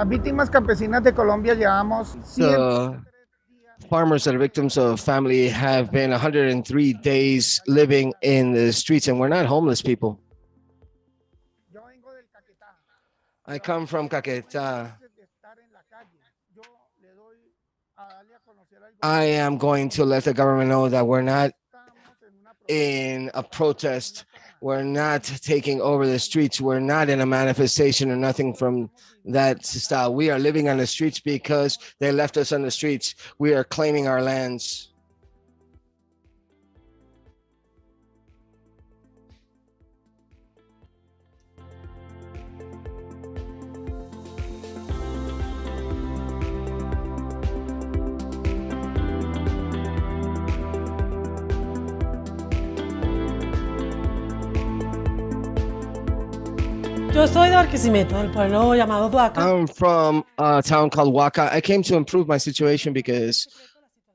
Las víctimas campesinas de Colombia llevamos The farmers that are victims of family have been 103 days living in the streets, and we're not homeless people. Yo vengo del Caquetá. I come from Caquetá. De estar en la calle. Yo le doy a darle a conocer al I gobierno. am going to let the government know that we're not Estamos en una in a protest. We're not taking over the streets. We're not in a manifestation or nothing from that style. We are living on the streets because they left us on the streets. We are claiming our lands. Yo soy de Barquisimeto, del pueblo llamado Duaca. I'm from a town called Huaca. I came to improve my situation because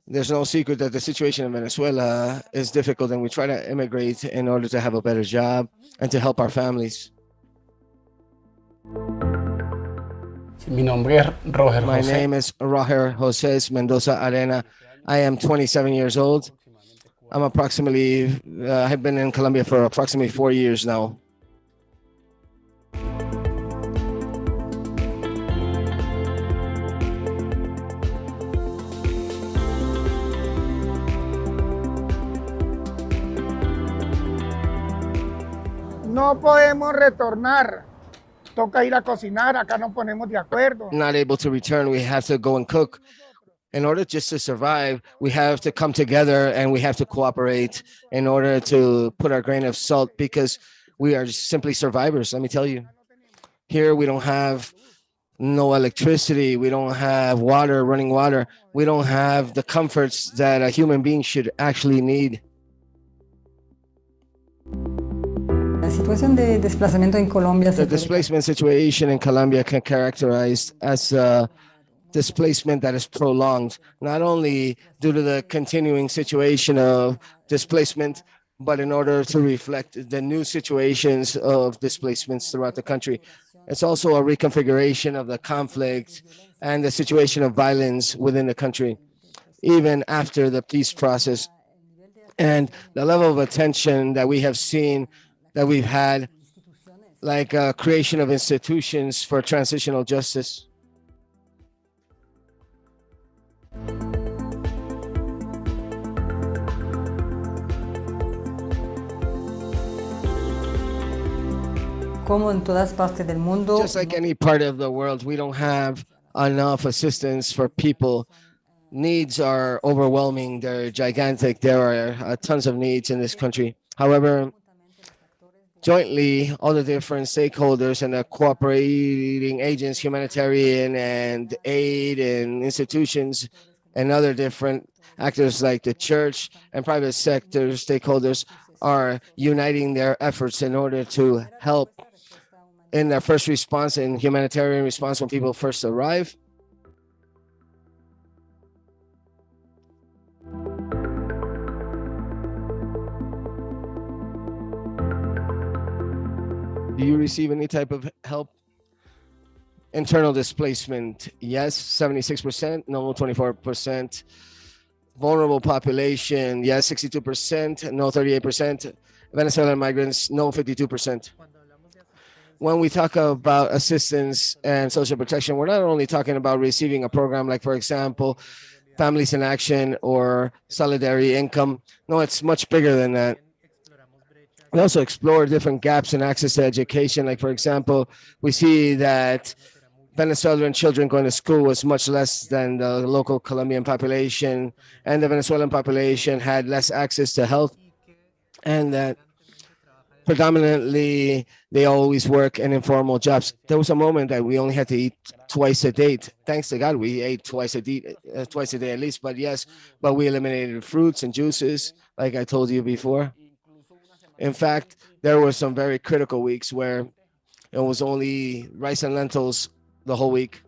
there's no secret that the situation in Venezuela is difficult, and we try to immigrate in order to have a better job and to help our families. Mi nombre es Roger My José. name is Roger José Mendoza Arena. I am 27 years old. I'm approximately, I've been in Colombia for approximately 4 years now. No podemos retornar. Toca ir a cocinar. Acá nos ponemos de acuerdo. Not able to return, we have to go and cook. In order just to survive, we have to come together and we have to cooperate in order to put our grain of salt, because we are simply survivors, let me tell you. Here we don't have no electricity, we don't have water, running water, we don't have the comforts that a human being should actually need. La situación de desplazamiento en Colombia The displacement situation in Colombia can characterize as a displacement that is prolonged, not only due to the continuing situation of displacement, but in order to reflect the new situations of displacements throughout the country. It's also a reconfiguration of the conflict and the situation of violence within the country, even after the peace process. And the level of attention that we have seen, that we've had, like creation of institutions for transitional justice. como en todas partes del mundo. Just like any part of the world, we don't have enough assistance for people. Needs are overwhelming. They're gigantic. There are tons of needs in this country. However, jointly, all the different stakeholders and the cooperating agents, humanitarian and aid and institutions and other different actors like the church and private sector stakeholders are uniting their efforts in order to help in their first response and humanitarian response when people first arrive. Do you receive any type of help? Internal displacement, yes, 76%, no, 24%. Vulnerable population, yes, 62%, no, 38%. Venezuelan migrants, no, 52%. When we talk about assistance and social protection, we're not only talking about receiving a program like, for example, Families in Action or Solidarity Income. No, it's much bigger than that. We also explore different gaps in access to education. Like, for example, we see that Venezuelan children going to school was much less than the local Colombian population, and the Venezuelan population had less access to health, and that predominantly they always work in informal jobs. There was a moment that we only had to eat twice a day. Thanks to God, we ate twice a day at least. But yes, but we eliminated fruits and juices, like I told you before. In fact, there were some very critical weeks where it was only rice and lentils the whole week.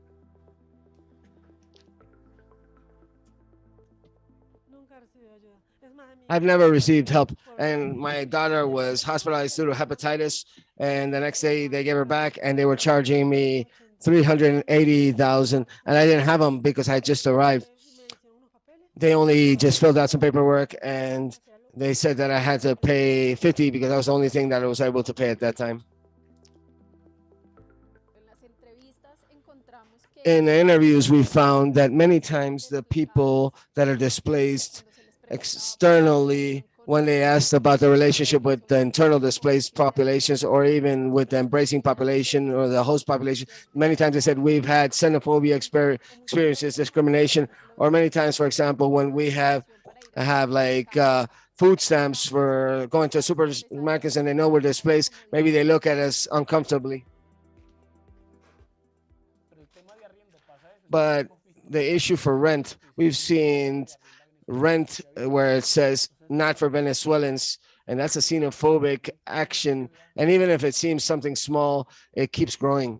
I've never received help, and my daughter was hospitalized due to hepatitis, and the next day they gave her back and they were charging me 380,000, and I didn't have them because I just arrived. They only just filled out some paperwork, and they said that I had to pay 50 because that was the only thing that I was able to pay at that time. In the interviews, we found that many times the people that are displaced externally, when they asked about the relationship with the internal displaced populations or even with the embracing population or the host population, many times they said we've had xenophobia experiences, discrimination, or many times, for example, when we have like food stamps for going to supermarkets and they know we're displaced, maybe they look at us uncomfortably. But the issue for rent, we've seen rent where it says not for Venezuelans, and that's a xenophobic action. And even if it seems something small, it keeps growing.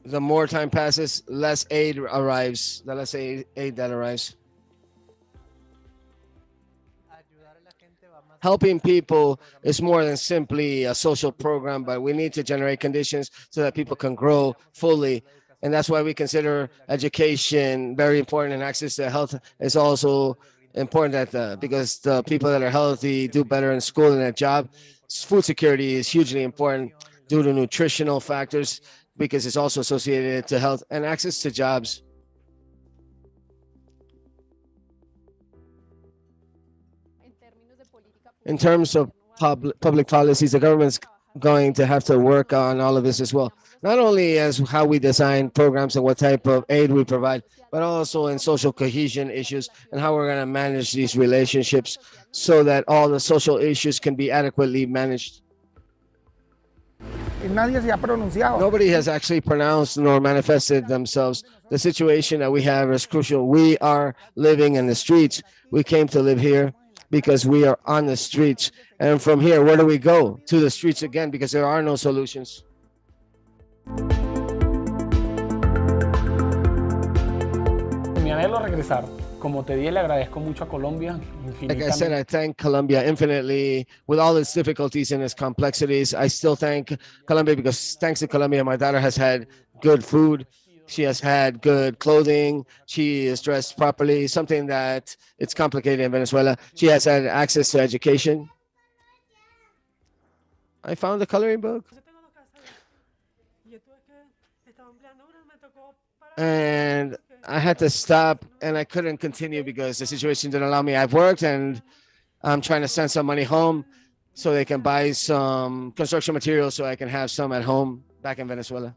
The more time passes, less aid arrives, the less aid that arrives. Helping people is more than simply a social program, but we need to generate conditions so that people can grow fully. And that's why we consider education very important, and access to health is also important because the people that are healthy do better in school and at job. Food security is hugely important due to nutritional factors because it's also associated to health and access to jobs. In terms of public policies, the government's going to have to work on all of this as well. Not only as how we design programs and what type of aid we provide, but also in social cohesion issues and how we're going to manage these relationships so that all the social issues can be adequately managed. Nadie se ha pronunciado. Nobody has actually pronounced nor manifested themselves. The situation that we have is crucial. We are living in the streets. We came to live here because we are on the streets. And from here, where do we go? To the streets again, because there are no solutions. Mi anhelo regresar. Como te dije, le agradezco mucho a Colombia. Like I said, I thank Colombia infinitely with all its difficulties and its complexities. I still thank Colombia because thanks to Colombia, my daughter has had good food. She has had good clothing. She is dressed properly, something that it's complicated in Venezuela. She has had access to education. I found the coloring book. And I had to stop and I couldn't continue because the situation didn't allow me. I've worked and I'm trying to send some money home so they can buy some construction materials so I can have some at home back in Venezuela.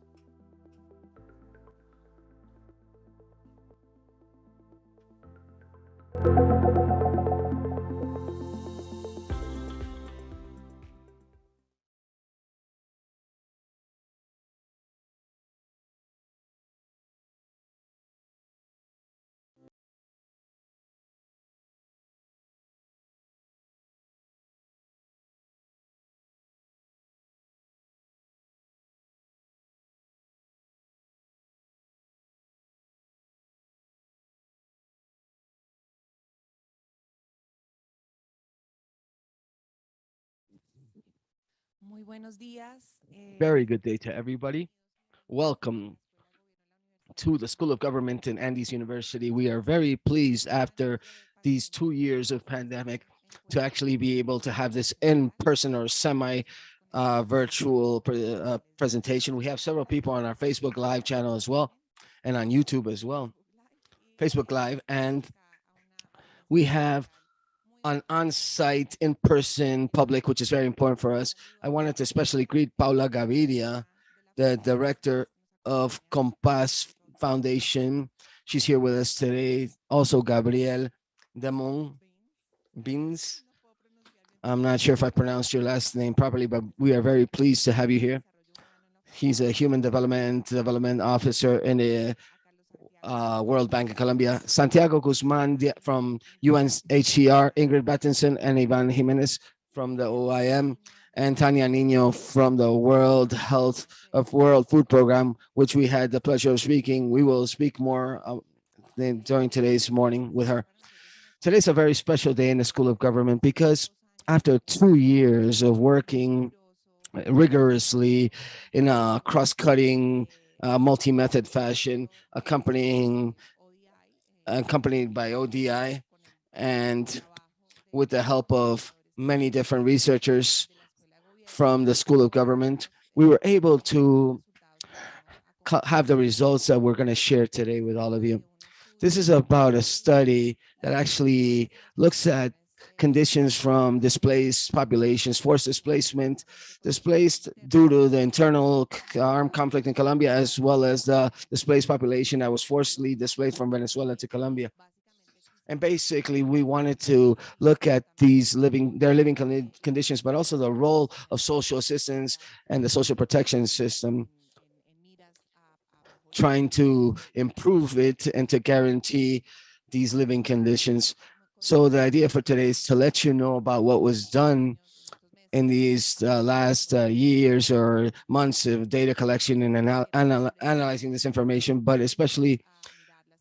Muy buenos días. Very good day to everybody. Welcome to the School of Government in Andes University. We are very pleased after these 2 years of pandemic to actually be able to have this in-person or semi-virtual presentation. We have several people on our Facebook Live channel as well, and on YouTube as well, Facebook Live, and we have an on-site, in-person public, which is very important for us. I wanted to especially greet Paula Gaviria, the director of Compass Foundation. She's here with us today. Also, Gabriel Demon Beans. I'm not sure if I pronounced your last name properly, but we are very pleased to have you here. He's a human development officer in the World Bank in Colombia. Santiago Guzman from UNHCR, Ingrid Battinson and Ivan Jimenez from the OIM, and Tania Nino from the World Food Program, which we had the pleasure of speaking. We will speak more during today's morning with her. Today's a very special day in the School of Government because after 2 years of working rigorously in a cross-cutting, multi-method fashion, accompanied by ODI, and with the help of many different researchers from the School of Government, we were able to have the results that we're going to share today with all of you. This is about a study that actually looks at conditions from displaced populations, forced displacement, displaced due to the internal armed conflict in Colombia, as well as the displaced population that was forcibly displaced from Venezuela to Colombia. And basically, we wanted to look at their living conditions, but also the role of social assistance and the social protection system, trying to improve it and to guarantee these living conditions. So the idea for today is to let you know about what was done in these last years or months of data collection and analyzing this information, but especially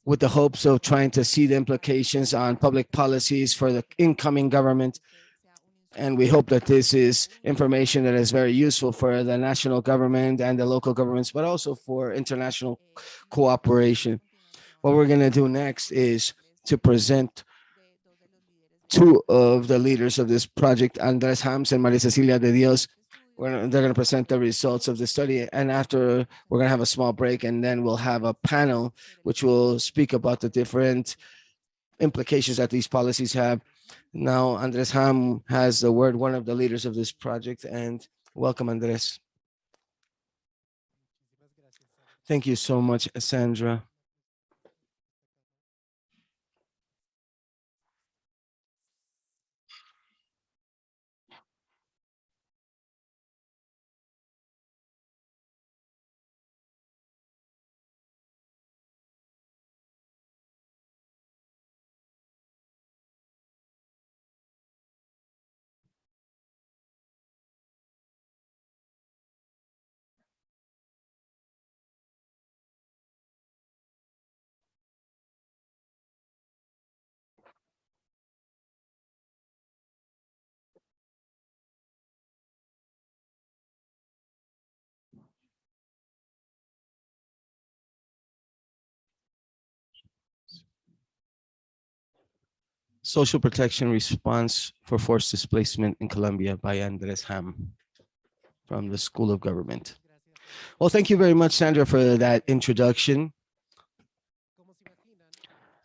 with the hopes of trying to see the implications on public policies for the incoming government. And we hope that this is information that is very useful for the national government and the local governments, but also for international cooperation. What we're going to do next is to present two of the leaders of this project, Andres Hams and Maria Cecilia de Dios. They're going to present the results of the study, and after we're going to have a small break, and then we'll have a panel which will speak about the different implications that these policies have. Now, Andres Ham has the word, one of the leaders of this project, and welcome, Andres. Thank you so much, Sandra. Social Protection Response for Forced Displacement in Colombia by Andres Ham from the School of Government. Well, thank you very much, Sandra, for that introduction.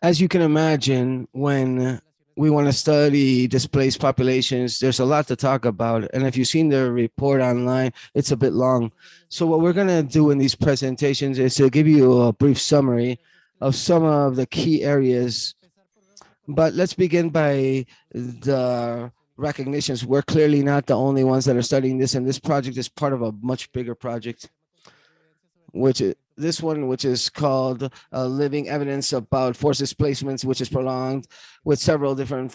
As you can imagine, when we want to study displaced populations, there's a lot to talk about. And if you've seen the report online, it's a bit long. So what we're going to do in these presentations is to give you a brief summary of some of the key areas. But let's begin by the recognitions. We're clearly not the only ones that are studying this, and this project is part of a much bigger project, which is called Living Evidence About Forced Displacements, which is prolonged with several different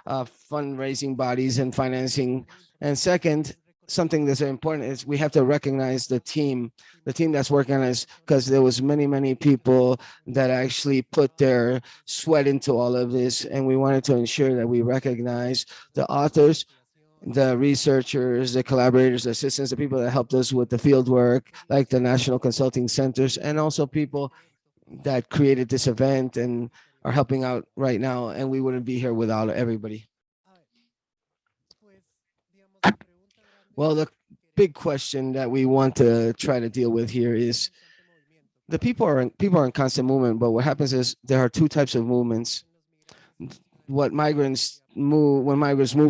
fundraising bodies and financing. And second, something that's very important is we have to recognize the team that's working on this, because there was many people that actually put their sweat into all of this, and we wanted to ensure that we recognize the authors, the researchers, the collaborators, the assistants, the people that helped us with the field work, like the national consulting centers, and also people that created this event and are helping out right now, and we wouldn't be here without everybody. Well, the big question that we want to try to deal with here is the people are in constant movement, but what happens is there are two types of movements. When migrants move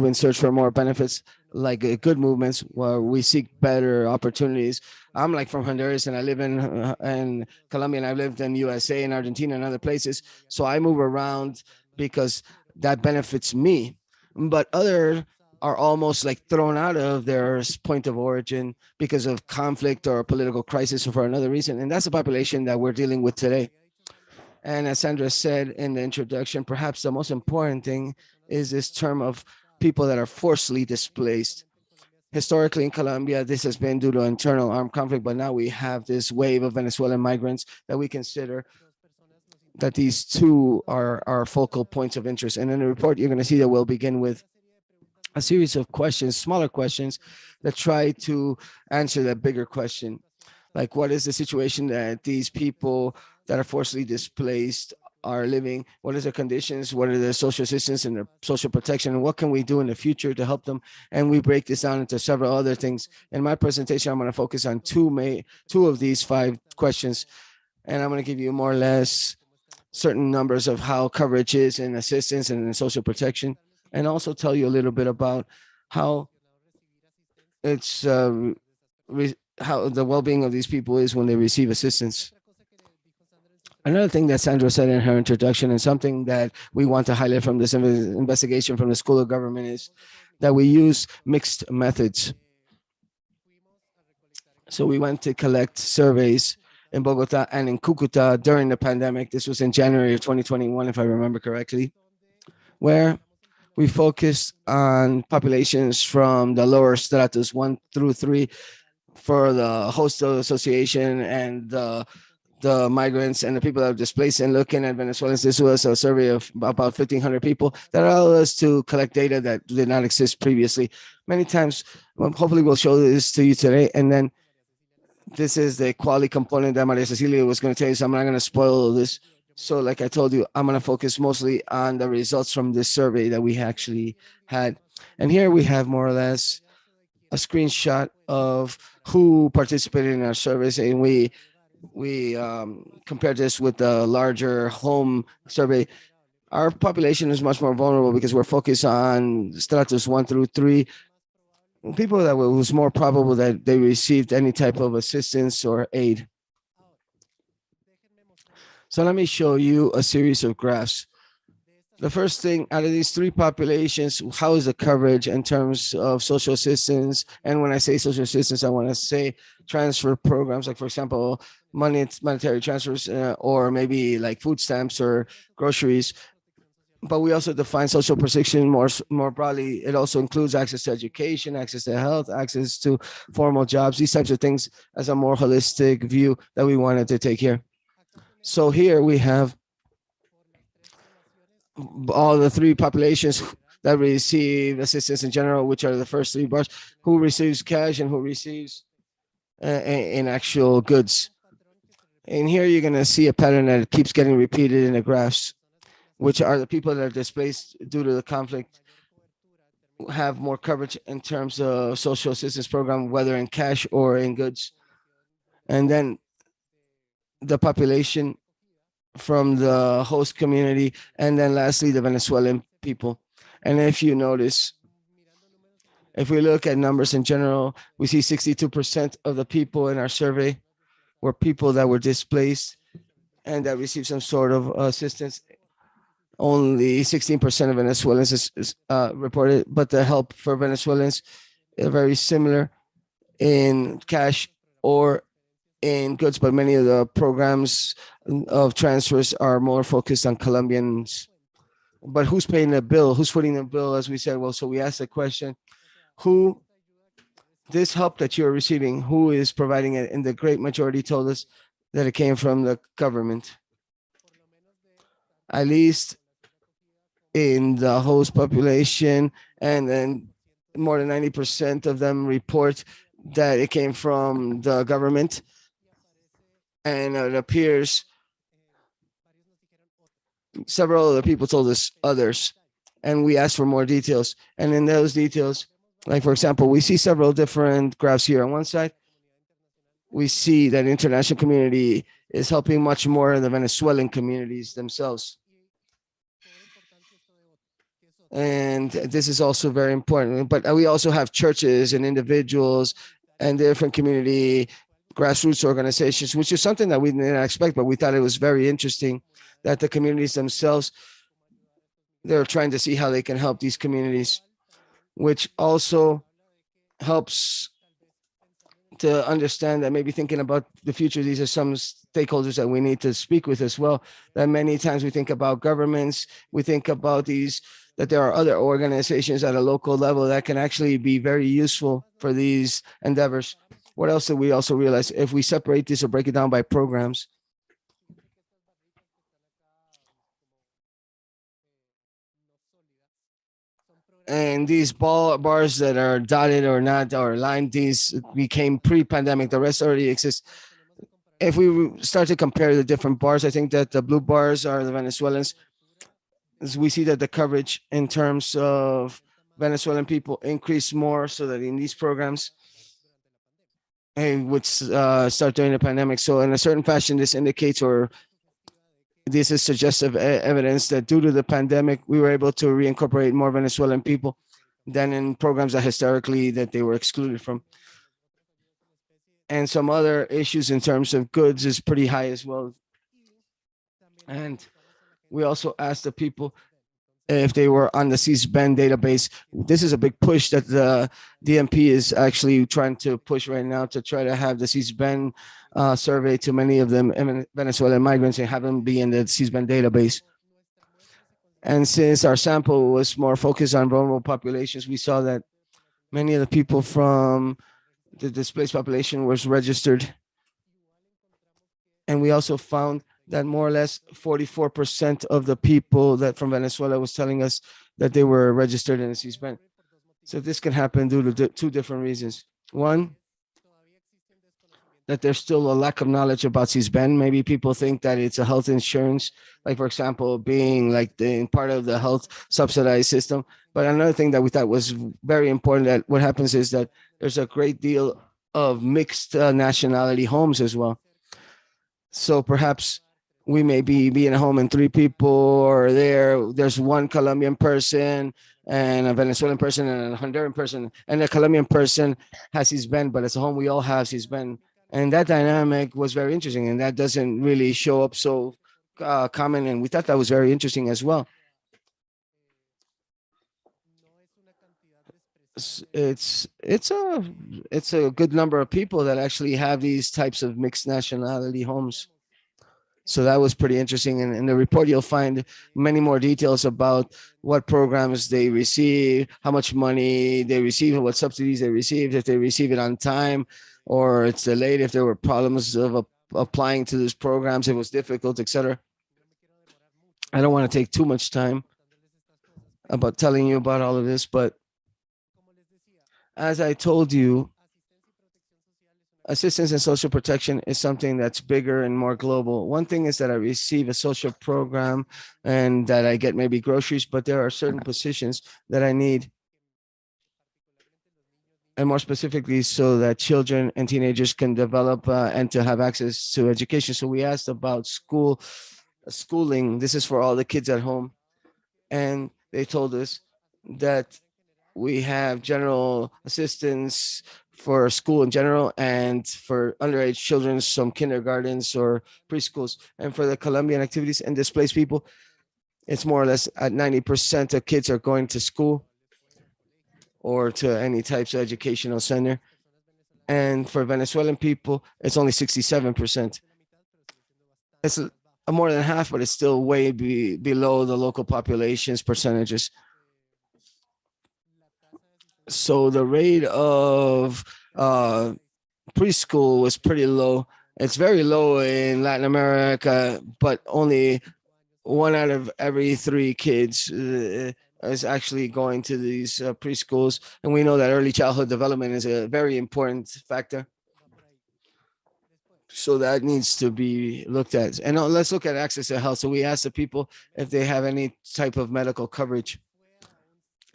and search for more benefits, like good movements where we seek better opportunities. I'm like from Honduras, and I live in Colombia, and I've lived in USA and Argentina and other places. So I move around because that benefits me. But other are almost like thrown out of their point of origin because of conflict or a political crisis or for another reason. And that's the population that we're dealing with today. And as Sandra said in the introduction, perhaps the most important thing is this term of people that are forcibly displaced. Historically in Colombia, this has been due to internal armed conflict, but now we have this wave of Venezuelan migrants that we consider that these two are focal points of interest. And in the report, you're going to see that we'll begin with a series of questions, smaller questions that try to answer that bigger question. Like, what is the situation that these people that are forcibly displaced are living? What is their conditions? What are their social assistance and their social protection? And what can we do in the future to help them? And we break this down into several other things. In my presentation, I'm going to focus on two of these 5 questions. And I'm going to give you more or less certain numbers of how coverage is in assistance and in social protection, and also tell you a little bit about how it's how the well-being of these people is when they receive assistance. Another thing that Sandra said in her introduction, and something that we want to highlight from this investigation from the School of Government, is that we use mixed methods. So we went to collect surveys in Bogota and in Cucuta during the pandemic. This was in January of 2021, if I remember correctly, where we focused on populations from the lower stratus 1 through 3 for the host association and the migrants and the people that are displaced, and looking at Venezuelans. This was a survey of about 1,500 people that allowed us to collect data that did not exist previously. Many times, hopefully we'll show this to you today. And then this is the quality component that Maria Cecilia was going to tell you, so I'm not going to spoil this. So like I told you, I'm going to focus mostly on the results from this survey that we actually had. And here we have more or less a screenshot of who participated in our surveys, and we compared this with the larger home survey. Our population is much more vulnerable because we're focused on stratus 1 through 3, people that was more probable that they received any type of assistance or aid. So let me show you a series of graphs. The first thing, out of these 3 populations, how is the coverage in terms of social assistance? And when I say social assistance, I want to say transfer programs, like, for example, monetary transfers, or maybe like food stamps or groceries. But we also define social protection more broadly. It also includes access to education, access to health, access to formal jobs, these types of things, as a more holistic view that we wanted to take here. So here we have all the 3 populations that receive assistance in general, which are the first 3 bars, who receives cash and who receives in actual goods. And here you're going to see a pattern that keeps getting repeated in the graphs, which are the people that are displaced due to the conflict have more coverage in terms of social assistance program, whether in cash or in goods. And then the population from the host community, and then lastly, the Venezuelan people. And if you notice, if we look at numbers in general, we see 62% of the people in our survey were people that were displaced and that received some sort of assistance. Only 16% of Venezuelans is reported, but the help for Venezuelans is very similar in cash or in goods, but many of the programs of transfers are more focused on Colombians. But who's paying the bill? Who's footing the bill, as we said? Well, so we asked the question, who, this help that you're receiving, who is providing it? And the great majority told us that it came from the government. At least in the host population, and then more than 90% of them report that it came from the government. And it appears several other people told us others, and we asked for more details. And in those details, like, for example, we see several different graphs here. On one side, we see that the international community is helping much more the Venezuelan communities themselves. And this is also very important. But we also have churches and individuals and different community grassroots organizations, which is something that we didn't expect, but we thought it was very interesting that the communities themselves, they're trying to see how they can help these communities, which also helps to understand that maybe thinking about the future, these are some stakeholders that we need to speak with as well. That many times we think about governments, we think about these, that there are other organizations at a local level that can actually be very useful for these endeavors. What else did we also realize? If we separate this or break it down by programs, And these bars that are dotted or not or lined, these became pre-pandemic. The rest already exists. If we start to compare the different bars, I think that the blue bars are the Venezuelans. As we see that the coverage in terms of Venezuelan people increased more, so that in these programs, and would start during the pandemic. So in a certain fashion, this indicates, or this is suggestive evidence that due to the pandemic, we were able to reincorporate more Venezuelan people than in programs that historically that they were excluded from. And some other issues in terms of goods is pretty high as well. And we also asked the people if they were on the CSBAN database. This is a big push that the DMP is actually trying to push right now, to try to have the CSBAN survey to many of them Venezuelan migrants and have them be in the CSBAN database. And since our sample was more focused on vulnerable populations, we saw that many of the people from the displaced population was registered. And we also found that more or less 44% of the people that from Venezuela was telling us that they were registered in the CSBAN. So this can happen due to two different reasons. One, that there's still a lack of knowledge about CSBAN. Maybe people think that it's a health insurance, like for example, being like part of the health subsidized system. But another thing that we thought was very important, that what happens is that there's a great deal of mixed nationality homes as well. So perhaps we may be in a home and three people are there. There's one Colombian person and a Venezuelan person and a Honduran person, and the Colombian person has CSBAN, but as a home we all have CSBAN. And that dynamic was very interesting, and that doesn't really show up so common, and we thought that was very interesting as well. It's a good number of people that actually have these types of mixed nationality homes. So that was pretty interesting. And in the report, you'll find many more details about what programs they receive, how much money they receive, what subsidies they received, if they receive it on time or it's delayed, if there were problems of applying to these programs, it was difficult, etc. I don't want to take too much time about telling you about all of this, but as I told you, assistance and social protection is something that's bigger and more global. One thing is that I receive a social program and that I get maybe groceries, but there are certain positions that I need. And more specifically, so that children and teenagers can develop and to have access to education. So we asked about schooling. This is for all the kids at home. And they told us that we have general assistance for school in general, and for underage children, some kindergartens or preschools. And for the Colombian activities and displaced people, it's more or less at 90% of kids are going to school or to any types of educational center. And for Venezuelan people, it's only 67%. It's more than half, but it's still way below the local population's percentages. So the rate of preschool was pretty low. It's very low in Latin America, but only 1 out of every 3 kids is actually going to these preschools. And we know that early childhood development is a very important factor. So that needs to be looked at. And let's look at access to health. So we asked the people if they have any type of medical coverage,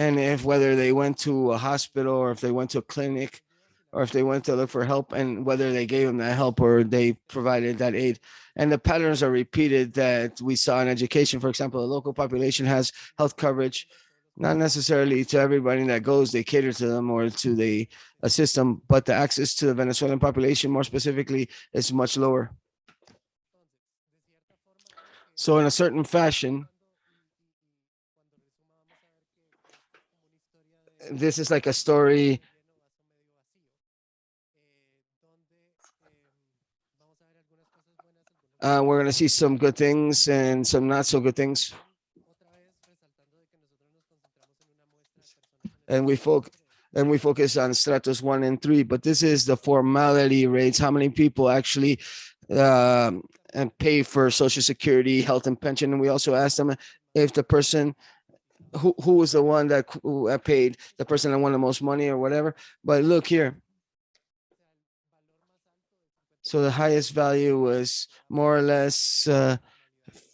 and if whether they went to a hospital or if they went to a clinic or if they went to look for help, and whether they gave them that help or they provided that aid. And the patterns are repeated that we saw in education. For example, the local population has health coverage, not necessarily to everybody that goes, they cater to them or to the system, but the access to the Venezuelan population more specifically is much lower. So in a certain fashion, this is like a story. We're going to see some good things and some not so good things. And we focus on stratus 1 and 3, but this is the formality rates, how many people actually and pay for Social Security, health, and pension. And we also asked them if the person who was the one that who paid the person that won the most money or whatever. But look here. So the highest value was more or less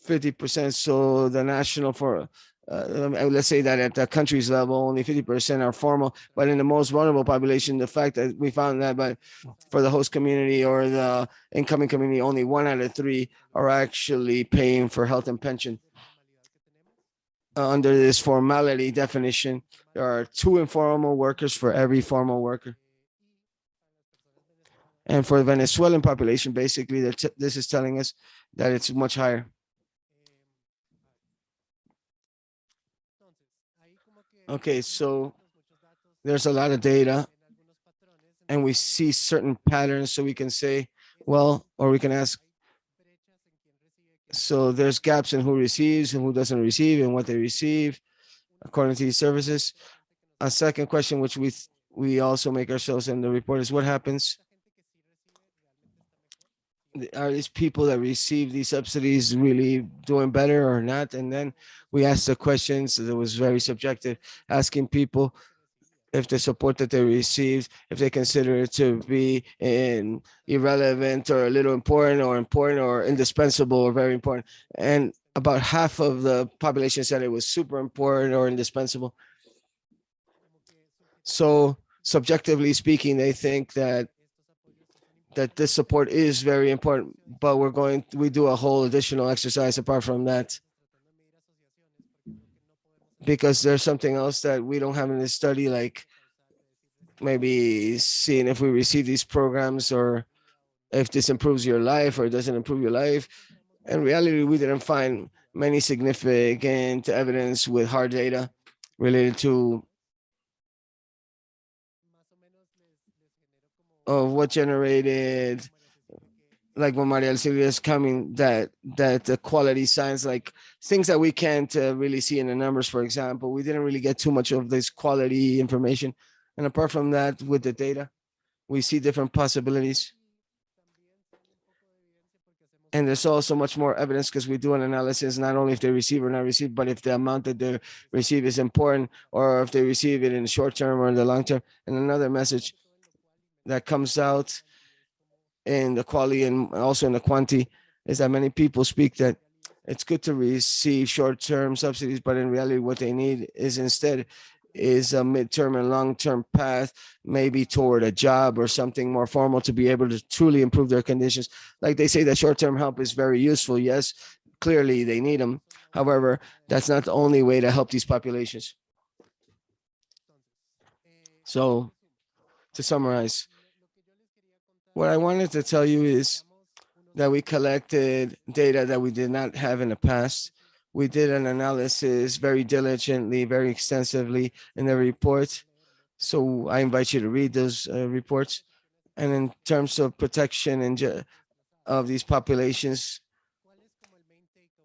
50%. So the national for let's say that at the country's level, only 50% are formal. But in the most vulnerable population, the fact that we found that, but for the host community or the incoming community, only 1 out of 3 are actually paying for health and pension. Under this formality definition, there are 2 informal workers for every formal worker. And for the Venezuelan population, basically, this is telling us that it's much higher. Okay, so there's a lot of data, and we see certain patterns, so we can say, well, or we can ask, so there's gaps in who receives and who doesn't receive and what they receive according to these services. A second question, which we also make ourselves in the report, is what happens? Are these people that receive these subsidies really doing better or not? And then we asked the questions that was very subjective, asking people if the support that they received, if they consider it to be irrelevant or a little important or indispensable or very important. And about half of the population said it was super important or indispensable. So subjectively speaking, they think that this support is very important, but we do a whole additional exercise apart from that, because there's something else that we don't have in this study, like maybe seeing if we receive these programs or if this improves your life or it doesn't improve your life. In reality, we didn't find many significant evidence with hard data related to what generated, like when Maria Silvia is coming, that the quality signs, like things that we can't really see in the numbers, for example, we didn't really get too much of this quality information. And apart from that, with the data, we see different possibilities. And there's also much more evidence because we do an analysis, not only if they receive or not receive, but if the amount that they receive is important, or if they receive it in the short term or in the long term. And another message that comes out in the quality and also in the quantity is that many people speak that it's good to receive short-term subsidies, but in reality, what they need is instead is a midterm and long-term path, maybe toward a job or something more formal to be able to truly improve their conditions. Like they say that short-term help is very useful. Yes, clearly they need them. However, that's not the only way to help these populations. So to summarize, what I wanted to tell you is that we collected data that we did not have in the past. We did an analysis very diligently, very extensively in the report. So I invite you to read those reports. And in terms of protection of these populations,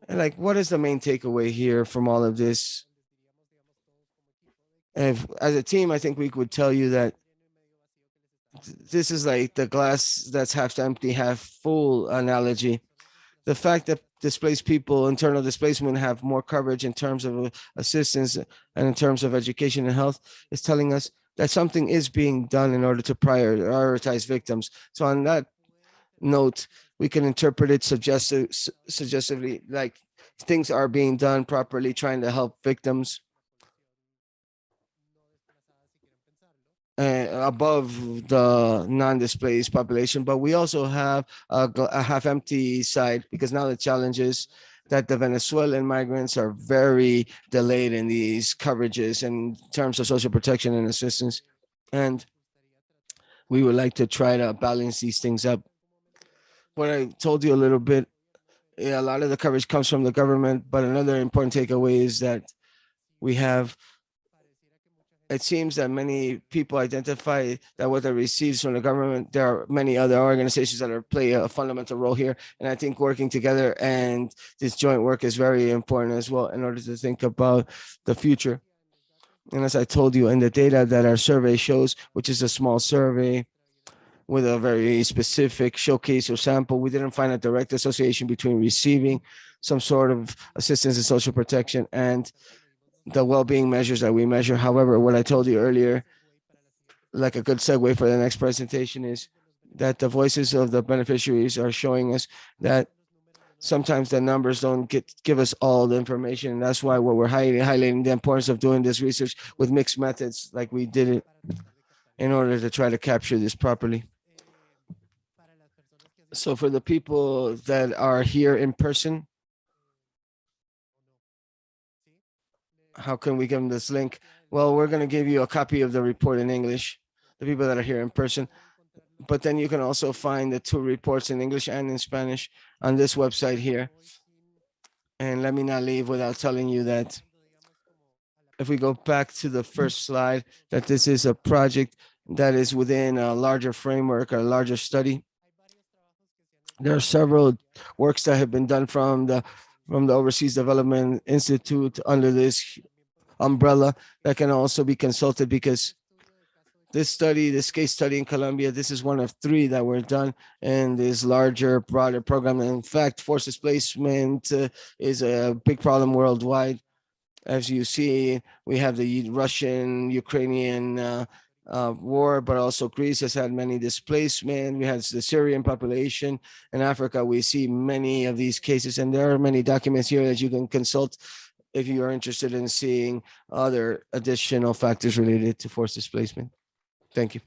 like what is the main takeaway here from all of this? And as a team, I think we could tell you that this is like the glass that's half empty, half full analogy. The fact that displaced people, internal displacement, have more coverage in terms of assistance and in terms of education and health is telling us that something is being done in order to prioritize victims. So on that note, we can interpret it suggestively, like things are being done properly, trying to help victims above the non-displaced population. But we also have a half-empty side, because now the challenge is that the Venezuelan migrants are very delayed in these coverages in terms of social protection and assistance. And we would like to try to balance these things up. What I told you a little bit, a lot of the coverage comes from the government, but another important takeaway is that we have, it seems that many people identify that what they receive from the government, there are many other organizations that play a fundamental role here. And I think working together and this joint work is very important as well in order to think about the future. And as I told you, in the data that our survey shows, which is a small survey with a very specific showcase or sample, we didn't find a direct association between receiving some sort of assistance and social protection and the well-being measures that we measure. However, what I told you earlier, like a good segue for the next presentation, is that the voices of the beneficiaries are showing us that sometimes the numbers don't give us all the information. And that's why what we're highlighting the importance of doing this research with mixed methods like we did it in order to try to capture this properly. So for the people that are here in person, how can we give them this link? Well, we're going to give you a copy of the report in English, the people that are here in person. But then you can also find the two reports in English and in Spanish on this website here. And let me not leave without telling you that if we go back to the first slide, that this is a project that is within a larger framework, a larger study. There are several works that have been done from the Overseas Development Institute under this umbrella that can also be consulted, because this study, this case study in Colombia, this is one of 3 that were done in this larger, broader program. In fact, forced displacement is a big problem worldwide. As you see, we have the Russian-Ukrainian war, but also Greece has had many displacement. We have the Syrian population. In Africa, we see many of these cases, and there are many documents here that you can consult if you are interested in seeing other additional factors related to forced displacement. Thank you.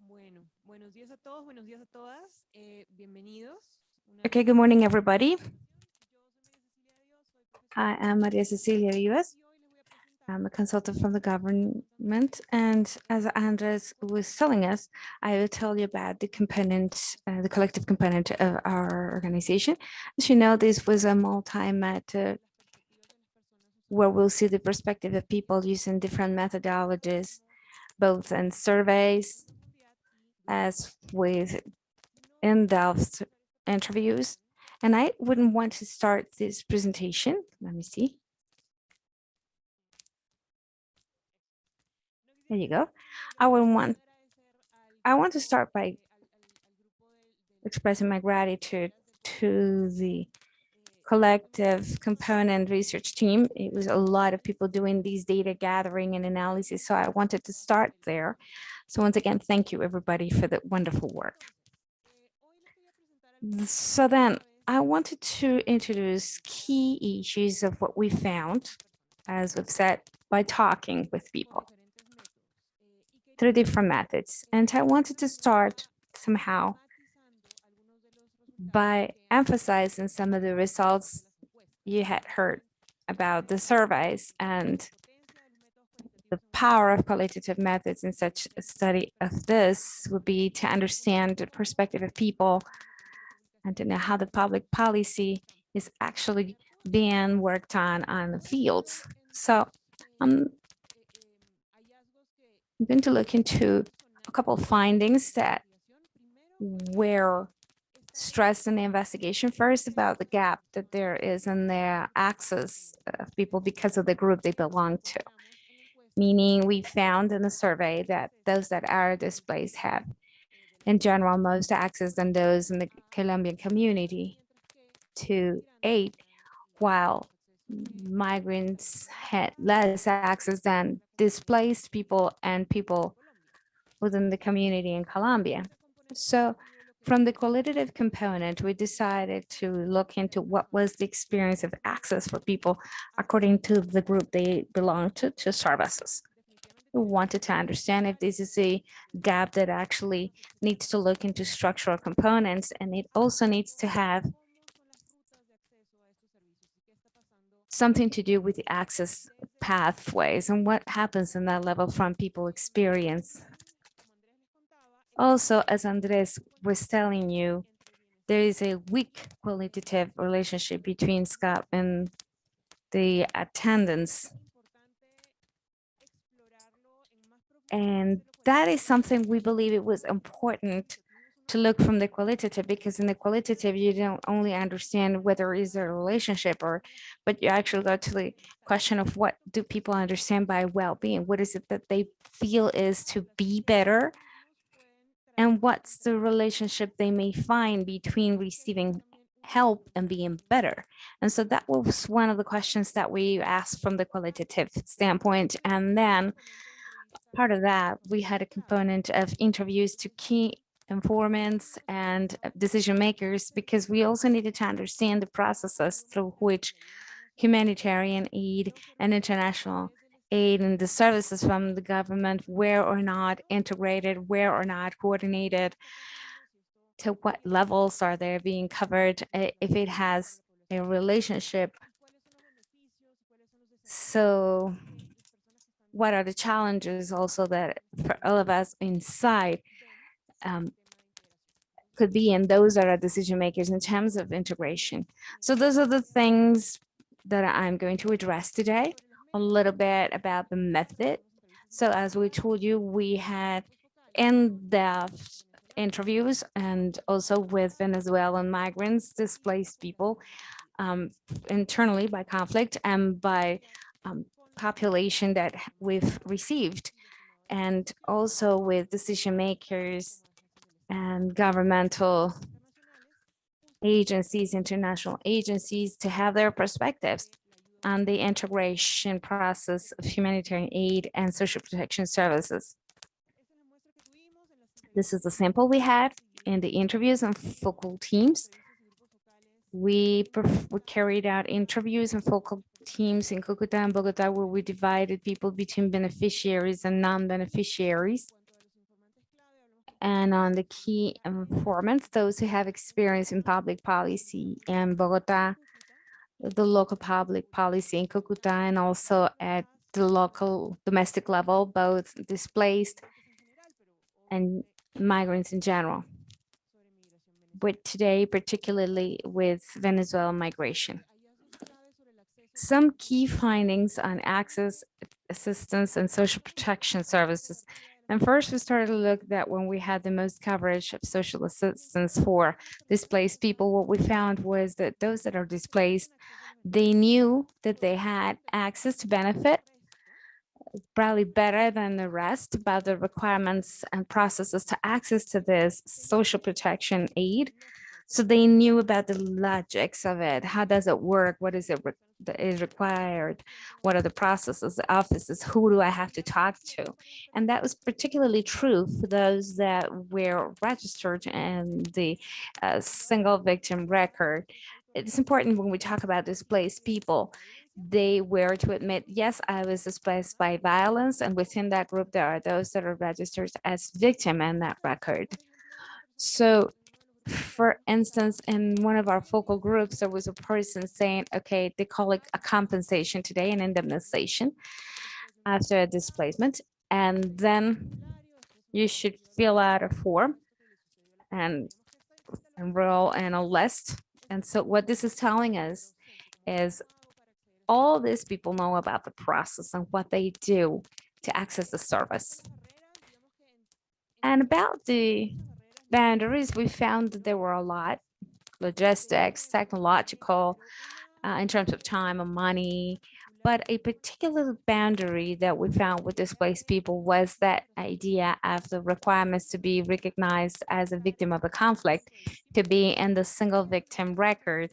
Bueno, buenos días a todos, buenos días a todas. Bienvenidos. Okay, good morning, everybody. I am Maria Cecilia Vivas. I'm a consultant from the government, and as Andres was telling us, I will tell you about the component, the collective component of our organization. As you know, this was a multi-method where we'll see the perspective of people using different methodologies, both in surveys as with in-depth interviews. And I wouldn't want to start this presentation. Let me see. There you go. I want to start by expressing my gratitude to the collective component research team. It was a lot of people doing these data gathering and analysis, so I wanted to start there. So once again, thank you everybody for the wonderful work. So then I wanted to introduce key issues of what we found, as we've said, by talking with people through different methods. And I wanted to start somehow by emphasizing some of the results you had heard about the surveys and the power of qualitative methods in such a study of this would be to understand the perspective of people and to know how the public policy is actually being worked on the fields. So I'm going to look into a couple of findings that were stressed in the investigation. First, about the gap that there is in the access of people because of the group they belong to. Meaning we found in the survey that those that are displaced have, in general, most access than those in the Colombian community to aid, while migrants had less access than displaced people and people within the community in Colombia. So from the qualitative component, we decided to look into what was the experience of access for people according to the group they belong to services. We wanted to understand if this is a gap that actually needs to look into structural components, and it also needs to have something to do with the access pathways and what happens in that level from people experience. Also, as Andres was telling you, there is a weak qualitative relationship between SCAP and the attendance. And that is something we believe it was important to look from the qualitative, because in the qualitative, you don't only understand whether is there a relationship but you actually go to the question of what do people understand by well-being? What is it that they feel is to be better? And what's the relationship they may find between receiving help and being better? And so that was one of the questions that we asked from the qualitative standpoint. And then part of that, we had a component of interviews to key informants and decision makers, because we also needed to understand the processes through which humanitarian aid and international aid and the services from the government were or not integrated, were or not coordinated, to what levels are they being covered, if it has a relationship. So what are the challenges also that for all of us inside could be, and those are our decision makers in terms of integration. So those are the things that I'm going to address today. A little bit about the method. So as we told you, we had in-depth interviews and also with Venezuelan migrants, displaced people internally by conflict and by population that we've received, and also with decision makers and governmental agencies, international agencies, to have their perspectives on the integration process of humanitarian aid and social protection services. This is the sample we had in the interviews and focal teams. We carried out interviews and focal teams in Cucuta and Bogota, where we divided people between beneficiaries and non-beneficiaries. And on the key informants, those who have experience in public policy in Bogota, the local public policy in Cucuta, and also at the local domestic level, both displaced and migrants in general. But today, particularly with Venezuelan migration. Some key findings on access, assistance, and social protection services. And first, we started to look at when we had the most coverage of social assistance for displaced people. What we found was that those that are displaced, they knew that they had access to benefit, probably better than the rest, about the requirements and processes to access to this social protection aid. So they knew about the logics of it. How does it work? What is it that is required? What are the processes, the offices? Who do I have to talk to? And that was particularly true for those that were registered in the single victim record. It's important when we talk about displaced people, they were to admit, yes, I was displaced by violence. And within that group, there are those that are registered as victim in that record. So for instance, in one of our focal groups, there was a person saying, okay, they call it a compensation today, an indemnization after a displacement. And then you should fill out a form and enroll in a list. And so what this is telling us is all these people know about the process and what they do to access the service. And about the boundaries, we found that there were a lot, logistics, technological, in terms of time and money, but a particular boundary that we found with displaced people was that idea of the requirements to be recognized as a victim of a conflict, to be in the single victim record,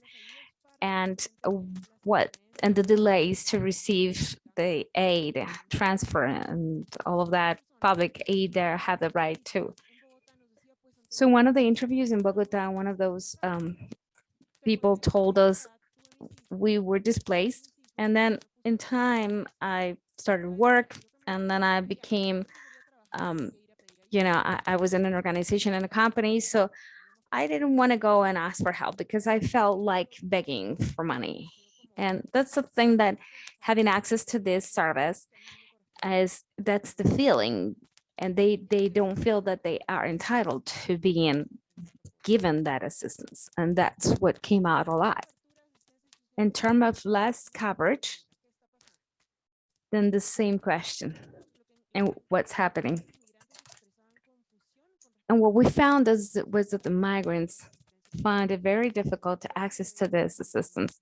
and the delays to receive the aid, transfer, and all of that public aid there have the right to. So one of the interviews in Bogota, one of those people told us we were displaced. And then in time, I started work and then I became, I was in an organization and a company, so I didn't want to go and ask for help because I felt like begging for money. And that's the thing, that having access to this service that's the feeling, and they don't feel that they are entitled to being given that assistance. And that's what came out a lot. In terms of less coverage, then the same question and what's happening. And what we found was that the migrants find it very difficult to access to this assistance,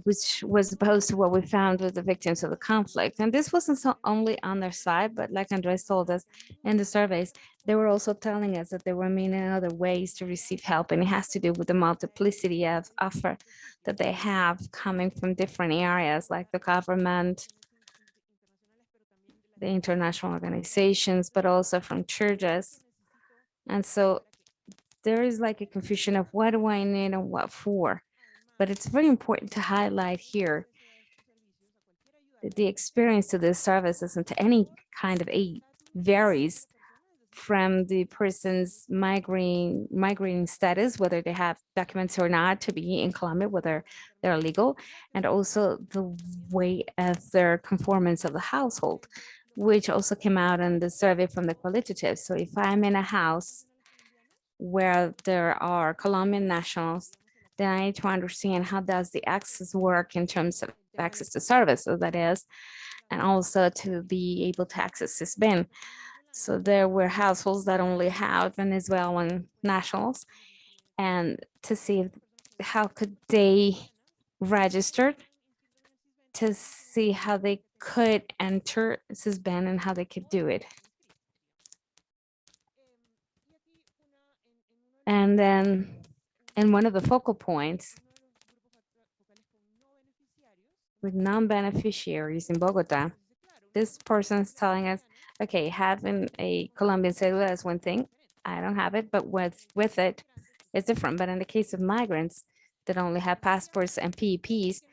which was opposed to what we found with the victims of the conflict. And this wasn't so only on their side, but like Andres told us in the surveys, they were also telling us that there were many other ways to receive help, and it has to do with the multiplicity of offer that they have coming from different areas, like the government, the international organizations, but also from churches. And so there is like a confusion of what do I need and what for. But it's very important to highlight here that the experience to this services and to any kind of aid varies from the person's migrating status, whether they have documents or not to be in Colombia, whether they're legal, and also the way of their conformance of the household, which also came out in the survey from the qualitative. So if I'm in a house where there are Colombian nationals, then I need to understand how does the access work in terms of access to services, that is, and also to be able to access this bin. So there were households that only have Venezuelan nationals, and to see how could they register, to see how they could enter this bin and how they could do it. And then in one of the focal points with non-beneficiaries in Bogota, this person's telling us, okay, having a Colombian cedula is one thing. I don't have it, but with it, it's different. But in the case of migrants that only have passports and PEPs,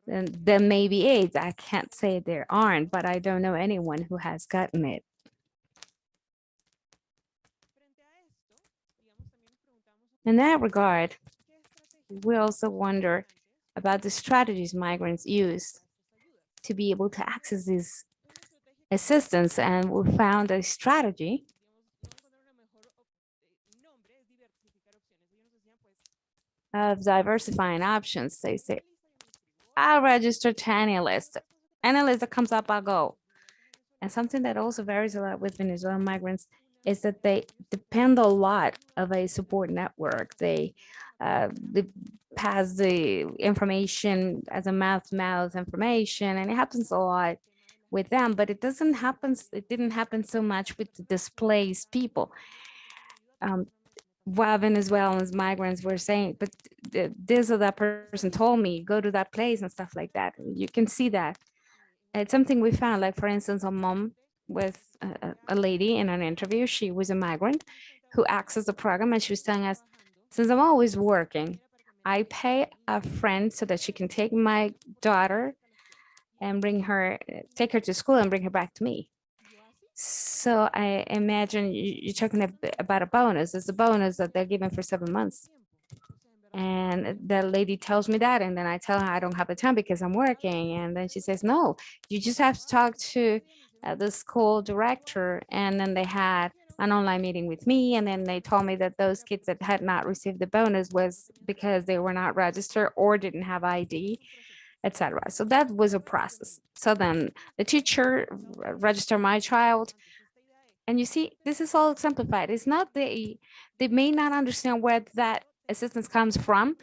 then there may be AIDS. I can't say there aren't, but I don't know anyone who has gotten it. In that regard, we also wonder about the strategies migrants use to be able to access this assistance. And we found a strategy of diversifying options. They say, I'll register to any list. Any list that comes up, I'll go. And something that also varies a lot with Venezuelan migrants is that they depend a lot of a support network. They pass the information as a mouth-to-mouth information, and it happens a lot with them, but it didn't happen so much with the displaced people. While Venezuelans migrants were saying, but this or that person told me, go to that place and stuff like that. You can see that. It's something we found, like for instance, a mom with a lady in an interview. She was a migrant who accessed the program, and she was telling us, since I'm always working, I pay a friend so that she can take my daughter and take her to school and bring her back to me. So I imagine you're talking about a bonus. It's a bonus that they're given for 7 months. And the lady tells me that, and then I tell her I don't have the time because I'm working. And then she says, no, you just have to talk to the school director. And then they had an online meeting with me. And then they told me that those kids that had not received the bonus was because they were not registered or didn't have ID, etc. So that was a process. So then the teacher registered my child. And you see, this is all exemplified. It's not they may not understand where that assistance comes from,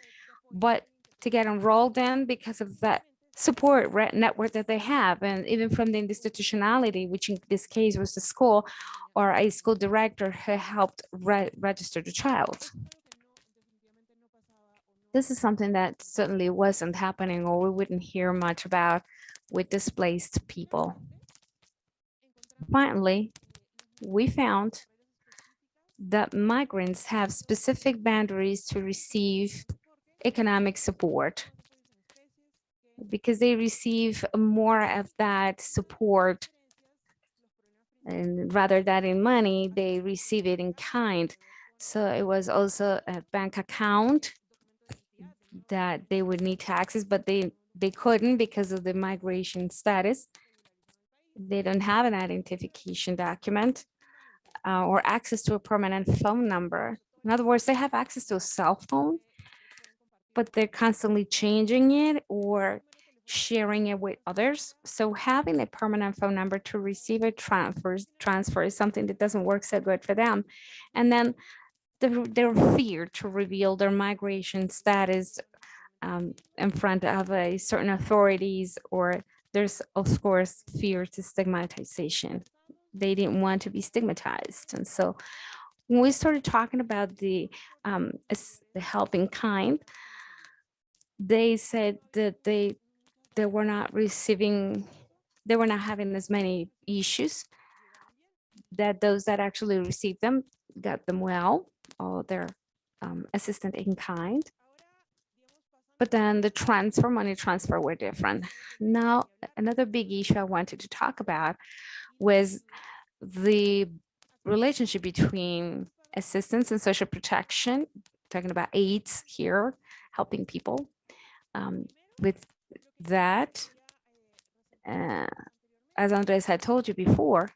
but to get enrolled in because of that support network that they have, and even from the institutionality, which in this case was the school or a school director who helped register the child. This is something that certainly wasn't happening, or we wouldn't hear much about with displaced people. Finally, we found that migrants have specific boundaries to receive economic support because they receive more of that support and rather than in money, they receive it in kind. So it was also a bank account that they would need to access, but they couldn't because of the migration status. They don't have an identification document or access to a permanent phone number. In other words, they have access to a cell phone, but they're constantly changing it or sharing it with others. So having a permanent phone number to receive a transfer is something that doesn't work so good for them. And then their fear to reveal their migration status in front of a certain authorities, or there's of course fear to stigmatization. They didn't want to be stigmatized. And so when we started talking about the help in kind, they said that they were not receiving, they were not having as many issues, that those that actually received them got them well, or their assistant in kind. But then the transfer, money transfer were different. Now, another big issue I wanted to talk about was the relationship between assistance and social protection, talking about AIDS here, helping people with that. As Andres had told you before,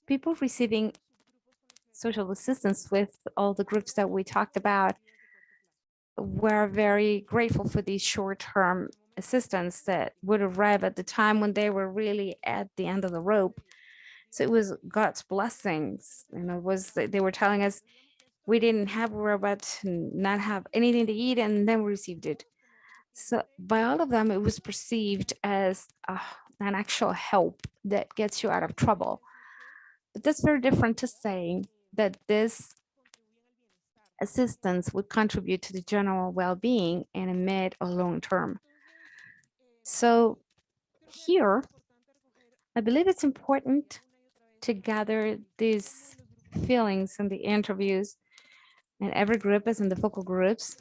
people receiving social assistance with all the groups that we talked about were very grateful for these short-term assistance that would arrive at the time when they were really at the end of the rope. So it was God's blessings. And it was, they were telling us we didn't have, we were about to not have anything to eat, and then we received it. So by all of them, it was perceived as an actual help that gets you out of trouble. But that's very different to saying that this assistance would contribute to the general well-being in a mid or long term. So here, I believe it's important to gather these feelings in the interviews, and every group is in the focal groups.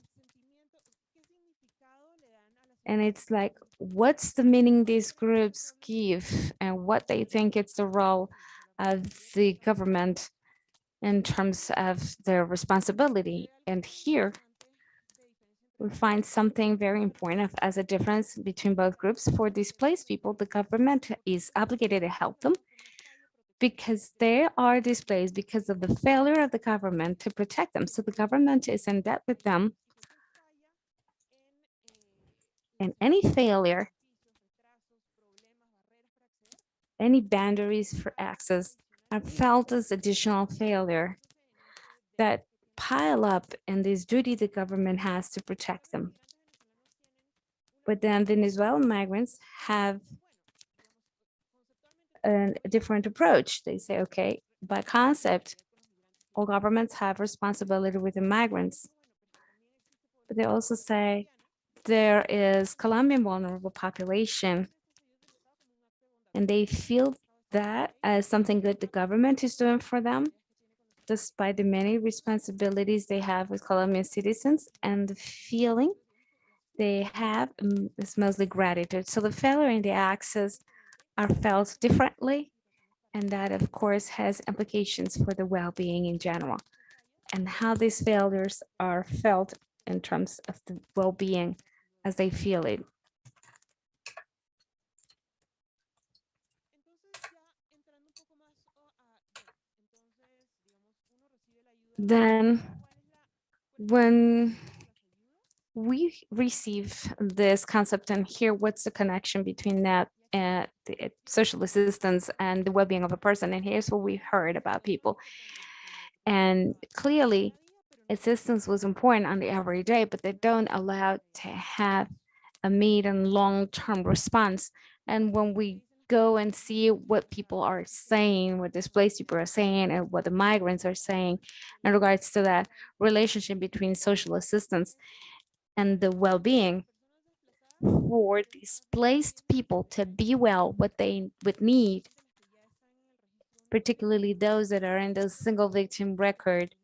And it's like, what's the meaning these groups give and what they think it's the role of the government in terms of their responsibility. And here we find something very important as a difference between both groups. For displaced people, the government is obligated to help them because they are displaced because of the failure of the government to protect them. So the government is in debt with them. And any failure, any boundaries for access are felt as additional failure that pile up in this duty the government has to protect them. But then Venezuelan migrants have a different approach. They say, okay, by concept, all governments have responsibility with the migrants. But they also say there is Colombian vulnerable population, and they feel that as something good the government is doing for them, despite the many responsibilities they have with Colombian citizens, and the feeling they have is mostly gratitude. So the failure in the access are felt differently, and that of course has implications for the well-being in general, and how these failures are felt in terms of the well-being as they feel it. Then when we receive this concept and hear what's the connection between that and the social assistance and the well-being of a person, and here's what we heard about people. And clearly assistance was important on the everyday, but they don't allow to have a mid and long-term response. And when we go and see what people are saying, what displaced people are saying, and what the migrants are saying in regards to that relationship between social assistance and the well-being, for displaced people to be well, what they would need, particularly those that are in the single victim record,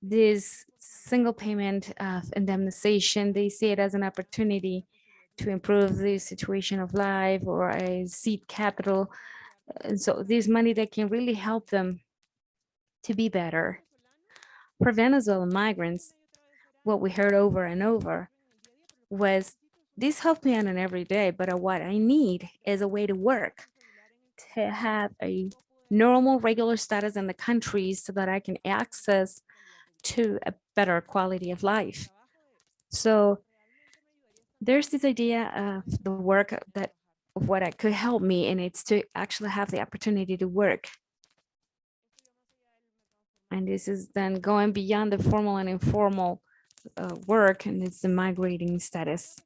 this single payment of indemnization, they see it as an opportunity to improve the situation of life or a seed capital And so this money that can really help them to be better. For Venezuelan migrants, what we heard over and over was, this helped me on an everyday, but what I need is a way to work, to have a normal, regular status in the country so that I can access to a better quality of life. So there's this idea of the work that of what I could help me, and it's to actually have the opportunity to work. And this is then going beyond the formal and informal work, and it's the migrating status.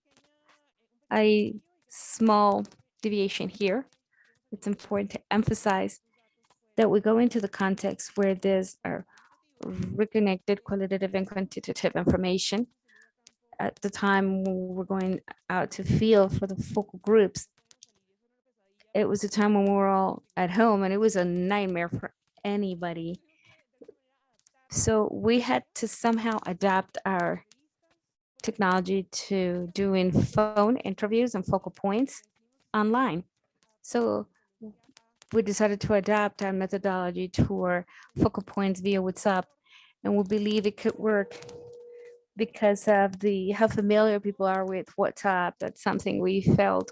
A small deviation here. It's important to emphasize that we go into the context where there's reconnected qualitative and quantitative information. At the time when we were going out to field for the focal groups, it was a time when we were all at home, and it was a nightmare for anybody. So we had to somehow adapt our technology to doing phone interviews and focal points online. So we decided to adapt our methodology to our focal points via WhatsApp, and we believe it could work because of how familiar people are with WhatsApp. That's something we felt,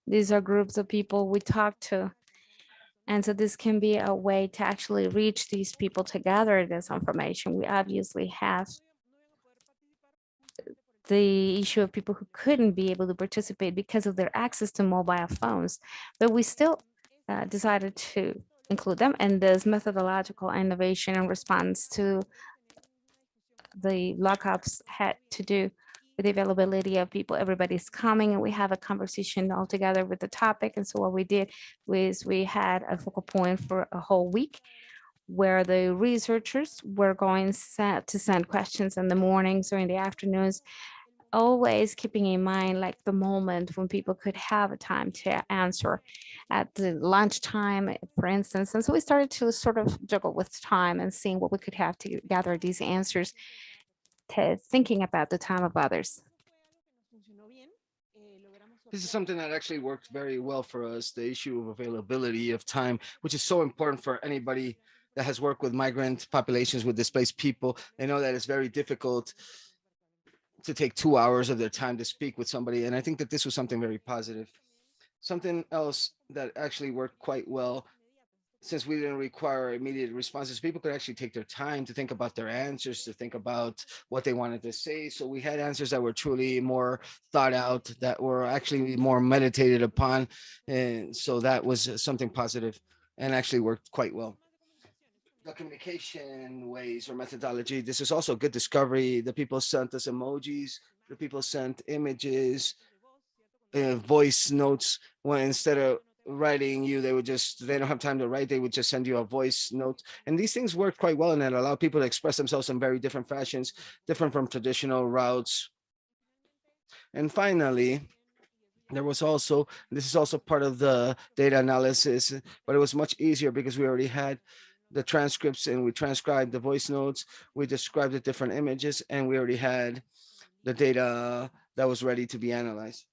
these are groups of people we talk to. And so this can be a way to actually reach these people to gather this information. We obviously have the issue of people who couldn't be able to participate because of their access to mobile phones, but we still decided to include them. And this methodological innovation in response to the lockups had to do with the availability of people. Everybody's coming, and we have a conversation all together with the topic. And so what we did was we had a focal point for a whole week where the researchers were going to send questions in the mornings or in the afternoons, always keeping in mind like the moment when people could have a time to answer at the lunchtime, for instance. And so we started to sort of juggle with time and seeing what we could have to gather these answers, to thinking about the time of others. This is something that actually worked very well for us, the issue of availability of time, which is so important for anybody that has worked with migrant populations, with displaced people. They know that it's very difficult to take 2 hours of their time to speak with somebody. And I think that this was something very positive. Something else that actually worked quite well, since we didn't require immediate responses, people could actually take their time to think about their answers, to think about what they wanted to say. So we had answers that were truly more thought out, that were actually more meditated upon. And so that was something positive and actually worked quite well. The communication ways or methodology, this is also a good discovery. The people sent us emojis, the people sent images, voice notes, when instead of writing you, they don't have time to write, they would just send you a voice note. And these things worked quite well, and it allowed people to express themselves in very different fashions, different from traditional routes. And finally, this is also part of the data analysis, but it was much easier because we already had the transcripts, and we transcribed the voice notes, we described the different images, and we already had the data that was ready to be analyzed.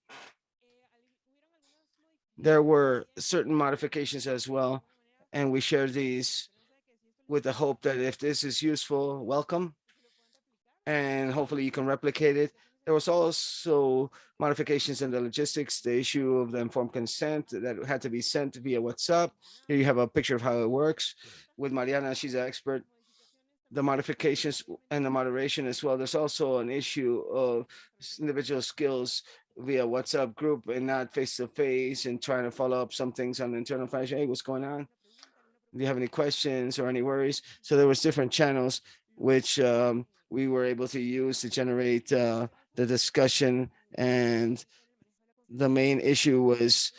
There were certain modifications as well, and we shared these with the hope that if this is useful, welcome, and hopefully you can replicate it. There was also modifications in the logistics, the issue of the informed consent that had to be sent via WhatsApp. Here you have a picture of how it works. With Mariana, she's an expert. The modifications and the moderation as well. There's also an issue of individual skills via WhatsApp group and not face-to-face, and trying to follow up some things on the internal fashion. Hey, what's going on? Do you have any questions or any worries? So there was different channels which we were able to use to generate the discussion, and the main issue was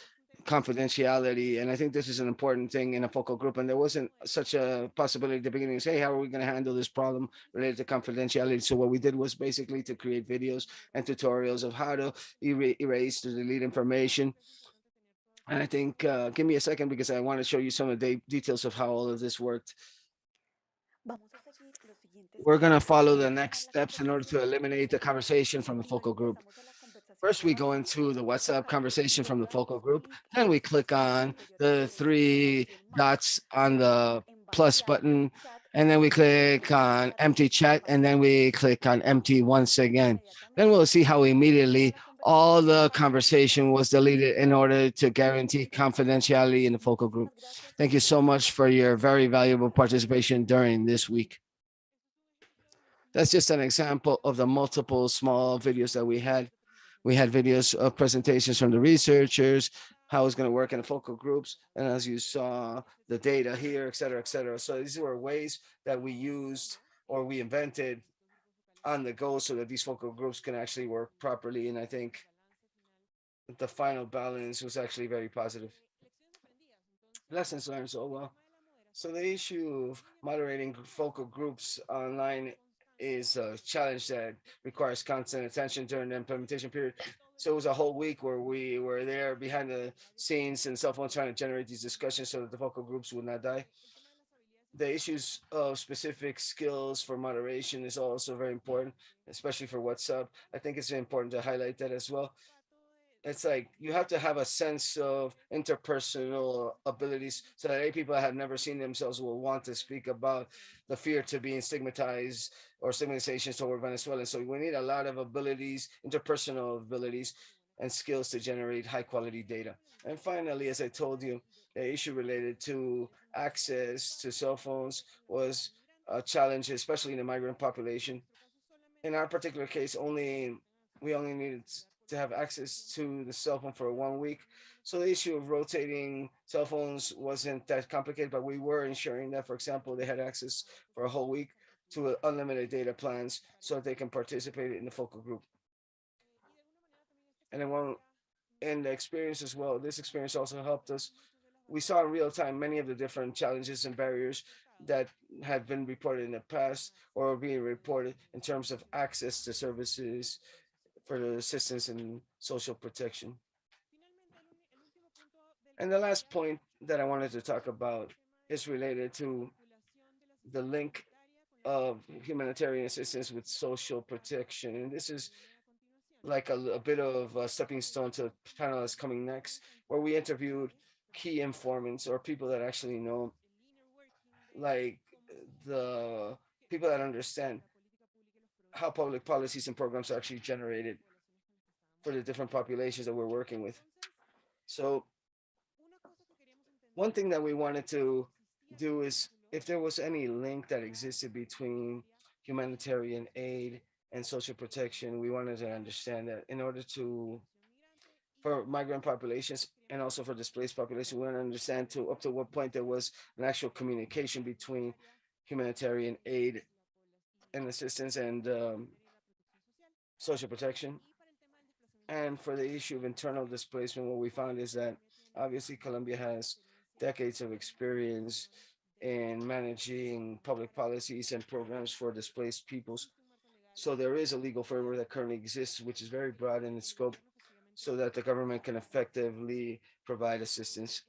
confidentiality. And I think this is an important thing in a focal group. And there wasn't such a possibility at the beginning to say, hey, how are we going to handle this problem related to confidentiality? So what we did was basically to create videos and tutorials of how to erase, to delete information. And I think, give me a second, because I want to show you some of the details of how all of this worked. We're going to follow the next steps in order to eliminate the conversation from the focal group. First, we go into the WhatsApp conversation from the focal group. Then we click on the three dots on the plus button. And then we click on empty chat. And then we click on empty once again. Then we'll see how immediately all the conversation was deleted in order to guarantee confidentiality in the focal group. Thank you so much for your very valuable participation during this week. That's just an example of the multiple small videos that we had. We had videos of presentations from the researchers, how it's going to work in the focal groups, and as you saw, the data here, et cetera, et cetera. So these were ways that we used or we invented on the go so that these focal groups can actually work properly. And I think the final balance was actually very positive. Lessons learned so well. So the issue of moderating focal groups online is a challenge that requires constant attention during the implementation period. So it was a whole week where we were there behind the scenes and cell phones trying to generate these discussions so that the focal groups would not die. The issues of specific skills for moderation is also very important, especially for WhatsApp. I think it's important to highlight that as well. It's like you have to have a sense of interpersonal abilities so that people that have never seen themselves will want to speak about the fear to being stigmatized or stigmatizations toward Venezuelans. So we need a lot of abilities, interpersonal abilities, and skills to generate high quality data. And finally, as I told you, the issue related to access to cell phones was a challenge, especially in the migrant population. In our particular case, we only needed to have access to the cell phone for 1 week. So the issue of rotating cell phones wasn't that complicated, but we were ensuring that, for example, they had access for a whole week to unlimited data plans so that they can participate in the focal group. And then in the experience as well, this experience also helped us. We saw in real time many of the different challenges and barriers that had been reported in the past or are being reported in terms of access to services for the assistance and social protection. And the last point that I wanted to talk about is related to the link of humanitarian assistance with social protection. And this is like a bit of a stepping stone to panelists coming next, where we interviewed key informants or people that actually know, like the people that understand how public policies and programs are actually generated for the different populations that we're working with. So one thing that we wanted to do is if there was any link that existed between humanitarian aid and social protection, we wanted to understand that in order to, for migrant populations and also for displaced population, we want to understand to up to what point there was an actual communication between humanitarian aid and assistance and social protection. And for the issue of internal displacement, what we found is that obviously Colombia has decades of experience in managing public policies and programs for displaced peoples. So there is a legal framework that currently exists, which is very broad in its scope, so that the government can effectively provide assistance.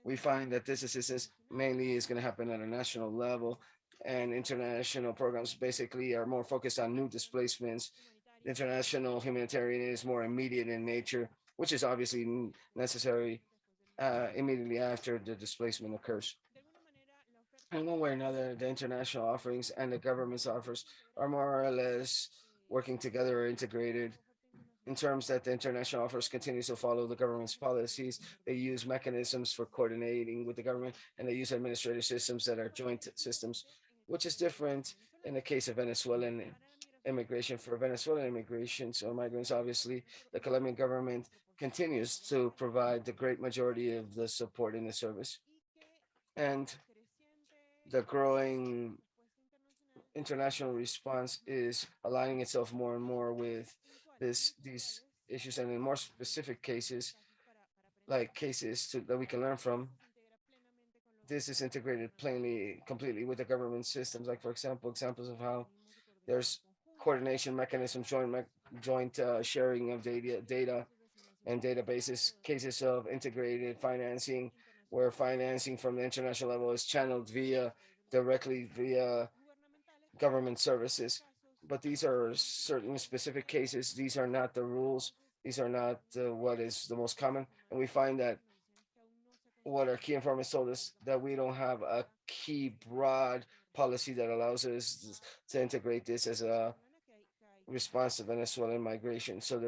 We find that this assistance mainly is going to happen at a national level, and international programs basically are more focused on new displacements. International humanitarian is more immediate in nature, which is obviously necessary immediately after the displacement occurs. In one way or another, the international offerings and the government's offers are more or less working together or integrated in terms that the international offers continues to follow the government's policies. They use mechanisms for coordinating with the government, and they use administrative systems that are joint systems, which is different in the case of Venezuelan immigration. For Venezuelan immigrants or migrants, obviously, the Colombian government continues to provide the great majority of the support in the service. And the growing international response is aligning itself more and more with these issues, and in more specific cases, like cases that we can learn from, this is integrated completely with the government systems. Like for example, examples of how there's coordination mechanisms, joint sharing of data and databases, cases of integrated financing, where financing from the international level is channeled directly via government services. but these are certain specific cases. These are not the rules. These are not what is the most common. And we find that what our key informants told us, that we don't have a key broad policy that allows us to integrate this as a response to Venezuelan migration. So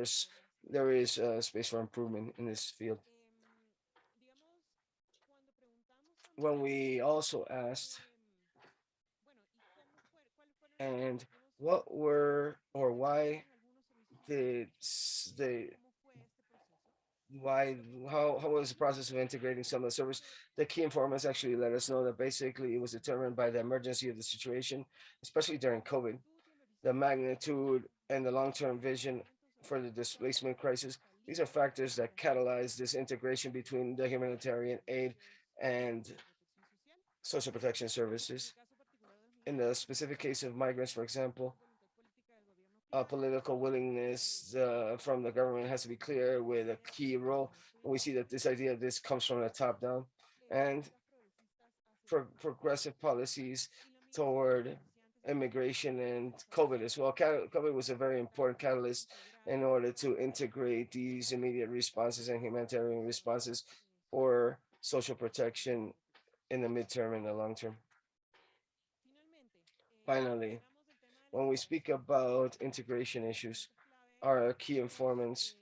there is space for improvement in this field. When we also asked, and what were or why did they why how was the process of integrating some of the service, the key informants actually let us know that basically it was determined by the emergency of the situation, especially during COVID, the magnitude and the long-term vision for the displacement crisis. These are factors that catalyze this integration between the humanitarian aid and social protection services. In the specific case of migrants, for example, a political willingness from the government has to be clear with a key role. And we see that this idea of this comes from the top down, and progressive policies toward immigration and COVID as well. COVID was a very important catalyst in order to integrate these immediate responses and humanitarian responses for social protection in the midterm and the long term. Finally, when we speak about integration issues, our key informants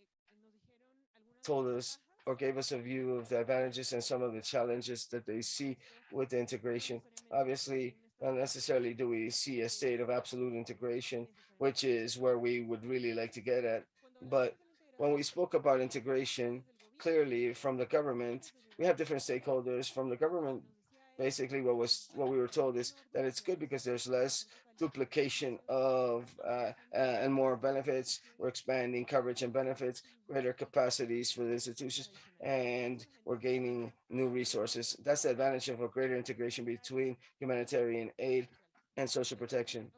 told us or gave us a view of the advantages and some of the challenges that they see with the integration. Obviously, not necessarily do we see a state of absolute integration, which is where we would really like to get at. But when we spoke about integration, clearly from the government, we have different stakeholders. From the government, basically what we were told is that it's good because there's less duplication of and more benefits. We're expanding coverage and benefits, greater capacities for the institutions, and we're gaining new resources. That's the advantage of a greater integration between humanitarian aid and social protection.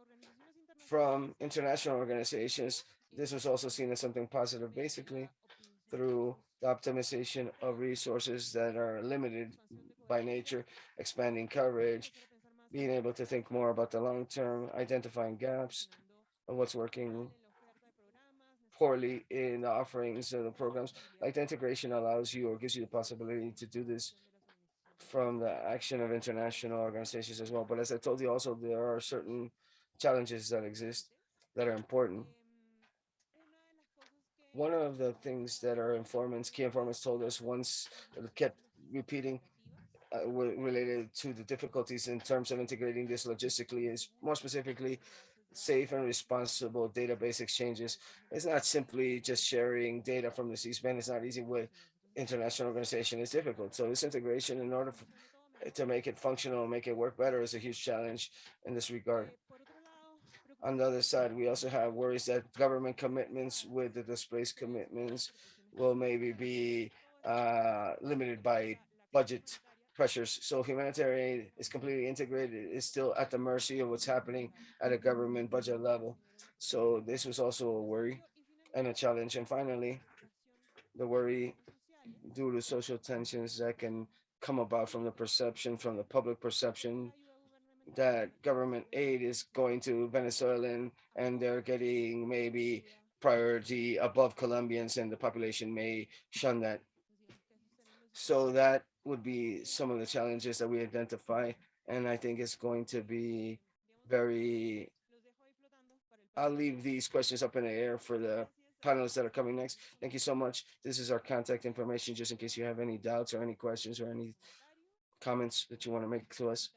From international organizations, this was also seen as something positive, basically through the optimization of resources that are limited by nature, expanding coverage, being able to think more about the long term, identifying gaps of what's working poorly in the offerings of the programs. Like the integration allows you or gives you the possibility to do this from the action of international organizations as well. But as I told you, also there are certain challenges that exist that are important. One of the things that our key informants told us once, kept repeating, related to the difficulties in terms of integrating this logistically is more specifically safe and responsible database exchanges. It's not simply just sharing data from the C-SPAN. It's not easy with international organization. It's difficult. So this integration, in order to make it functional and make it work better, is a huge challenge in this regard. On the other side, we also have worries that government commitments with the displaced commitments will maybe be limited by budget pressures. So humanitarian is completely integrated, is still at the mercy of what's happening at a government budget level. So this was also a worry and a challenge. And finally, the worry due to social tensions that can come about from the perception, from the public perception, that government aid is going to Venezuelan and they're getting maybe priority above Colombians, and the population may shun that. So that would be some of the challenges that we identify, and I think it's going to be very. I'll leave these questions up in the air for the panelists that are coming next. Thank you so much. This is our contact information, just in case you have any doubts or any questions or any comments that you want to make to us.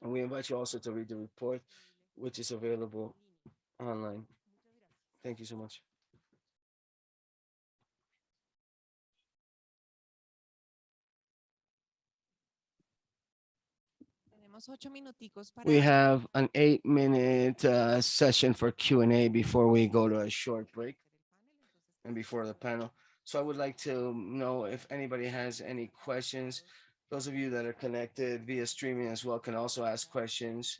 And we invite you also to read the report, which is available online. Thank you so much. We have an 8-minute session for Q&A before we go to a short break and before the panel. So I would like to know if anybody has any questions. Those of you that are connected via streaming as well can also ask questions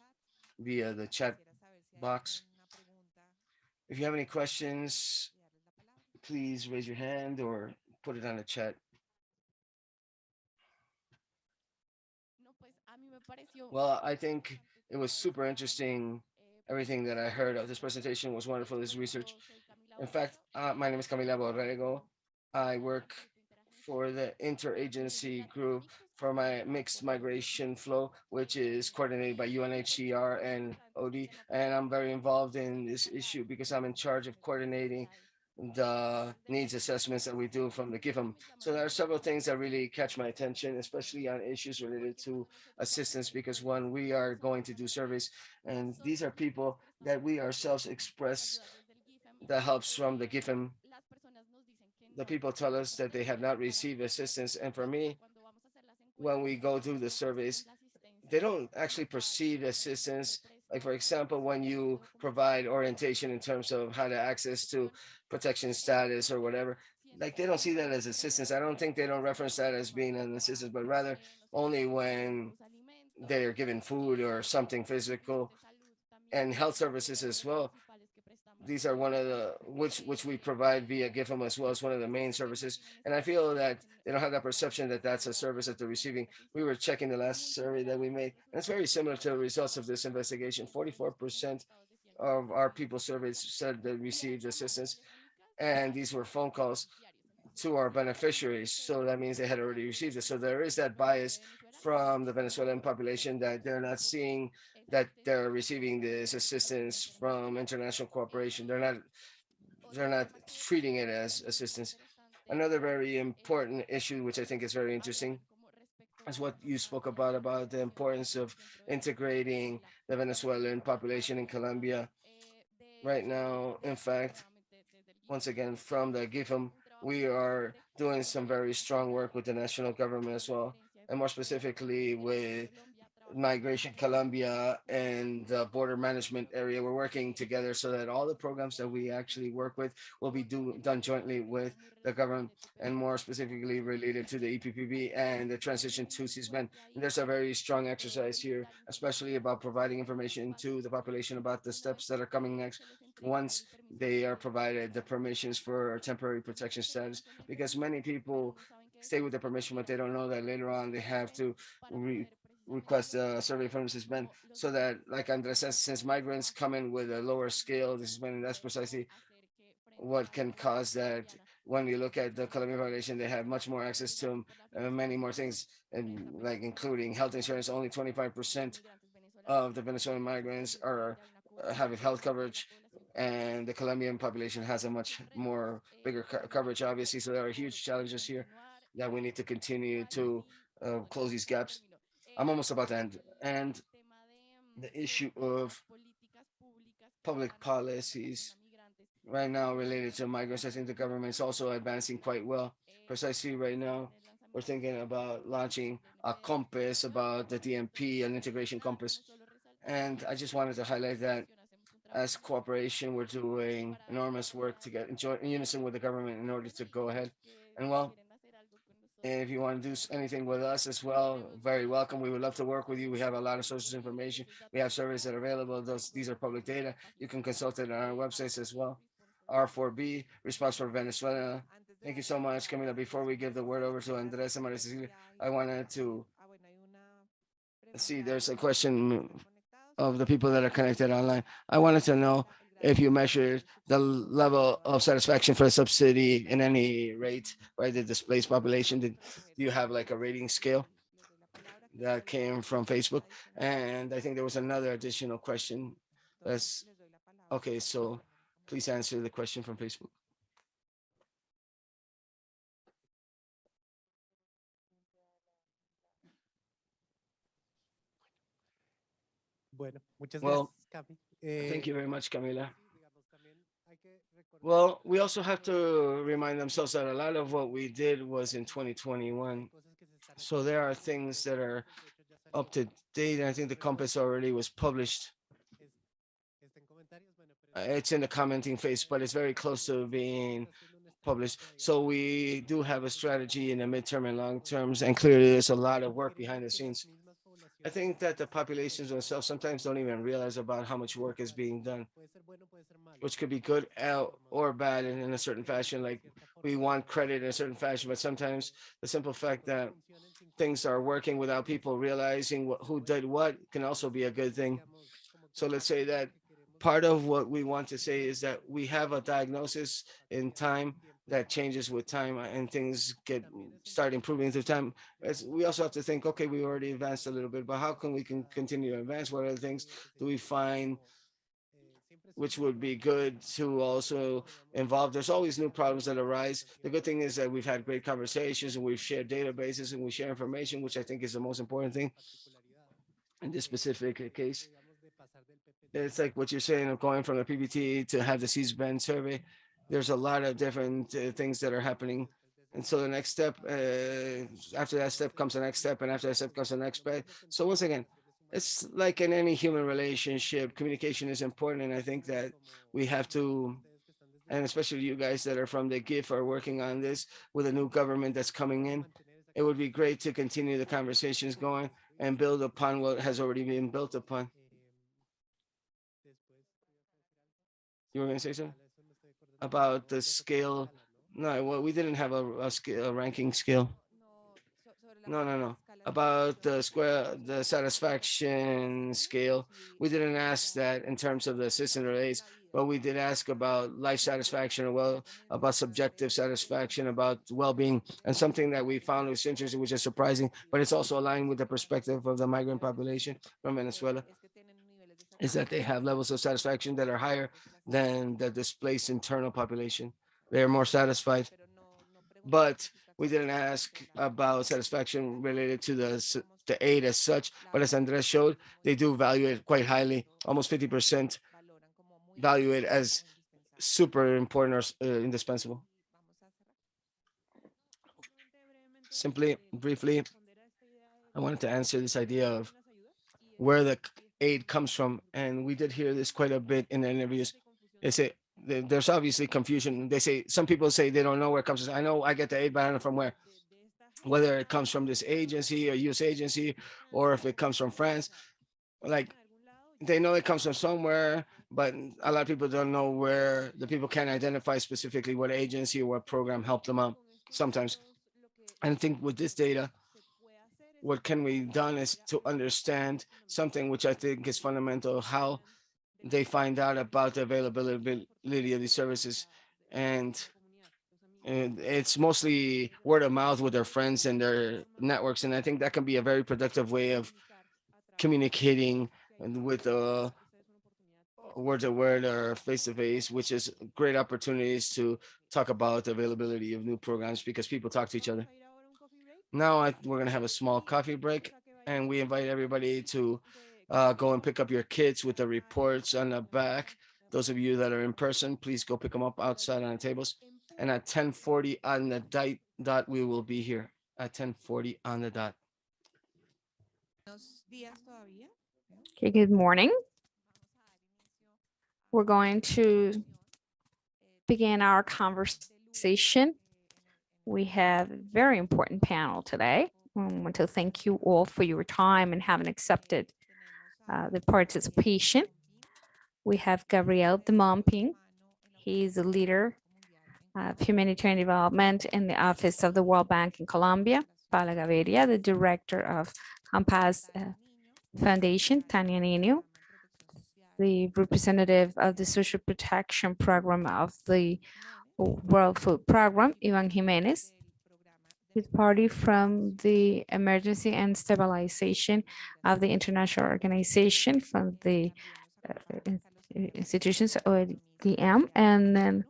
via the chat box. If you have any questions, please raise your hand or put it on the chat. Well, I think it was super interesting everything that I heard of this presentation was wonderful. This research. In fact, my name is Camila Borrego. I work for the interagency group for my mixed migration flow, which is coordinated by UNHCR and OD. And I'm very involved in this issue because I'm in charge of coordinating the needs assessments that we do from the GIFM. So there are several things that really catch my attention, especially on issues related to assistance, because when we are going to do surveys, and these are people that we ourselves express the helps from the GIFM, the people tell us that they have not received assistance. And for me, when we go through the surveys, they don't actually perceive assistance. Like, for example, when you provide orientation in terms of how to access to protection status or whatever, like they don't see that as assistance. I don't think they don't reference that as being an assistance, but rather only when they're given food or something physical, and health services as well. These are one of the which we provide via GIFM as well as one of the main services. And I feel that they don't have that perception that that's a service that they're receiving. We were checking the last survey that we made, and it's very similar to the results of this investigation. 44% of our people surveyed said they received assistance, and these were phone calls to our beneficiaries. So that means they had already received it. So there is that bias from the Venezuelan population that they're not seeing that they're receiving this assistance from international cooperation. They're not treating it as assistance. Another very important issue, which I think is very interesting, is what you spoke about the importance of integrating the Venezuelan population in Colombia. Right now, in fact, once again, from the GIFM, we are doing some very strong work with the national government as well, and more specifically with Migration Colombia and the border management area. We're working together so that all the programs that we actually work with will be done jointly with the government, and more specifically related to the EPPB and the transition to CISBEN. And there's a very strong exercise here, especially about providing information to the population about the steps that are coming next once they are provided the permissions for temporary protection status, because many people stay with the permission, but they don't know that later on they have to request a survey from CISBEN, so that, like Andres says, since migrants come in with a lower scale, this is when that's precisely what can cause that. When you look at the Colombian population, they have much more access to many more things, and like including health insurance. Only 25% of the Venezuelan migrants are having health coverage, and the Colombian population has a much more bigger coverage, obviously. So there are huge challenges here that we need to continue to close these gaps. I'm almost about to end. And the issue of public policies right now related to migrants, I think the government is also advancing quite well. Precisely right now, we're thinking about launching a compass about the DMP, an integration compass. And I just wanted to highlight that as cooperation, we're doing enormous work to get in unison with the government in order to go ahead. And well, if you want to do anything with us as well, very welcome. We would love to work with you. We have a lot of sources of information. We have surveys that are available. These are public data. You can consult it on our websites as well. R4B, Response for Venezuela. Thank you so much, Camila. Before we give the word over to Andres and Maria Cecilia, I wanted to see there's a question of the people that are connected online. I wanted to know if you measured the level of satisfaction for a subsidy in any rate, right? The displaced population. Do you have like a rating scale that came from Facebook? And I think there was another additional question. That's okay. So please answer the question from Facebook. Well, thank you very much, Camila. Well, we also have to remind themselves that a lot of what we did was in 2021. So there are things that are up to date. And I think the compass already was published. It's in the commenting phase, but it's very close to being published. So we do have a strategy in the midterm and long terms, and clearly there's a lot of work behind the scenes. I think that the populations themselves sometimes don't even realize about how much work is being done, which could be good or bad in a certain fashion. Like we want credit in a certain fashion, but sometimes the simple fact that things are working without people realizing who did what can also be a good thing. So let's say that part of what we want to say is that we have a diagnosis in time that changes with time and things start improving through time. We also have to think, okay, we already advanced a little bit, but how can we continue to advance? What other things do we find which would be good to also involve? There's always new problems that arise. The good thing is that we've had great conversations and we've shared databases and we share information, which I think is the most important thing in this specific case. It's like what you're saying of going from the PBT to have the C-SPAN survey. There's a lot of different things that are happening. And so the next step, after that step comes the next step, and after that step comes the next step. So once again, it's like in any human relationship, communication is important. And I think that we have to, and especially you guys that are from the GIF are working on this with a new government that's coming in. It would be great to continue the conversations going and build upon what has already been built upon. You were going to say something about the scale? No, well, we didn't have a ranking scale. No. About the satisfaction scale, we didn't ask that in terms of the assistant or aides, but we did ask about life satisfaction, or about subjective satisfaction, about well-being, and something that we found was interesting, which is surprising, but it's also aligned with the perspective of the migrant population from Venezuela, is that they have levels of satisfaction that are higher than the displaced internal population. They are more satisfied. But we didn't ask about satisfaction related to the aid as such. But as Andres showed, they do value it quite highly. Almost 50% value it as super important or indispensable. Simply, briefly, I wanted to answer this idea of where the aid comes from. And we did hear this quite a bit in the interviews. They say there's obviously confusion. They say, some people say they don't know where it comes from. I know I get the aid, but I don't know from where. Whether it comes from this agency or US agency, or if it comes from France. Like, they know it comes from somewhere, but a lot of people don't know where. The people can't identify specifically what agency or what program helped them out sometimes. And I think with this data, what can be done is to understand something which I think is fundamental, how they find out about the availability of these services. And it's mostly word of mouth with their friends and their networks. And I think that can be a very productive way of communicating with word to word or face to face, which is great opportunities to talk about the availability of new programs because people talk to each other. Now we're going to have a small coffee break, and we invite everybody to go and pick up your kits with the reports on the back. Those of you that are in person, please go pick them up outside on the tables. And at 10:40 on the dot, we will be here at 10:40 on the dot. Okay, good morning. We're going to begin our conversation. We have a very important panel today. I want to thank you all for your time and having accepted the participation. We have Gabriel de Momping. He's the leader of humanitarian development in the Office of the World Bank in Colombia. Paula Gaviria, the director of Compass Foundation. Tania Nino, the representative of the Social Protection Program of the World Food Program, Ivan Jimenez, with party from the Emergency and Stabilization of the International Organization from the institutions ODM, and then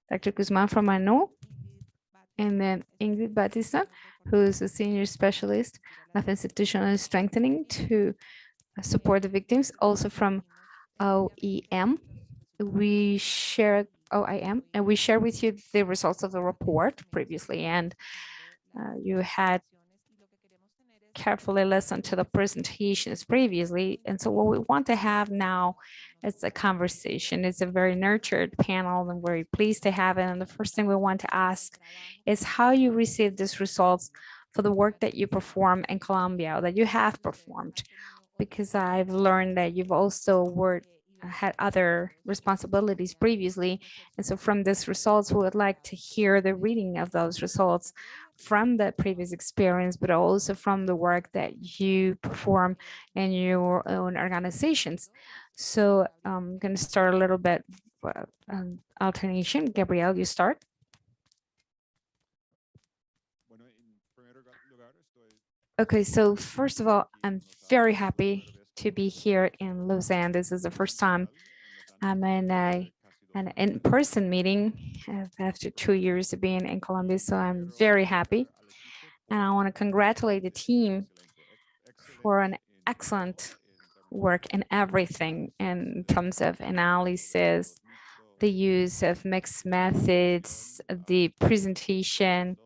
Dr. Guzman from ANU, and then Ingrid Batista, who is a senior specialist of institutional strengthening to support the victims, also from OEM. We shared OIM, and we shared with you the results of the report previously, and you had carefully listened to the presentations previously. And so what we want to have now is a conversation. It's a very nurtured panel and very pleased to have it. And the first thing we want to ask is how you received these results for the work that you perform in Colombia, or that you have performed, because I've learned that you've also worked had other responsibilities previously. And so from these results, we would like to hear the reading of those results from the previous experience, but also from the work that you perform in your own organizations. So I'm going to start a little bit alternation. Gabriel, you start. Okay, so first of all, I'm very happy to be here in Los Andes. This is the first time I'm in an in-person meeting after 2 years of being in Colombia, so I'm very happy. And I want to congratulate the team for an excellent work in everything in terms of analysis, the use of mixed methods, the presentation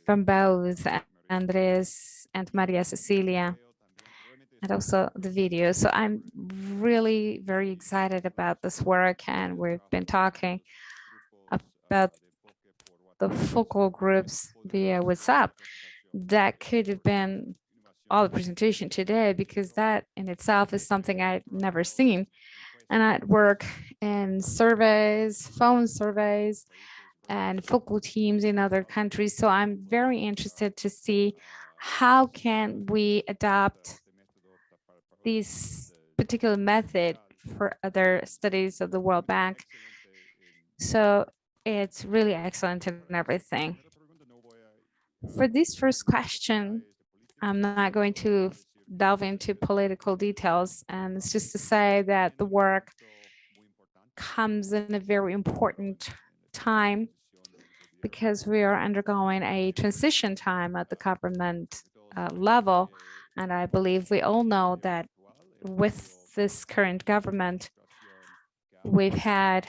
from both Andres and Maria Cecilia, and also the video. So I'm really very excited about this work, and we've been talking about the focal groups via WhatsApp. That could have been all the presentation today, because that in itself is something I've never seen. And I'd work in surveys, phone surveys, and focal teams in other countries. So I'm very interested to see how can we adopt this particular method for other studies of the World Bank. So it's really excellent in everything. For this first question, I'm not going to delve into political details, and it's just to say that the work comes in a very important time, because we are undergoing a transition time at the government level. And I believe we all know that with this current government, we've had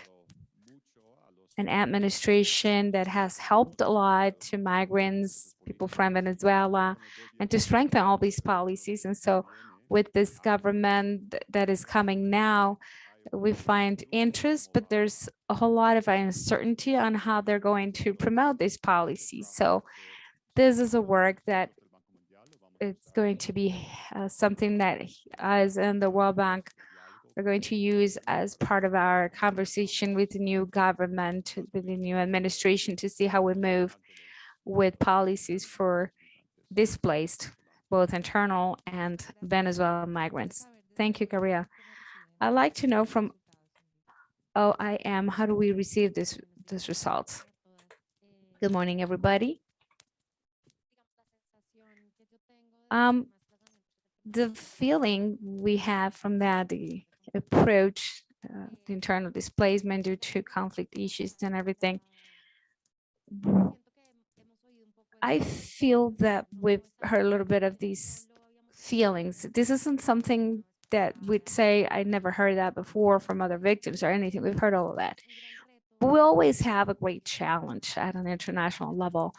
an administration that has helped a lot to migrants, people from Venezuela, and to strengthen all these policies. And so with this government that is coming now, we find interest, but there's a whole lot of uncertainty on how they're going to promote these policies. So this is a work that it's going to be something that us and the World Bank are going to use as part of our conversation with the new government, with the new administration, to see how we move with policies for displaced, both internal and Venezuelan migrants. Thank you, Gabriel. I'd like to know from OIM, how do we receive this results? Good morning, everybody. The feeling we have from that, the approach, the internal displacement due to conflict issues and everything, I feel that we've heard a little bit of these feelings. This isn't something that we'd say, I never heard that before from other victims or anything. We've heard all of that. But we always have a great challenge at an international level,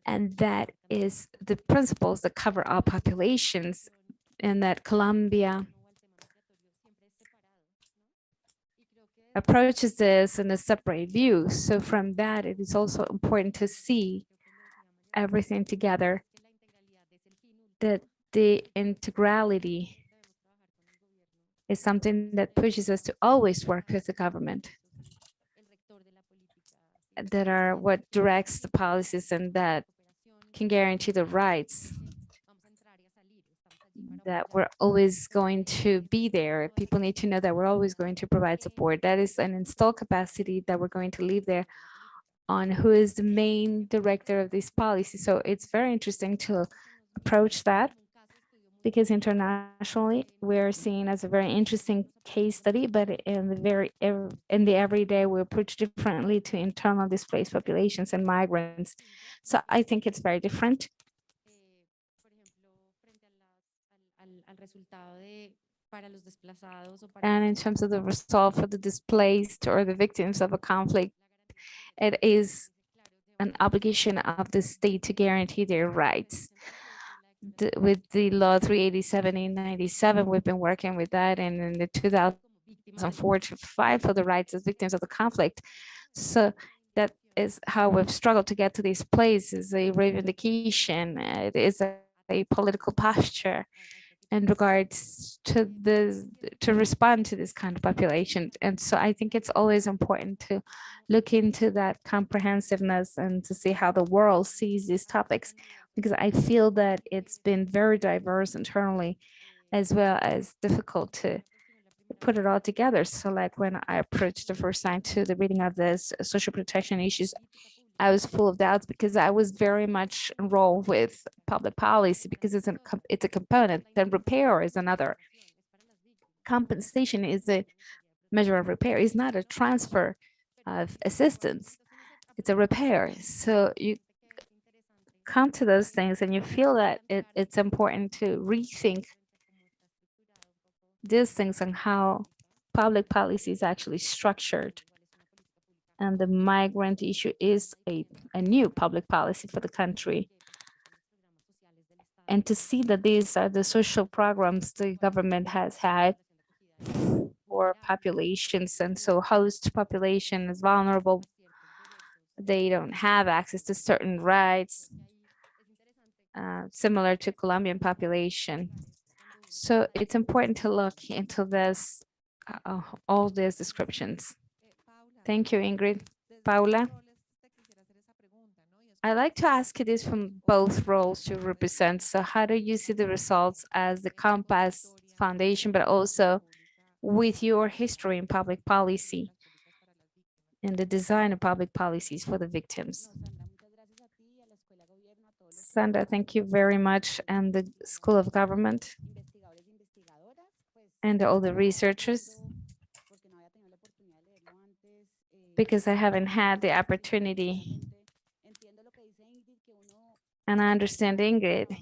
and that is the principles that cover all populations, and that Colombia approaches this in a separate view. So from that, it is also important to see everything together, that the integrality is something that pushes us to always work with the government, that are what directs the policies and that can guarantee the rights, that we're always going to be there. People need to know that we're always going to provide support. That is an installed capacity that we're going to leave there on who is the main director of this policy. So it's very interesting to approach that, because internationally we're seen as a very interesting case study, but in the everyday we approach differently to internal displaced populations and migrants. So I think it's very different. And in terms of the result for the displaced or the victims of a conflict, it is an obligation of the state to guarantee their rights. With the law 387 in 97, we've been working with that, and in the 2004 to 5 for the rights of victims of the conflict. So that is how we've struggled to get to this place, is a reivindication. It is a political posture in regards to to respond to this kind of population. And so I think it's always important to look into that comprehensiveness and to see how the world sees these topics, because I feel that it's been very diverse internally as well as difficult to put it all together. So like when I approached the first time to the reading of this social protection issues, I was full of doubts because I was very much enrolled with public policy because it's a component. Then repair is another. Compensation is a measure of repair. It's not a transfer of assistance. It's a repair. So you come to those things and you feel that it's important to rethink these things and how public policy is actually structured. And the migrant issue is a new public policy for the country. And to see that these are the social programs the government has had for populations. And so host population is vulnerable. They don't have access to certain rights, similar to Colombian population. So it's important to look into this, all these descriptions. Thank you, Ingrid. Paula? I like to ask you this from both roles you represent. So how do you see the results as the Compass Foundation, but also with your history in public policy and the design of public policies for the victims? Sandra, thank you very much. And the School of Government and all the researchers, because I haven't had the opportunity. And I understand Ingrid.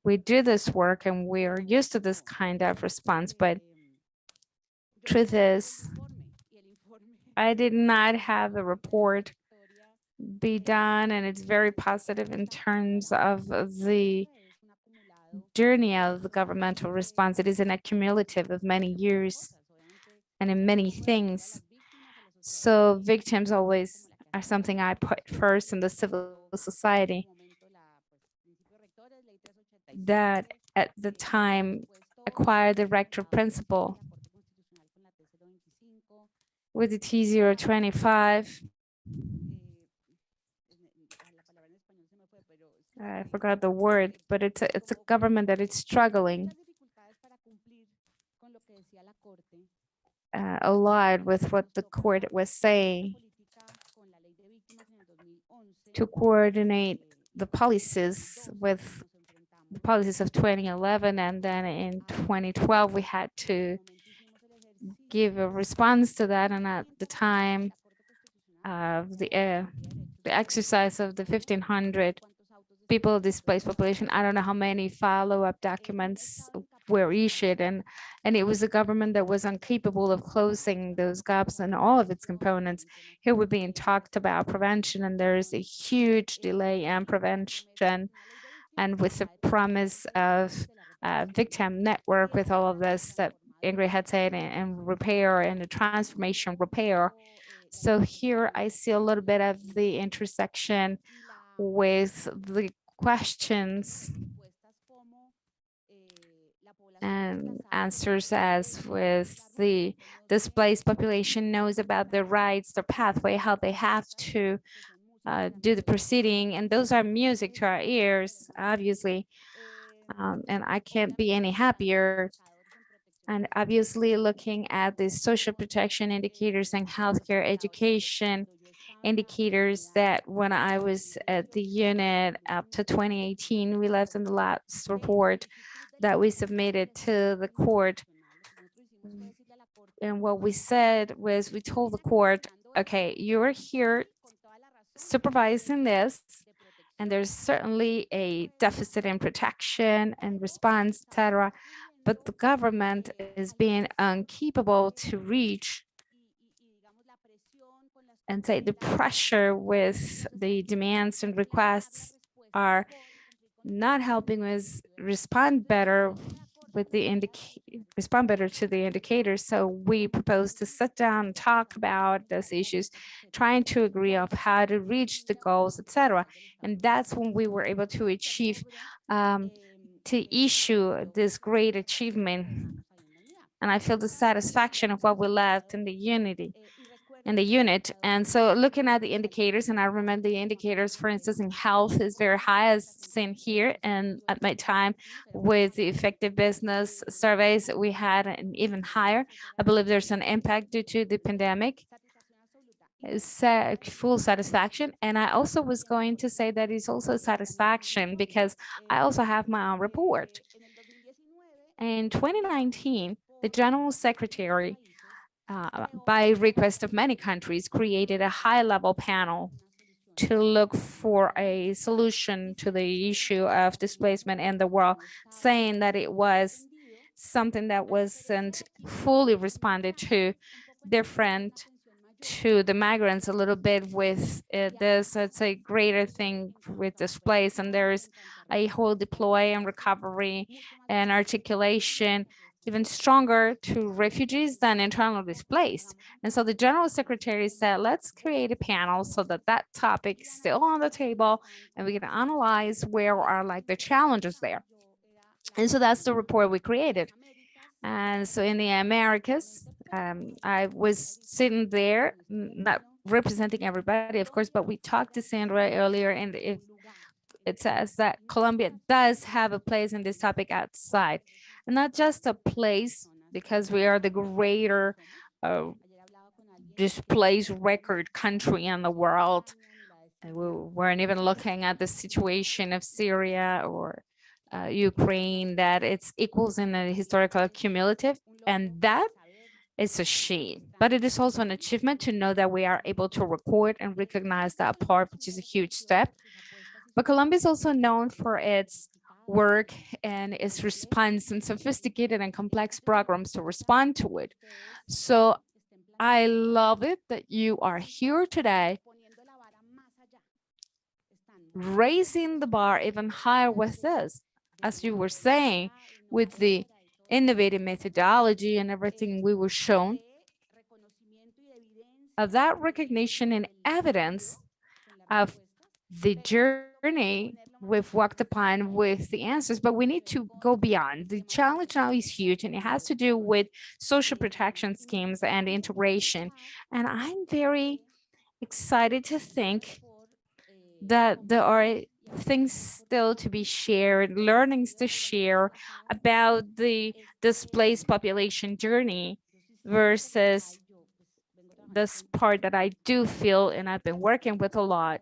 We do this work and we're used to this kind of response, but truth is, I did not have a report be done, and it's very positive in terms of the journey of the governmental response. It is an accumulative of many years and in many things. So victims always are something I put first in the civil society that at the time acquired the rector principle with the T025. I forgot the word, but it's a government that is struggling a lot with what the court was saying to coordinate the policies with the policies of 2011, and then in 2012 we had to give a response to that. And at the time of the exercise of the 1,500 people displaced population, I don't know how many follow-up documents were issued, and it was a government that was incapable of closing those gaps in all of its components. Here we're being talked about prevention, and there's a huge delay in prevention, and with the promise of a victim network with all of this that Ingrid had said, and repair and the transformation repair. So here I see a little bit of the intersection with the questions and answers as with the displaced population knows about their rights, their pathway, how they have to do the proceeding. And those are music to our ears, obviously. And I can't be any happier. And obviously looking at the social protection indicators and healthcare education indicators that when I was at the unit up to 2018, we left in the last report that we submitted to the court. And what we said was we told the court, okay, you're here supervising this, and there's certainly a deficit in protection and response, etc. But the government is being incapable to reach and say the pressure with the demands and requests are not helping us respond better with the respond better to the indicators. So we propose to sit down and talk about those issues, trying to agree on how to reach the goals, etc. And that's when we were able to achieve to issue this great achievement. And I feel the satisfaction of what we left in the unit. And so looking at the indicators, and I remember the indicators, for instance, in health is very high as seen here. And at my time with the effective business surveys, we had an even higher. I believe there's an impact due to the pandemic. Full satisfaction. And I also was going to say that it's also satisfaction because I also have my own report. In 2019, the General Secretary, by request of many countries, created a high-level panel to look for a solution to the issue of displacement in the world, saying that it was something that wasn't fully responded to, different to the migrants a little bit with this. It's a greater thing with displaced, and there's a whole deploy and recovery and articulation even stronger to refugees than internal displaced. And so the General Secretary said, let's create a panel so that that topic is still on the table and we can analyze where are like the challenges there. And so that's the report we created. And so in the Americas, I was sitting there, not representing everybody, of course, but we talked to Sandra earlier, and it says that Colombia does have a place in this topic outside, and not just a place because we are the greater displaced record country in the world. And we weren't even looking at the situation of Syria or Ukraine, that it's equals in a historical cumulative, and that is a shame. But it is also an achievement to know that we are able to record and recognize that part, which is a huge step. But Colombia is also known for its work and its response and sophisticated and complex programs to respond to it. So I love it that you are here today, raising the bar even higher with this. As you were saying, with the innovative methodology and everything we were shown, of that recognition and evidence of the journey we've walked upon with the answers, but we need to go beyond. The challenge now is huge, and it has to do with social protection schemes and integration. And I'm very excited to think that there are things still to be shared, learnings to share about the displaced population journey versus this part that I do feel, and I've been working with a lot.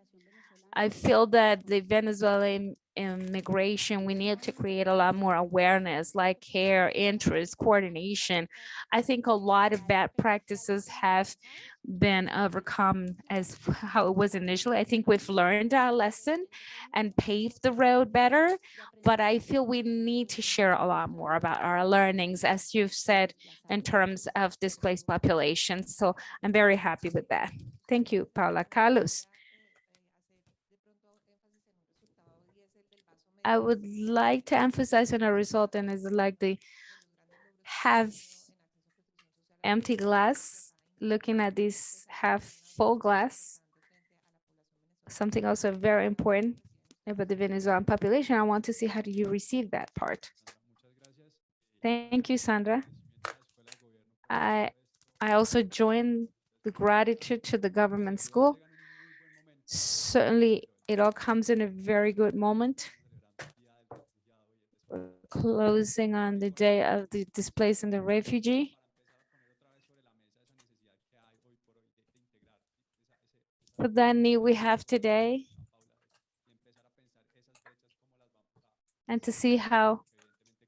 I feel that the Venezuelan immigration, we need to create a lot more awareness, like care, interest, coordination. I think a lot of bad practices have been overcome as how it was initially. I think we've learned our lesson and paved the road better, but I feel we need to share a lot more about our learnings, as you've said, in terms of displaced populations. So I'm very happy with that. Thank you, Paula. Carlos. I would like to emphasize on a result, and it's like the half empty glass, looking at this half full glass. Something also very important about the Venezuelan population. I want to see how do you receive that part. Thank you, Sandra. I also joined the gratitude to the government school. Certainly, it all comes in a very good moment. Closing on the day of the displaced and the refugee. For that need we have today, and to see how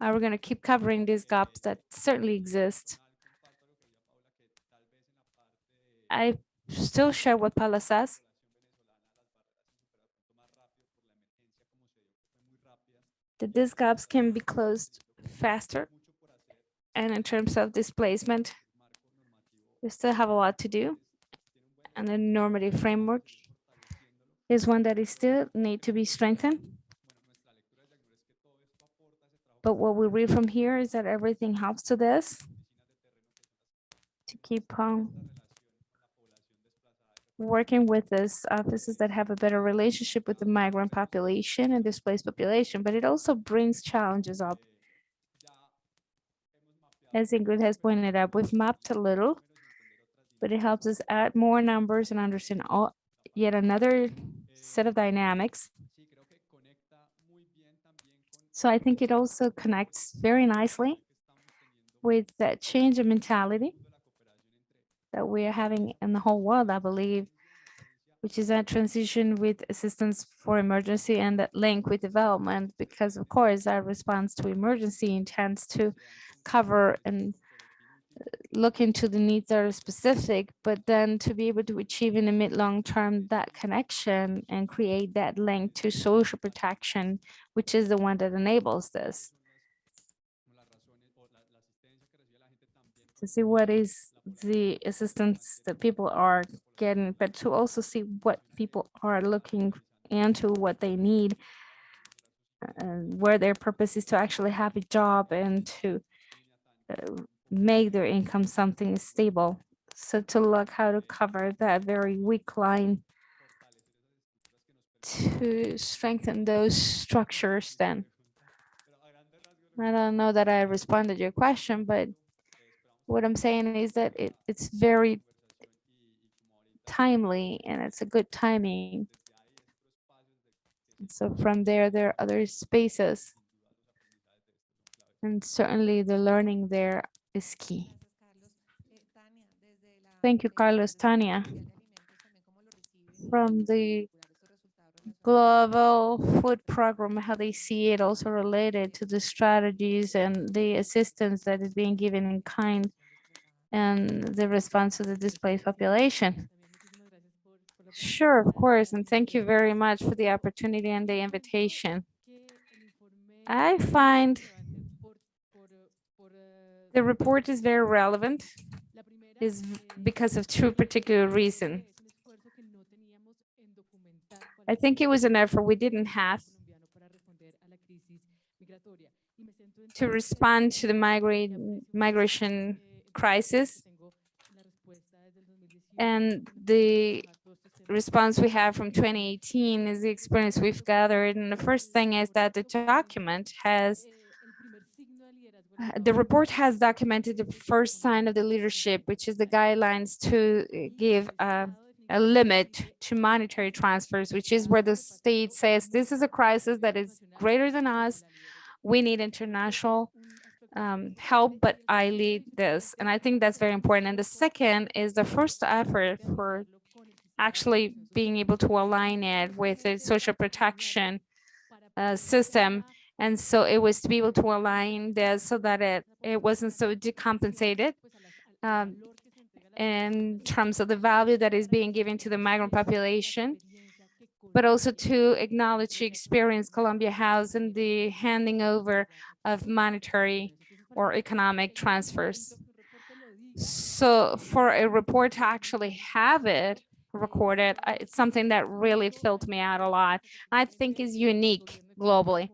are we going to keep covering these gaps that certainly exist. I still share what Paula says. That these gaps can be closed faster. And in terms of displacement, we still have a lot to do. And the normative framework is one that is still need to be strengthened. But what we read from here is that everything helps to this, to keep on working with these offices that have a better relationship with the migrant population and displaced population, but it also brings challenges up. As Ingrid has pointed out, we've mapped a little, but it helps us add more numbers and understand yet another set of dynamics. So I think it also connects very nicely with that change of mentality that we are having in the whole world, I believe, which is that transition with assistance for emergency and that link with development, because of course our response to emergency intends to cover and look into the needs that are specific, but then to be able to achieve in the mid-long term that connection and create that link to social protection, which is the one that enables this. To see what is the assistance that people are getting, but to also see what people are looking into, what they need, and where their purpose is to actually have a job and to make their income something stable. So to look how to cover that very weak line to strengthen those structures then. I don't know that I responded to your question, but what I'm saying is that it's very timely and it's a good timing. And so from there are other spaces. And certainly the learning there is key. Thank you, Carlos. Tania, from the global food program, how they see it also related to the strategies and the assistance that is being given in kind and the response to the displaced population. Sure, of course, and thank you very much for the opportunity and the invitation. I find the report is very relevant is because of two particular reasons. I think it was an effort we didn't have to respond to the migration crisis and the response we have from 2018 is the experience we've gathered. And the first thing is that the document has the report has documented the first sign of the leadership, which is the guidelines to give a limit to monetary transfers, which is where the state says this is a crisis that is greater than us. We need international help, but I lead this. And I think that's very important. And the second is the first effort for actually being able to align it with the social protection system. And so it was to be able to align this so that it wasn't so decompensated in terms of the value that is being given to the migrant population, but also to acknowledge the experience Colombia has in the handing over of monetary or economic transfers. So for a report to actually have it recorded, it's something that really filled me out a lot. I think is unique globally.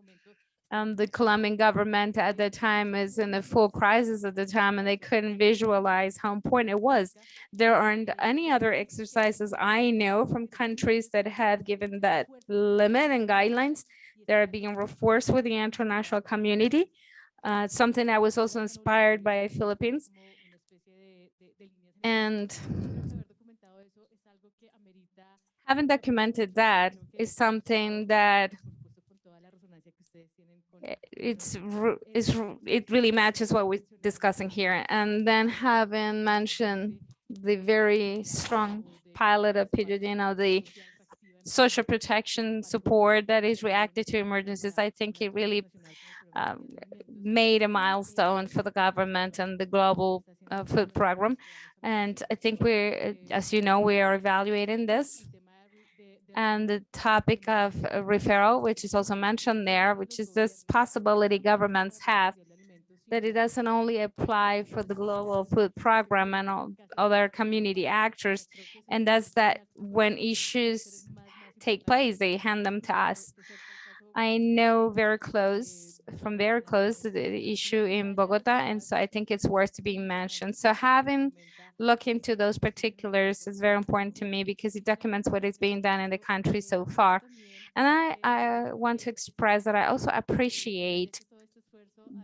The Colombian government at the time is in the full crisis at the time, and they couldn't visualize how important it was. There aren't any other exercises I know from countries that have given that limit and guidelines that are being reinforced with the international community. Something that was also inspired by Philippines. And having documented that is something that it really matches what we're discussing here. And then having mentioned the very strong pilot of the social protection support that is reacted to emergencies, I think it really made a milestone for the government and the global food program. And I think we're, as you know, we are evaluating this. And the topic of referral, which is also mentioned there, which is this possibility governments have that it doesn't only apply for the global food program and all other community actors. And that's that when issues take place, they hand them to us. I know very close from very close to the issue in Bogota, and so I think it's worth being mentioned. So having look into those particulars is very important to me because it documents what is being done in the country so far. And I want to express that I also appreciate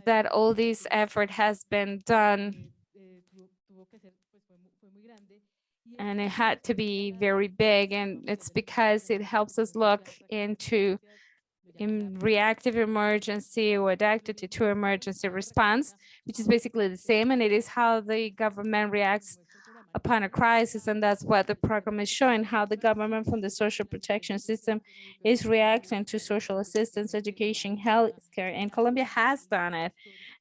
that all this effort has been done, and it had to be very big, and it's because it helps us look into in reactive emergency or adapted to emergency response, which is basically the same, and it is how the government reacts upon a crisis, and that's what the program is showing, how the government from the social protection system is reacting to social assistance, education, healthcare, and Colombia has done it.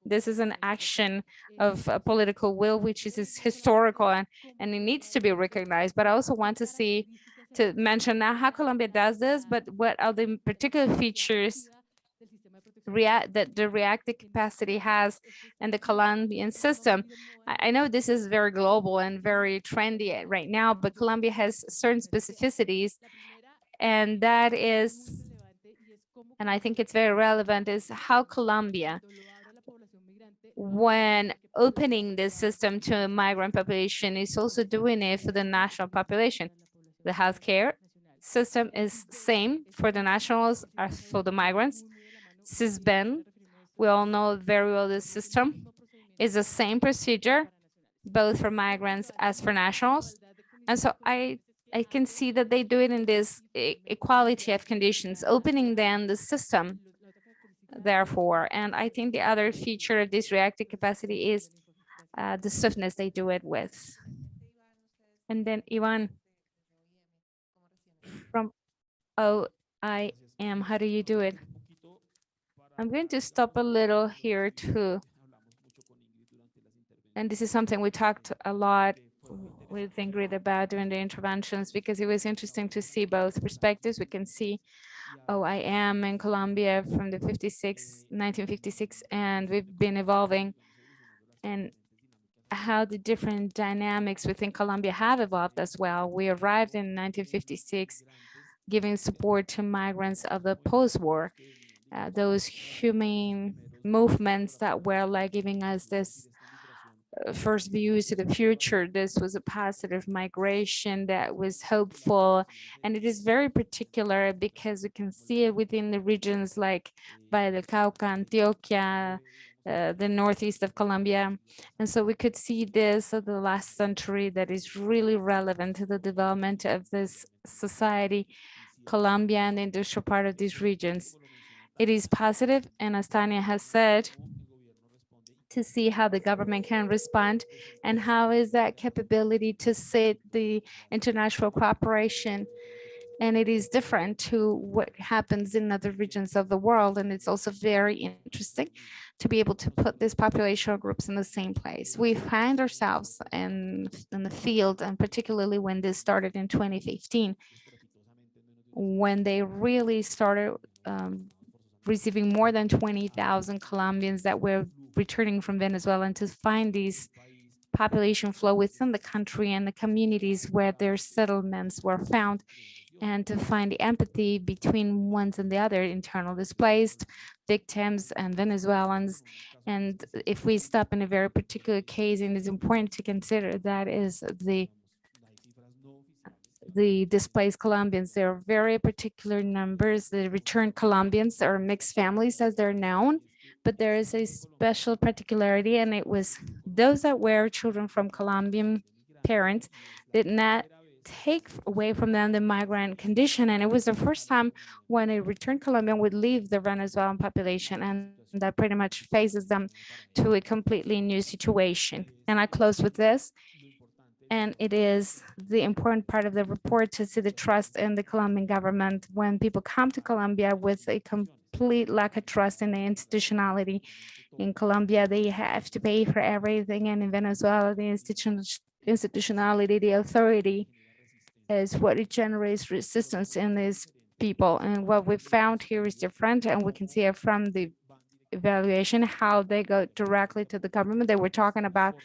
This is an action of a political will, which is historical, and it needs to be recognized. But I also want to mention now how Colombia does this, but what are the particular features that the reactive capacity has in the Colombian system. I know this is very global and very trendy right now, but Colombia has certain specificities, and that is, and I think it's very relevant, is how Colombia, when opening the system to a migrant population, is also doing it for the national population. The healthcare system is same for the nationals as for the migrants. SISBEN, we all know very well the system is the same procedure, both for migrants as for nationals. And so I can see that they do it in this equality of conditions, opening then the system, therefore. And I think the other feature of this reactive capacity is the swiftness they do it with. And then Ivan from OIM, how do you do it? I'm going to stop a little here too. And this is something we talked a lot with Ingrid about during the interventions, because it was interesting to see both perspectives. We can see OIM in Colombia from the 1956, and we've been evolving, and how the different dynamics within Colombia have evolved as well. We arrived in 1956, giving support to migrants of the post-war. Those humane movements that were like giving us this first views to the future. This was a positive migration that was hopeful, and it is very particular because we can see it within the regions like Valle del Cauca, Antioquia, the northeast of Colombia. And so we could see this of the last century that is really relevant to the development of this society, Colombia and the industrial part of these regions. It is positive, and as Tania has said, to see how the government can respond and how is that capability to set the international cooperation. And it is different to what happens in other regions of the world. And it's also very interesting to be able to put these population groups in the same place. We find ourselves in the field, and particularly when this started in 2015, when they really started receiving more than 20,000 Colombians that were returning from Venezuela, and to find these population flow within the country and the communities where their settlements were found, and to find the empathy between ones and the other, internal displaced victims and Venezuelans. And if we stop in a very particular case, and it's important to consider, that is the displaced Colombians. There are very particular numbers. The returned Colombians are mixed families as they're known, but there is a special particularity, and it was those that were children from Colombian parents did not take away from them the migrant condition. And it was the first time when a returned Colombian would leave the Venezuelan population, and that pretty much faces them to a completely new situation. And I close with this. And it is the important part of the report to see the trust in the Colombian government. When people come to Colombia with a complete lack of trust in the institutionality, in Colombia, they have to pay for everything. And in Venezuela, the institutionality, the authority is what it generates resistance in these people. And what we found here is different. And we can see it from the evaluation, how they go directly to the government. They were talking about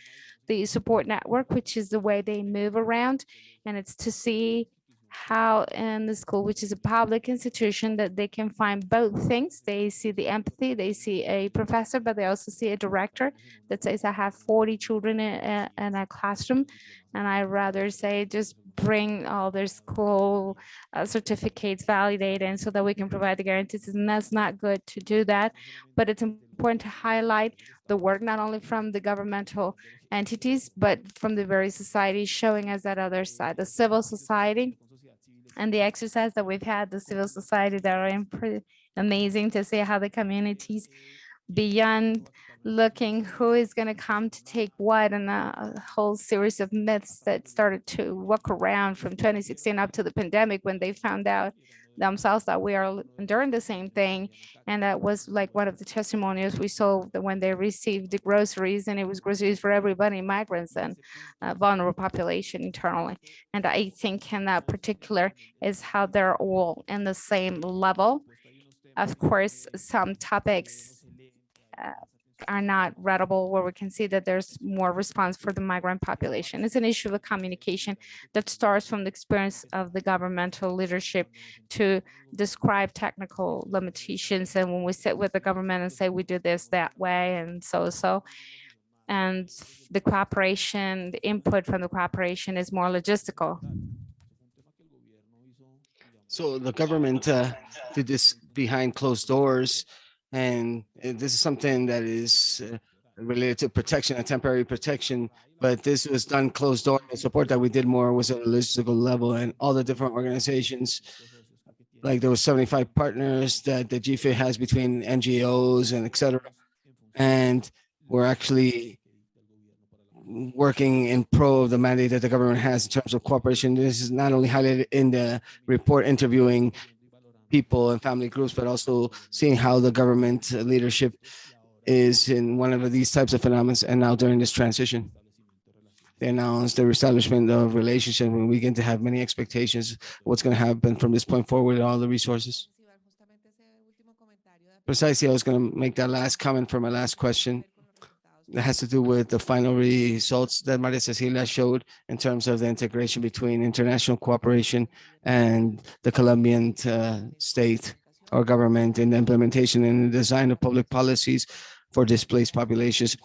the support network, which is the way they move around. And it's to see how in the school, which is a public institution, that they can find both things. They see the empathy, they see a professor, but they also see a director that says, I have 40 children in a classroom, and I rather say just bring all their school certificates validated, and so that we can provide the guarantees. And that's not good to do that, but it's important to highlight the work not only from the governmental entities, but from the very society, showing us that other side, the civil society. And the exercise that we've had, the civil society, that are pretty amazing to see how the communities, beyond looking who is going to come to take what, and a whole series of myths that started to walk around from 2016 up to the pandemic, when they found out themselves that we are enduring the same thing. And that was like one of the testimonials we saw, that when they received the groceries, and it was groceries for everybody, migrants and vulnerable population internally. And I think in that particular is how they're all in the same level. Of course, some topics are not readable, where we can see that there's more response for the migrant population. It's an issue of communication that starts from the experience of the governmental leadership to describe technical limitations. And when we sit with the government and say, we do this that way, and so, and the cooperation, the input from the cooperation is more logistical. So the government did this behind closed doors, and this is something that is related to protection and temporary protection, but this was done closed door. The support that we did more was at a logistical level, and all the different organizations, like there was 75 partners that the GFIT has between NGOs and et cetera. And we're actually working in pro of the mandate that the government has in terms of cooperation. This is not only highlighted in the report interviewing people and family groups, but also seeing how the government leadership is in one of these types of phenomena. And now during this transition, they announced the reestablishment of relationship, and we begin to have many expectations what's going to happen from this point forward and all the resources. Precisely, I was going to make that last comment for my last question. That has to do with the final results that Maria Cecilia showed in terms of the integration between international cooperation and the Colombian state or government in the implementation and the design of public policies for displaced populations.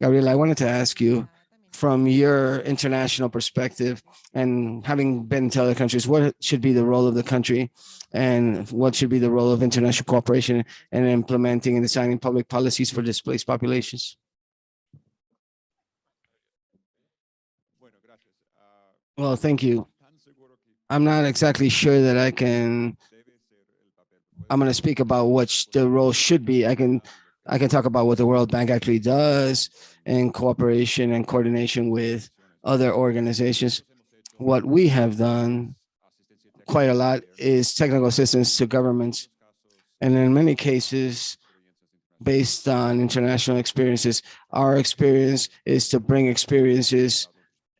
Gabriela, I wanted to ask you, from your international perspective and having been to other countries, what should be the role of the country and what should be the role of international cooperation in implementing and designing public policies for displaced populations? Well, thank you. I'm not exactly sure that I'm going to speak about what the role should be. I can talk about what the World Bank actually does in cooperation and coordination with other organizations. What we have done quite a lot is technical assistance to governments. And in many cases, based on international experiences, our experience is to bring experiences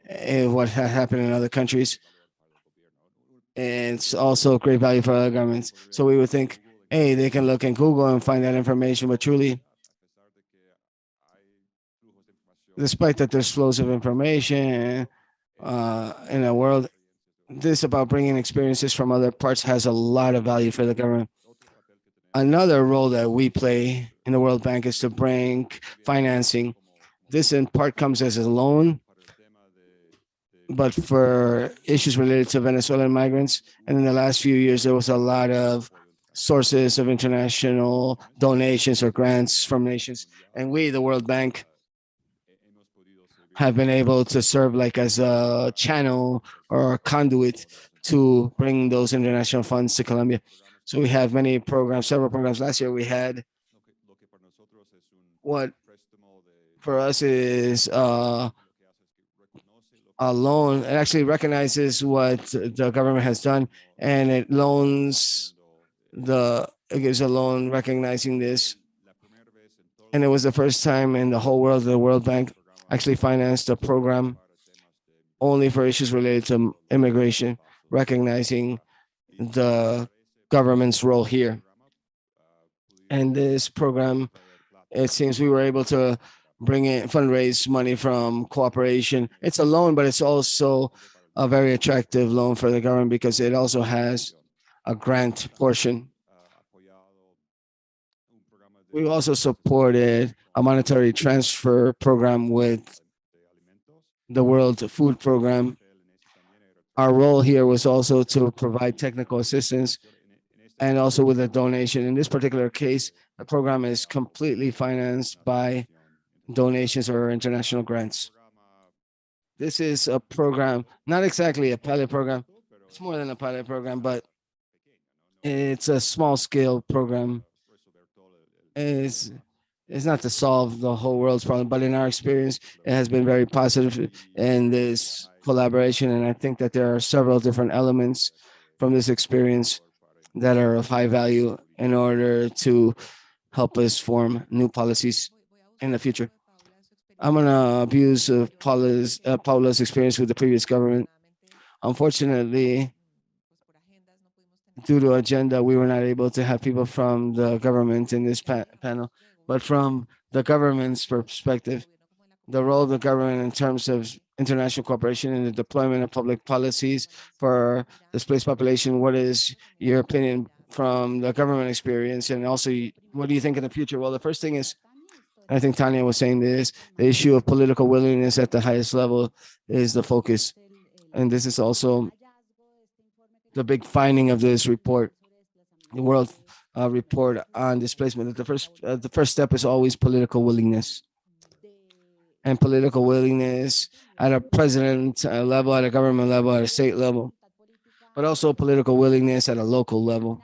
what has happened in other countries. And it's also great value for other governments. So we would think, hey, they can look in Google and find that information, but truly, despite that there's flows of information in the world, this about bringing experiences from other parts has a lot of value for the government. Another role that we play in the World Bank is to bring financing. This in part comes as a loan, but for issues related to Venezuelan migrants. And in the last few years, there was a lot of sources of international donations or grants from nations. And we, the World Bank, have been able to serve like as a channel or a conduit to bring those international funds to Colombia. So we have many programs, several programs. Last year we had what for us is a loan. It actually recognizes what the government has done, and it gives a loan recognizing this. And it was the first time in the whole world the World Bank actually financed a program only for issues related to immigration, recognizing the government's role here. And this program, it seems we were able to bring in fundraise money from cooperation. It's a loan, but it's also a very attractive loan for the government because it also has a grant portion. We also supported a monetary transfer program with the World Food Program. Our role here was also to provide technical assistance and also with a donation. In this particular case, the program is completely financed by donations or international grants. This is a program, not exactly a pilot program. It's more than a pilot program, but it's a small scale program. It's not to solve the whole world's problem, but in our experience, it has been very positive in this collaboration. And I think that there are several different elements from this experience that are of high value in order to help us form new policies in the future. I'm going to abuse of Paula's experience with the previous government. Unfortunately, due to agenda, we were not able to have people from the government in this panel. But from the government's perspective, the role of the government in terms of international cooperation and the deployment of public policies for displaced population, what is your opinion from the government experience? And also, what do you think in the future? Well, the first thing is, I think Tanya was saying this, the issue of political willingness at the highest level is the focus. And this is also the big finding of this report, the World Report on Displacement. The first step is always political willingness. And political willingness at a president level, at a government level, at a state level, but also political willingness at a local level.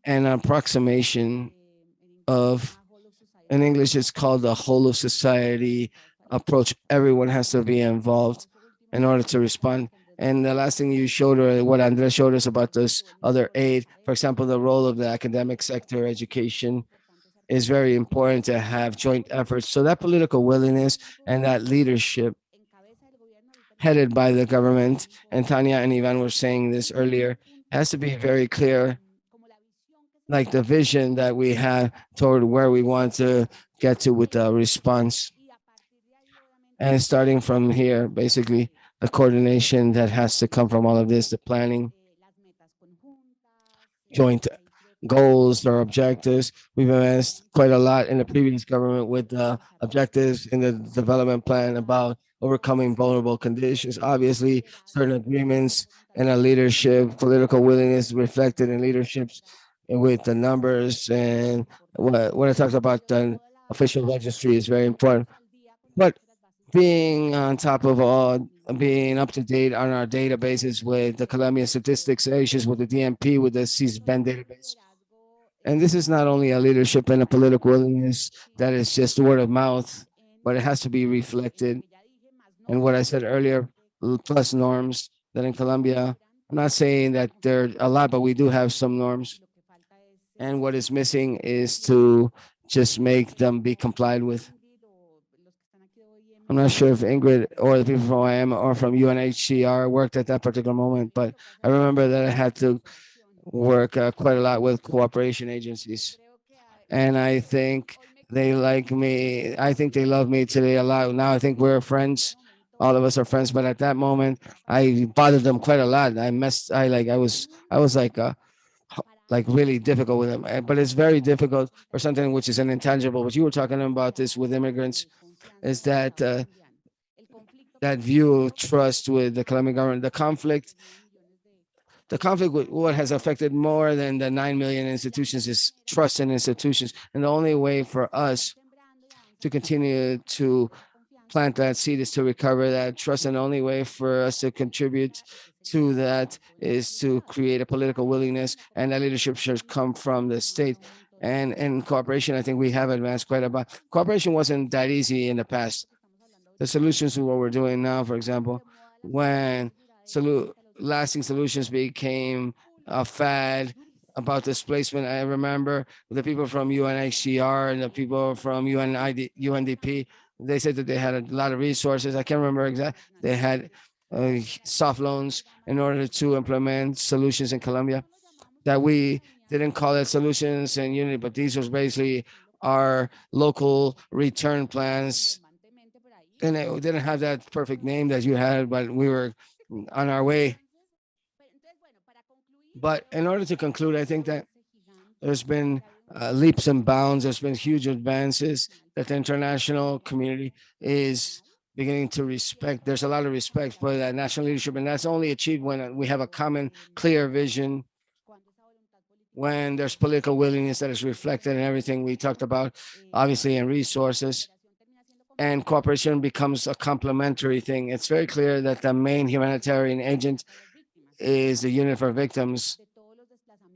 And an approximation of, in English, it's called the whole of society approach. Everyone has to be involved in order to respond. And the last thing you showed, or what Andres showed us about this other aid, for example, the role of the academic sector, education, is very important to have joint efforts. So that political willingness and that leadership headed by the government, and Tanya and Ivan were saying this earlier, has to be very clear, like the vision that we have toward where we want to get to with the response. And starting from here, basically, the coordination that has to come from all of this, the planning, joint goals or objectives. We've advanced quite a lot in the previous government with the objectives in the development plan about overcoming vulnerable conditions. Obviously, certain agreements and a leadership, political willingness reflected in leaderships with the numbers. And what I talked about, the official registry is very important. But being on top of all, being up to date on our databases with the Colombian statistics, issues with the DMP, with the CSBEN database. And this is not only a leadership and a political willingness that is just word of mouth, but it has to be reflected. And what I said earlier, plus norms that in Colombia, I'm not saying that there are a lot, but we do have some norms. And what is missing is to just make them be complied with. I'm not sure if Ingrid or the people from IM or from UNHCR worked at that particular moment, but I remember that I had to work quite a lot with cooperation agencies. And I think they like me. I think they love me today a lot. Now I think we're friends. All of us are friends. But at that moment, I bothered them quite a lot. I was like really difficult with them. But it's very difficult for something which is an intangible. But you were talking about this with immigrants, is that that view of trust with the Colombian government, the conflict with what has affected more than the 9 million institutions is trust in institutions. And the only way for us to continue to plant that seed is to recover that trust. And the only way for us to contribute to that is to create a political willingness, and that leadership should come from the state. And in cooperation, I think we have advanced quite a bit. Cooperation wasn't that easy in the past. The solutions to what we're doing now, for example, when lasting solutions became a fad about displacement, I remember the people from UNHCR and the people from UNDP, they said that they had a lot of resources. I can't remember exactly. They had soft loans in order to implement solutions in Colombia, that we didn't call it solutions and unity, but these was basically our local return plans. And it didn't have that perfect name that you had, but we were on our way. But in order to conclude, I think that there's been leaps and bounds. There's been huge advances that the international community is beginning to respect. There's a lot of respect for that national leadership, and that's only achieved when we have a common, clear vision, when there's political willingness that is reflected in everything we talked about, obviously in resources, and cooperation becomes a complementary thing. It's very clear that the main humanitarian agent is the unit for victims.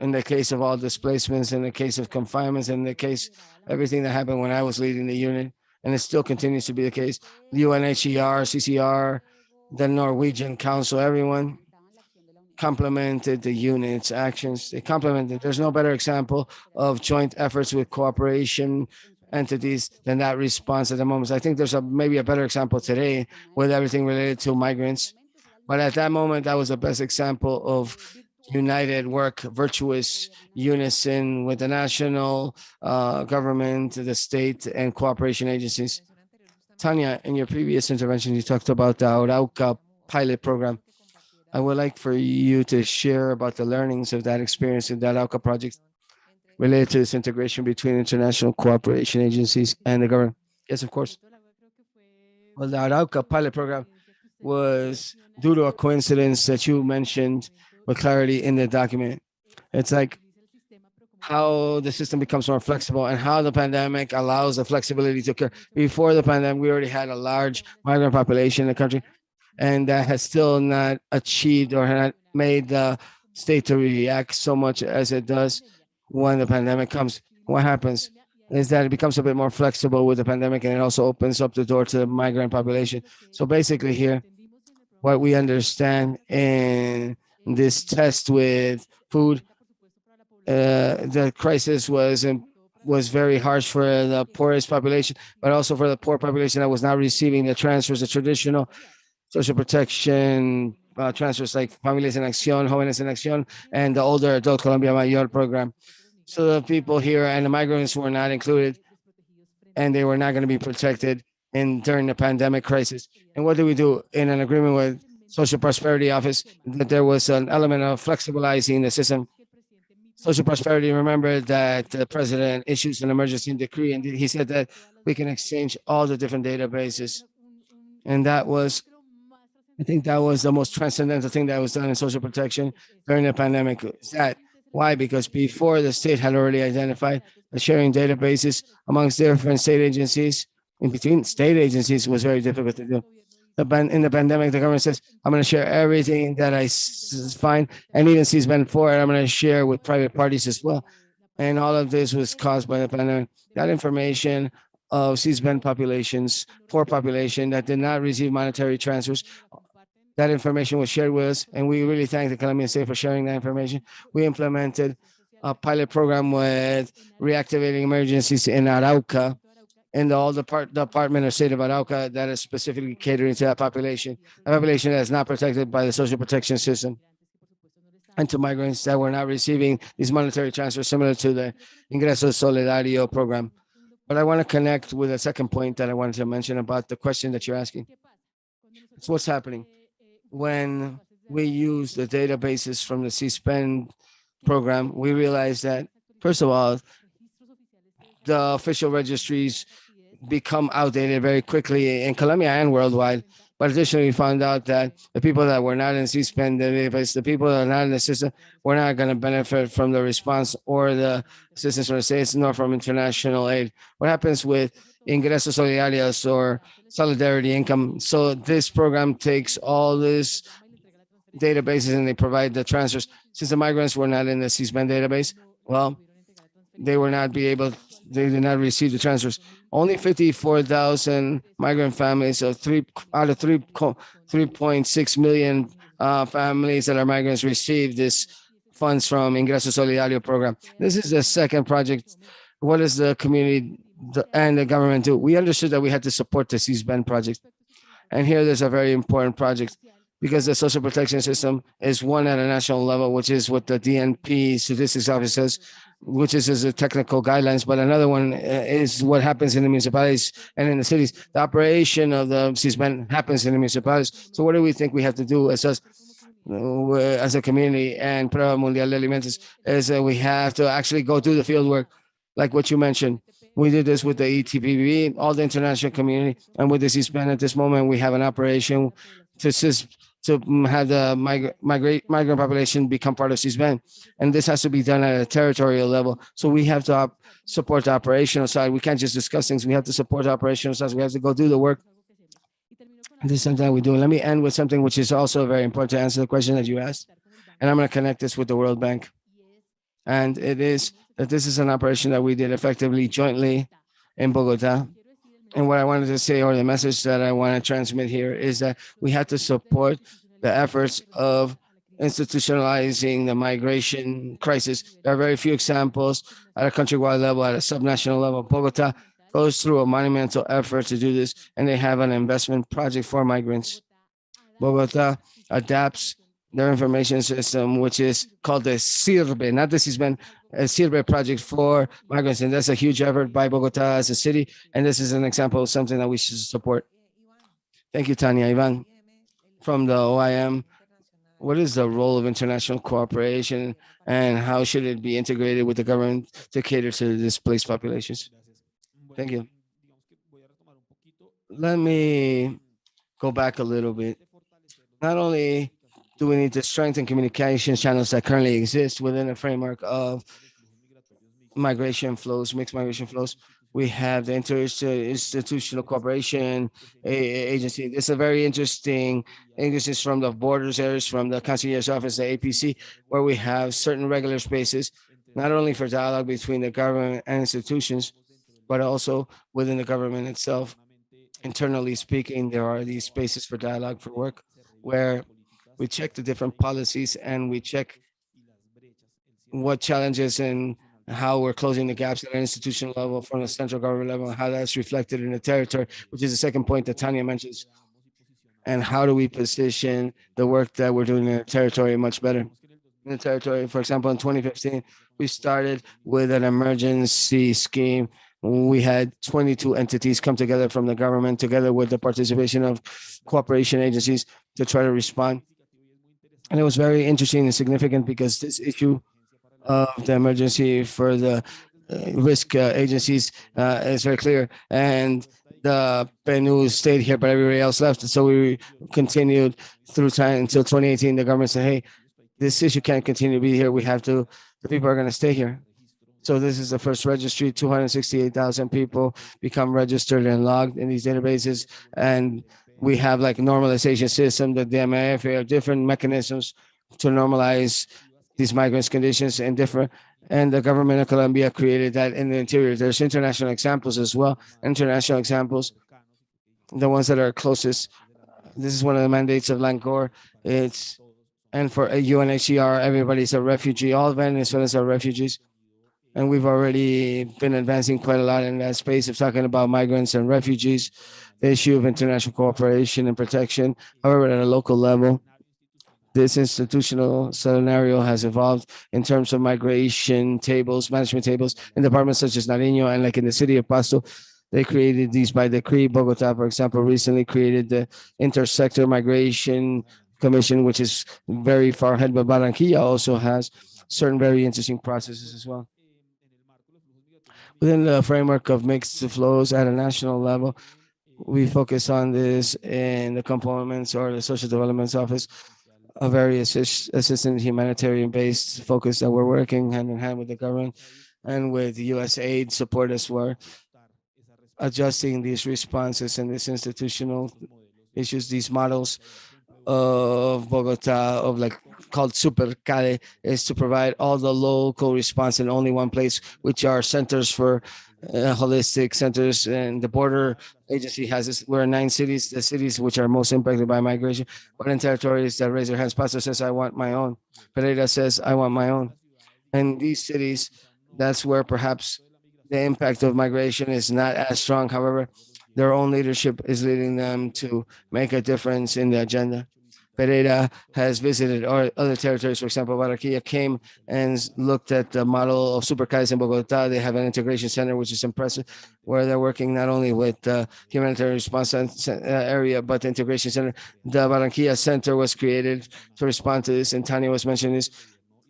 In the case of all displacements, in the case of confinements, in the case everything that happened when I was leading the unit, and it still continues to be the case. UNHCR, CCR, the Norwegian Council, everyone complemented the unit's actions. They complemented. There's no better example of joint efforts with cooperation entities than that response at the moment. I think there's maybe a better example today with everything related to migrants. But at that moment, that was the best example of united work, virtuous unison with the national government, the state, and cooperation agencies. Tanya, in your previous intervention, you talked about the Arauca pilot program. I would like for you to share about the learnings of that experience in the Arauca project related to this integration between international cooperation agencies and the government. Yes, of course. Well, the Arauca pilot program was due to a coincidence that you mentioned with clarity in the document. It's like how the system becomes more flexible and how the pandemic allows the flexibility to occur. Before the pandemic, we already had a large migrant population in the country, and that has still not achieved or not made the state to react so much as it does when the pandemic comes. What happens is that it becomes a bit more flexible with the pandemic, and it also opens up the door to the migrant population. So basically here, what we understand in this test with food, the crisis was very harsh for the poorest population, but also for the poor population that was not receiving the transfers, the traditional social protection transfers like Familias en Acción, Jóvenes en Acción, and the older adult Colombia Mayor program. So the people here and the migrants were not included, and they were not going to be protected during the pandemic crisis. And what did we do in an agreement with Social Prosperity Office? That there was an element of flexibilizing the system. Social Prosperity, remember that the president issues an emergency decree, and he said that we can exchange all the different databases. And that was, I think that was the most transcendental thing that was done in social protection during the pandemic. Is that why? Because before the state had already identified the sharing databases amongst different state agencies, in between state agencies was very difficult to do. In the pandemic, the government says, I'm going to share everything that I find, and even CSBAN 4, I'm going to share with private parties as well. And all of this was caused by the pandemic. That information of CSBAN populations, poor population that did not receive monetary transfers, that information was shared with us, and we really thank the Colombian state for sharing that information. We implemented a pilot program with reactivating emergencies in Arauca, in all the department or state of Arauca that is specifically catering to that population, a population that is not protected by the social protection system, and to migrants that were not receiving these monetary transfers similar to the Ingreso Solidario program. But I want to connect with a second point that I wanted to mention about the question that you're asking. It's what's happening when we use the databases from the CSPEN program. We realize that, first of all, the official registries become outdated very quickly in Colombia and worldwide. But additionally, we found out that the people that were not in CSPEN database, the people that are not in the system, were not going to benefit from the response or the assistance from the states, nor from international aid. What happens with Ingresos Solidarios or Solidarity Income? So this program takes all these databases and they provide the transfers. Since the migrants were not in the CSPEN database, well, they did not receive the transfers. Only 54,000 migrant families, so out of 3.6 million families that are migrants, received this funds from Ingreso Solidario program. This is the second project. What does the community and the government do? We understood that we had to support the CSBAN project. And here there's a very important project because the social protection system is one at a national level, which is what the DNP statistics office says, which is a technical guidelines, but another one is what happens in the municipalities and in the cities. The operation of the CISBEN happens in the municipalities. So what do we think we have to do as us, as a community, and Prueba Mundial de Alimentos, is that we have to actually go do the field work, like what you mentioned. We did this with the ETPB, all the international community, and with the CISBEN at this moment, we have an operation to have the migrant population become part of CISBEN. And this has to be done at a territorial level. So we have to support the operational side. We can't just discuss things. We have to support the operational side. We have to go do the work. This is something we do. Let me end with something which is also very important to answer the question that you asked. And I'm going to connect this with the World Bank. And it is that this is an operation that we did effectively jointly in Bogota. And what I wanted to say, or the message that I want to transmit here, is that we have to support the efforts of institutionalizing the migration crisis. There are very few examples at a countrywide level, at a subnational level. Bogota goes through a monumental effort to do this, and they have an investment project for migrants. Bogota adapts their information system, which is called the SIRBE, not the CISBEN, a SIRBE project for migrants. And that's a huge effort by Bogota as a city. And this is an example of something that we should support. Thank you, Tanya. Ivan, from the OIM, what is the role of international cooperation and how should it be integrated with the government to cater to the displaced populations? Thank you. Let me go back a little bit. Not only do we need to strengthen communication channels that currently exist within a framework of migration flows, mixed migration flows, we have the interinstitutional cooperation agency. This is a very interesting agencies from the borders areas, from the concierge office, the APC, where we have certain regular spaces, not only for dialogue between the government and institutions, but also within the government itself. Internally speaking, there are these spaces for dialogue for work where we check the different policies and we check what challenges and how we're closing the gaps at an institutional level from the central government level, and how that's reflected in the territory, which is the second point that Tanya mentions. And how do we position the work that we're doing in the territory much better? In the territory, for example, in 2015, we started with an emergency scheme. We had 22 entities come together from the government, together with the participation of cooperation agencies, to try to respond. And it was very interesting and significant because this issue of the emergency for the risk agencies is very clear. And the PNU stayed here, but everybody else left. So we continued through time until 2018. The government said, hey, this issue can't continue to be here. We have to, the people are going to stay here. So this is the first registry. 268,000 people become registered and logged in these databases. And we have like normalization system, the DMF, we have different mechanisms to normalize these migrants' conditions and different. And the government of Colombia created that in the interior. There's international examples as well, international examples, the ones that are closest. This is one of the mandates of Lancor. It's, and for UNHCR, everybody's a refugee. All Venezuelans are refugees. And we've already been advancing quite a lot in that space of talking about migrants and refugees, the issue of international cooperation and protection. However, at a local level, this institutional scenario has evolved in terms of migration tables, management tables in departments such as Nariño, and like in the city of Pasto, they created these by decree. Bogota, for example, recently created the Intersector Migration Commission, which is very far ahead, but Barranquilla also has certain very interesting processes as well. Within the framework of mixed flows at a national level, we focus on this in the components or the social development office, a very assistant humanitarian-based focus that we're working hand in hand with the government and with USAID support as well, adjusting these responses and these institutional issues, these models of Bogota, of like called Super CADE, is to provide all the local response in only one place, which are centers for holistic centers. And the border agency has this. We're in 9 cities, the cities which are most impacted by migration, but in territories that raise their hands. Pasto says, I want my own. Pereira says, I want my own. And these cities, that's where perhaps the impact of migration is not as strong. However, their own leadership is leading them to make a difference in the agenda. Pereira has visited other territories. For example, Barranquilla came and looked at the model of Supercais in Bogota. They have an integration center, which is impressive, where they're working not only with the humanitarian response area, but the integration center. The Barranquilla Center was created to respond to this, and Tanya was mentioning this.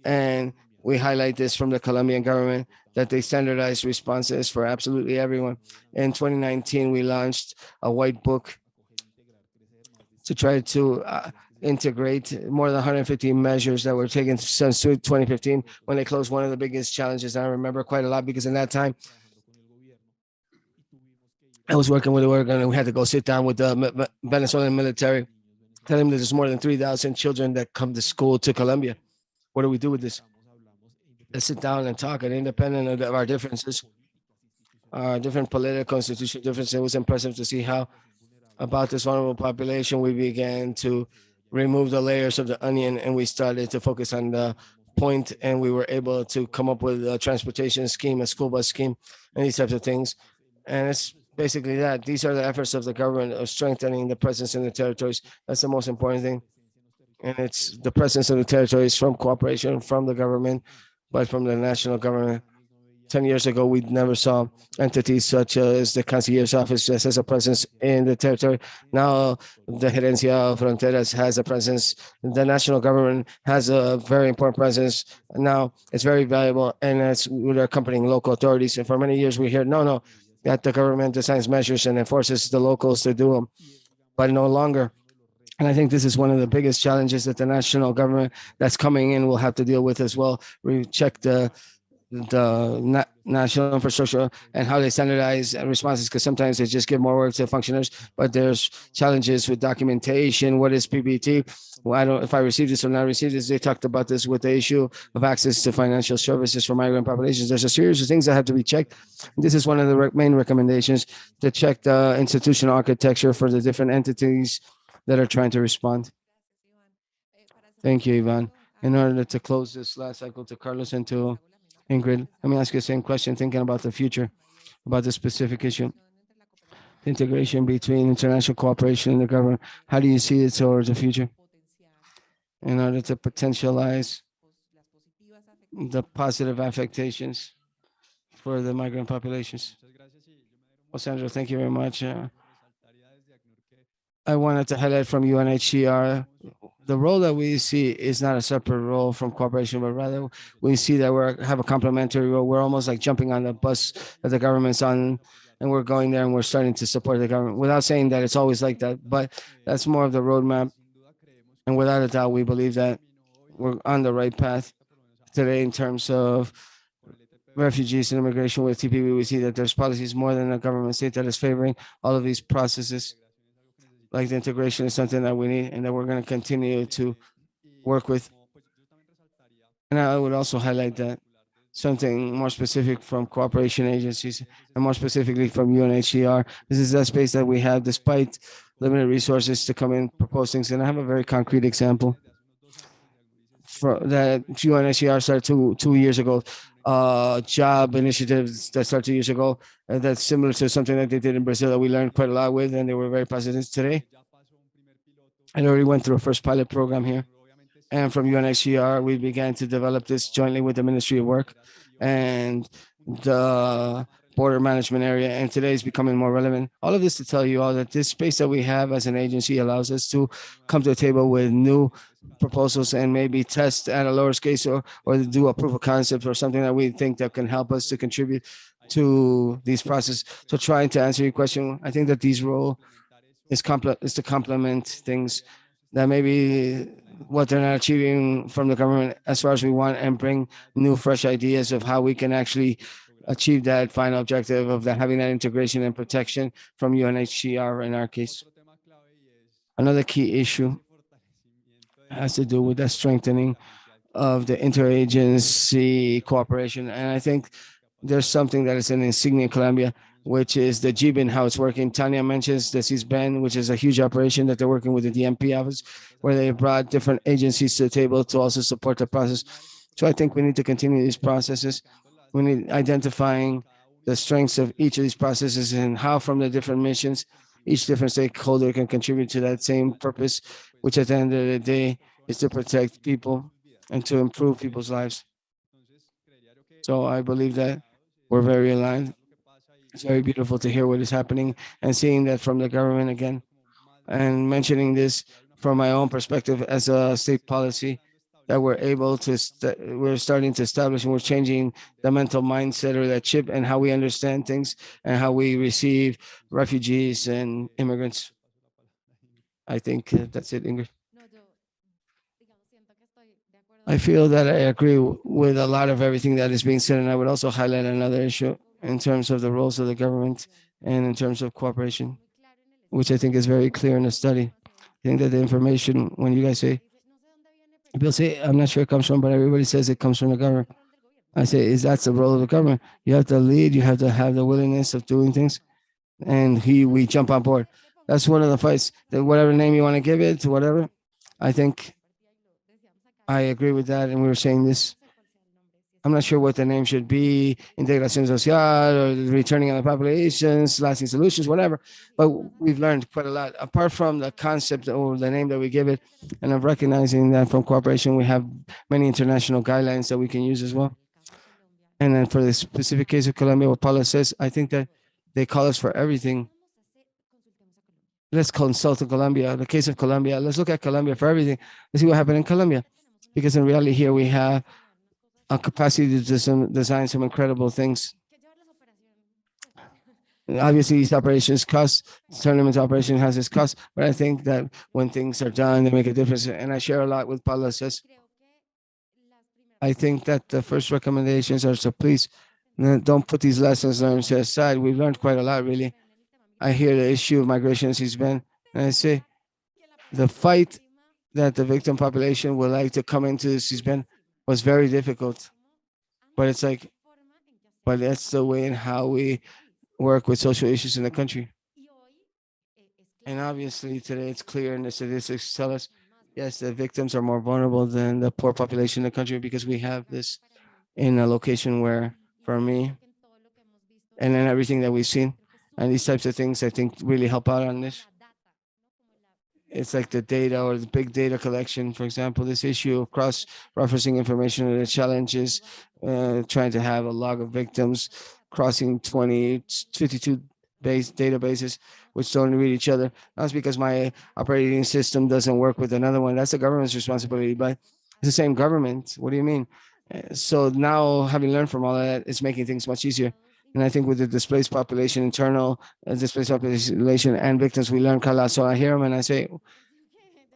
And we highlight this from the Colombian government that they standardized responses for absolutely everyone. In 2019, we launched a white book to try to integrate more than 150 measures that were taken since 2015 when they closed one of the biggest challenges. And I remember quite a lot because in that time, I was working with the work and we had to go sit down with the Venezuelan military, tell them that there's more than 3,000 children that come to school to Colombia. What do we do with this? Let's sit down and talk, and independent of our differences, our different political constitutional differences. It was impressive to see how about this vulnerable population, we began to remove the layers of the onion and we started to focus on the point, and we were able to come up with a transportation scheme, a school bus scheme, and these types of things. And it's basically that. These are the efforts of the government of strengthening the presence in the territories. That's the most important thing. And it's the presence of the territories from cooperation from the government, but from the national government. 10 years ago, we never saw entities such as the Concierge's office just as a presence in the territory. Now, the Gerencia de Fronteras has a presence. The national government has a very important presence. Now, it's very valuable, and we're accompanying local authorities. And for many years, we hear, no, that the government designs measures and enforces the locals to do them, but no longer. And I think this is one of the biggest challenges that the national government that's coming in will have to deal with as well. We check the national infrastructure and how they standardize responses, because sometimes they just give more work to functionaries, but there's challenges with documentation. What is PBT? Well, I don't know if I received this or not received this. They talked about this with the issue of access to financial services for migrant populations. There's a series of things that have to be checked. This is one of the main recommendations, to check the institutional architecture for the different entities that are trying to respond. Thank you, Ivan. In order to close this last cycle, to Carlos and to Ingrid, let me ask you the same question, thinking about the future, about the specific issue. Integration between international cooperation and the government. How do you see it towards the future in order to potentialize the positive affectations for the migrant populations? Well, Sandra, thank you very much. I wanted to highlight from UNHCR, the role that we see is not a separate role from cooperation, but rather we see that we have a complementary role. We're almost like jumping on the bus that the government's on, and we're going there and we're starting to support the government, without saying that it's always like that, but that's more of the roadmap. And without a doubt, we believe that we're on the right path today in terms of refugees and immigration. With TPP, we see that there's policies more than a government state that is favoring all of these processes. Like the integration is something that we need and that we're going to continue to work with. And I would also highlight that something more specific from cooperation agencies and more specifically from UNHCR. This is a space that we have despite limited resources to come in, propose things. And I have a very concrete example for that UNHCR started two years ago. Job initiatives that started 2 years ago, that's similar to something that they did in Brazil that we learned quite a lot with, and they were very positive today. I already went through a first pilot program here, and from UNHCR, we began to develop this jointly with the Ministry of Work and the border management area, and today is becoming more relevant. All of this to tell you all that this space that we have as an agency allows us to come to the table with new proposals and maybe test at a lower scale or do a proof of concept or something that we think that can help us to contribute to these processes. So trying to answer your question, I think that this role is to complement things that maybe what they're not achieving from the government as far as we want, and bring new fresh ideas of how we can actually achieve that final objective of that, having that integration and protection from UNHCR in our case. Another key issue has to do with the strengthening of the interagency cooperation. And I think there's something that is an insignia in Colombia, which is the GBIN, how it's working. Tanya mentions the CISBEN, which is a huge operation that they're working with the DMP office, where they brought different agencies to the table to also support the process. So I think we need to continue these processes. We need identifying the strengths of each of these processes and how from the different missions, each different stakeholder can contribute to that same purpose, which at the end of the day is to protect people and to improve people's lives. So I believe that we're very aligned. It's very beautiful to hear what is happening and seeing that from the government again, and mentioning this from my own perspective as a state policy, that we're able to, we're starting to establish and we're changing the mental mindset or that chip and how we understand things and how we receive refugees and immigrants. I think that's it, Ingrid. I feel that I agree with a lot of everything that is being said, and I would also highlight another issue in terms of the roles of the government and in terms of cooperation, which I think is very clear in the study. I think that the information, when you guys say, people say, I'm not sure it comes from, but everybody says it comes from the government. I say, is that's the role of the government? You have to lead, you have to have the willingness of doing things, and we jump on board. That's one of the fights, that whatever name you want to give it, whatever. I think I agree with that, and we were saying this. I'm not sure what the name should be, integración social, or returning on the populations, lasting solutions, whatever. But we've learned quite a lot, apart from the concept or the name that we give it, and of recognizing that from cooperation, we have many international guidelines that we can use as well. And then for the specific case of Colombia, what Paula says, I think that they call us for everything. Let's consult Colombia. The case of Colombia, let's look at Colombia for everything. Let's see what happened in Colombia. Because in reality here we have a capacity to design some incredible things. Obviously, these operations cost, tournament operation has its cost, but I think that when things are done, they make a difference. And I share a lot with Paula says. I think that the first recommendations are to please don't put these lessons learned to the side. We've learned quite a lot, really. I hear the issue of migration has been, and I say the fight that the victim population would like to come into CISBEN was very difficult, but it's like, but that's the way in how we work with social issues in the country. And obviously today it's clear, and the statistics tell us, yes, the victims are more vulnerable than the poor population in the country, because we have this in a location where, for me, and in everything that we've seen, and these types of things, I think really help out on this. It's like the data or the big data collection, for example, this issue of cross-referencing information and the challenges, trying to have a log of victims crossing 52 databases, which don't read each other. That's because my operating system doesn't work with another one. That's the government's responsibility, but it's the same government. What do you mean? So now, having learned from all of that, it's making things much easier. And I think with the displaced population, internal displaced population and victims, we learn a lot. So I hear them and I say,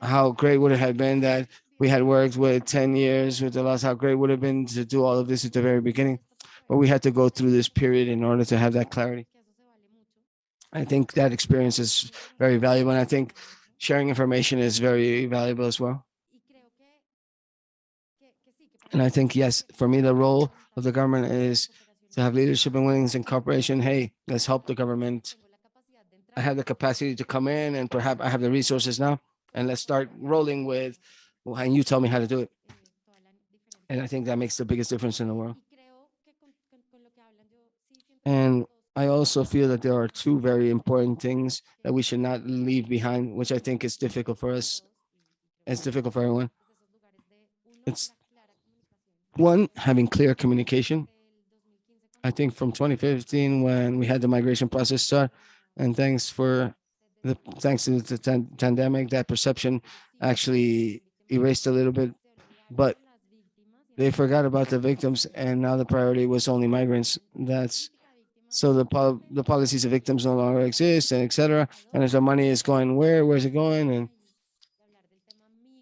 how great would it have been that we had worked with 10 years with the loss, how great would it have been to do all of this at the very beginning. But we had to go through this period in order to have that clarity. I think that experience is very valuable. And I think sharing information is very valuable as well. And I think, yes, for me, the role of the government is to have leadership and willingness and cooperation. Hey, let's help the government. I have the capacity to come in, and perhaps I have the resources now, and let's start rolling with, well, and you tell me how to do it. And I think that makes the biggest difference in the world. And I also feel that there are two very important things that we should not leave behind, which I think is difficult for us. It's difficult for everyone. It's one, having clear communication. I think from 2015, when we had the migration process start, and thanks to the pandemic, that perception actually erased a little bit, but they forgot about the victims, and now the priority was only migrants. That's so the policies of victims no longer exist, and etc. And if the money is going where's it going? And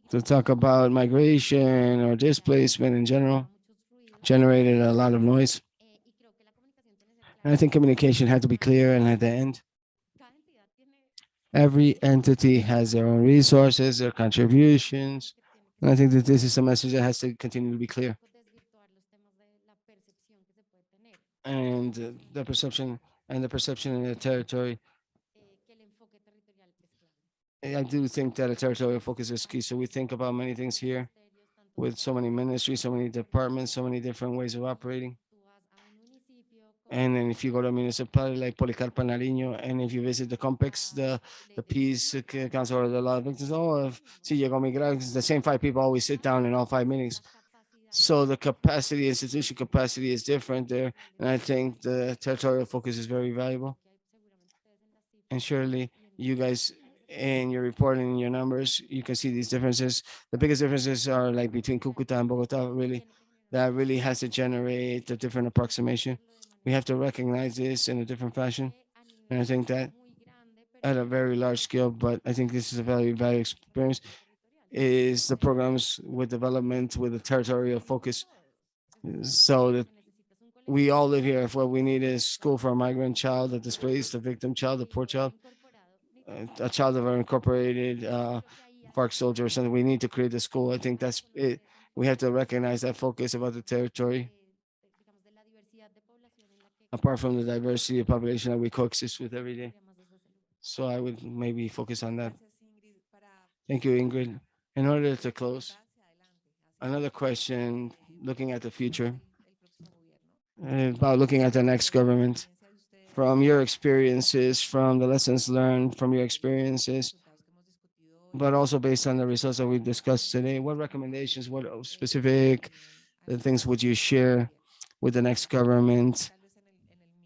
to talk about migration or displacement in general generated a lot of noise. And I think communication had to be clear, and at the end, every entity has their own resources, their contributions. And I think that this is a message that has to continue to be clear. And the perception in the territory. I do think that a territorial focus is key. So we think about many things here with so many ministries, so many departments, so many different ways of operating. And then if you go to a municipality like Policarpa Nariño, and if you visit the complex, the peace council or the law of victims, oh, if si llegó migrantes, the same 5 people always sit down in all 5 meetings. So the capacity, institution capacity is different there. And I think the territorial focus is very valuable. And surely you guys in your reporting and your numbers, you can see these differences. The biggest differences are like between Cucuta and Bogota, really. That really has to generate a different approximation. We have to recognize this in a different fashion. And I think that at a very large scale, but I think this is a very valuable experience, is the programs with development with a territorial focus. So that we all live here. If what we need is school for a migrant child, a displaced, a victim child, a poor child, a child of our incorporated FARC soldier or something, we need to create a school. I think that's it. We have to recognize that focus about the territory, apart from the diversity of population that we coexist with every day. So I would maybe focus on that. Thank you, Ingrid. In order to close, another question looking at the future, about looking at the next government. From your experiences, from the lessons learned from your experiences, but also based on the results that we've discussed today, what recommendations, what specific things would you share with the next government?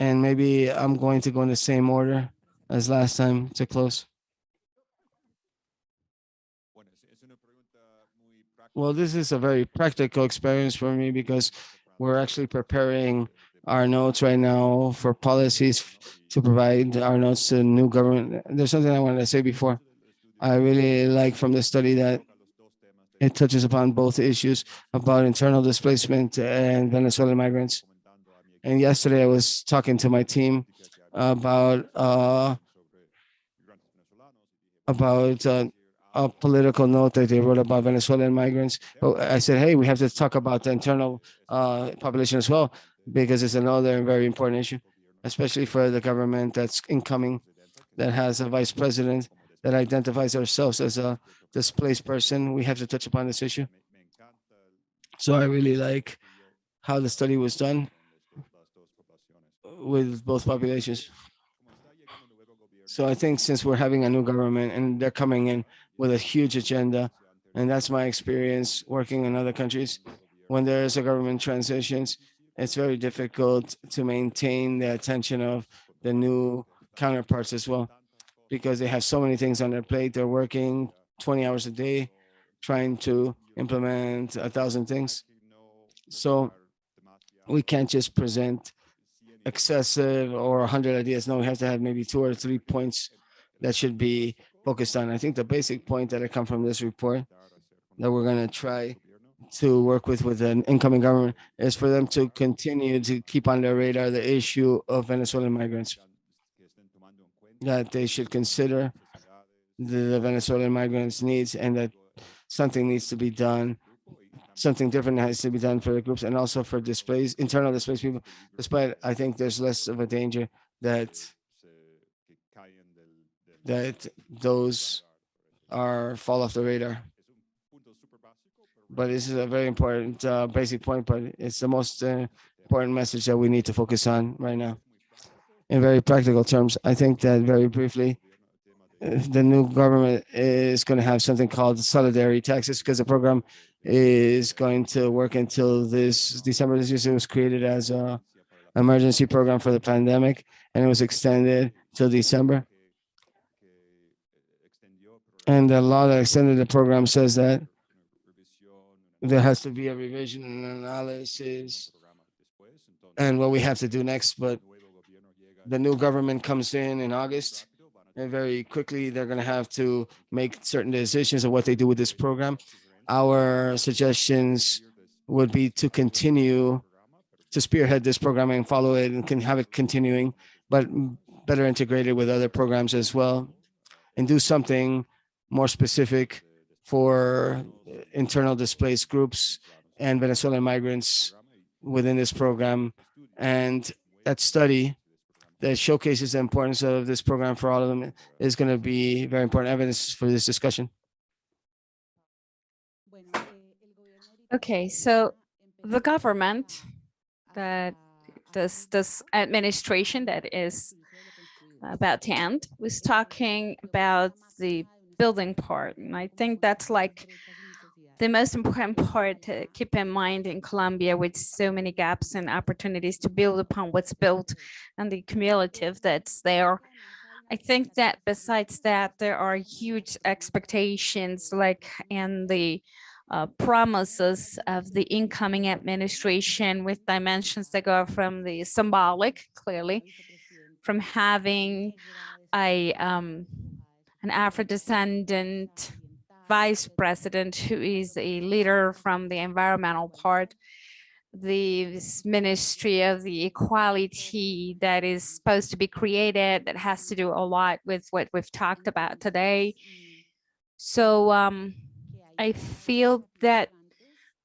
And maybe I'm going to go in the same order as last time to close. Well, this is a very practical experience for me because we're actually preparing our notes right now for policies to provide our notes to the new government. There's something I wanted to say before. I really like from the study that it touches upon both issues about internal displacement and Venezuelan migrants. And yesterday I was talking to my team about a political note that they wrote about Venezuelan migrants. I said, hey, we have to talk about the internal population as well, because it's another very important issue, especially for the government that's incoming, that has a vice president that identifies ourselves as a displaced person. We have to touch upon this issue. So I really like how the study was done with both populations. So I think since we're having a new government and they're coming in with a huge agenda, and that's my experience working in other countries, when there is a government transitions, it's very difficult to maintain the attention of the new counterparts as well, because they have so many things on their plate. They're working 20 hours a day, trying to implement 1,000 things. So we can't just present excessive or 100 ideas. No, we have to have maybe 2 or 3 points that should be focused on. I think the basic point that I come from this report that we're going to try to work with an incoming government is for them to continue to keep on their radar the issue of Venezuelan migrants, that they should consider the Venezuelan migrants' needs, and that something needs to be done. Something different has to be done for the groups and also for displaced, internal displaced people. Despite, I think there's less of a danger that those fall off the radar. But this is a very important basic point, but it's the most important message that we need to focus on right now. In very practical terms, I think that very briefly, the new government is going to have something called solidarity taxes, because the program is going to work until this December. This year it was created as an emergency program for the pandemic, and it was extended till December. And the law that extended the program says that there has to be a revision and analysis and what we have to do next. But the new government comes in August, and very quickly they're going to have to make certain decisions of what they do with this program. Our suggestions would be to continue to spearhead this program and follow it, and can have it continuing, but better integrated with other programs as well, and do something more specific for internal displaced groups and Venezuelan migrants within this program. And that study that showcases the importance of this program for all of them is going to be very important evidence for this discussion. Okay, so the government that this administration that is about to end was talking about the building part. And I think that's like the most important part to keep in mind in Colombia, with so many gaps and opportunities to build upon what's built and the cumulative that's there. I think that besides that, there are huge expectations, like in the promises of the incoming administration, with dimensions that go from the symbolic, clearly, from having an Afro-descendant vice president who is a leader from the environmental part, the Ministry of the Equality that is supposed to be created, that has to do a lot with what we've talked about today. So I feel that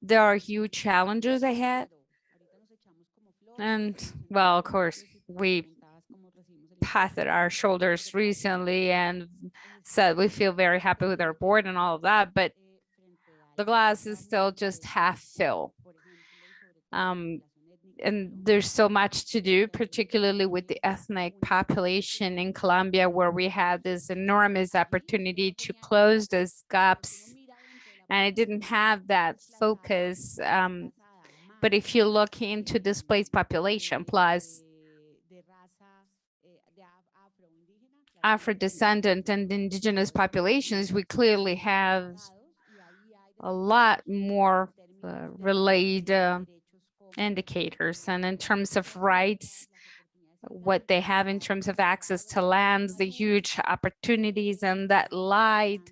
there are huge challenges ahead. And well, of course, we patted our shoulders recently and said we feel very happy with our board and all of that, but the glass is still just half full. And there's so much to do, particularly with the ethnic population in Colombia, where we had this enormous opportunity to close those gaps. And it didn't have that focus. But if you look into displaced population plus Afro-descendant and indigenous populations, we clearly have a lot more relayed indicators. And in terms of rights, what they have in terms of access to lands, the huge opportunities, and that light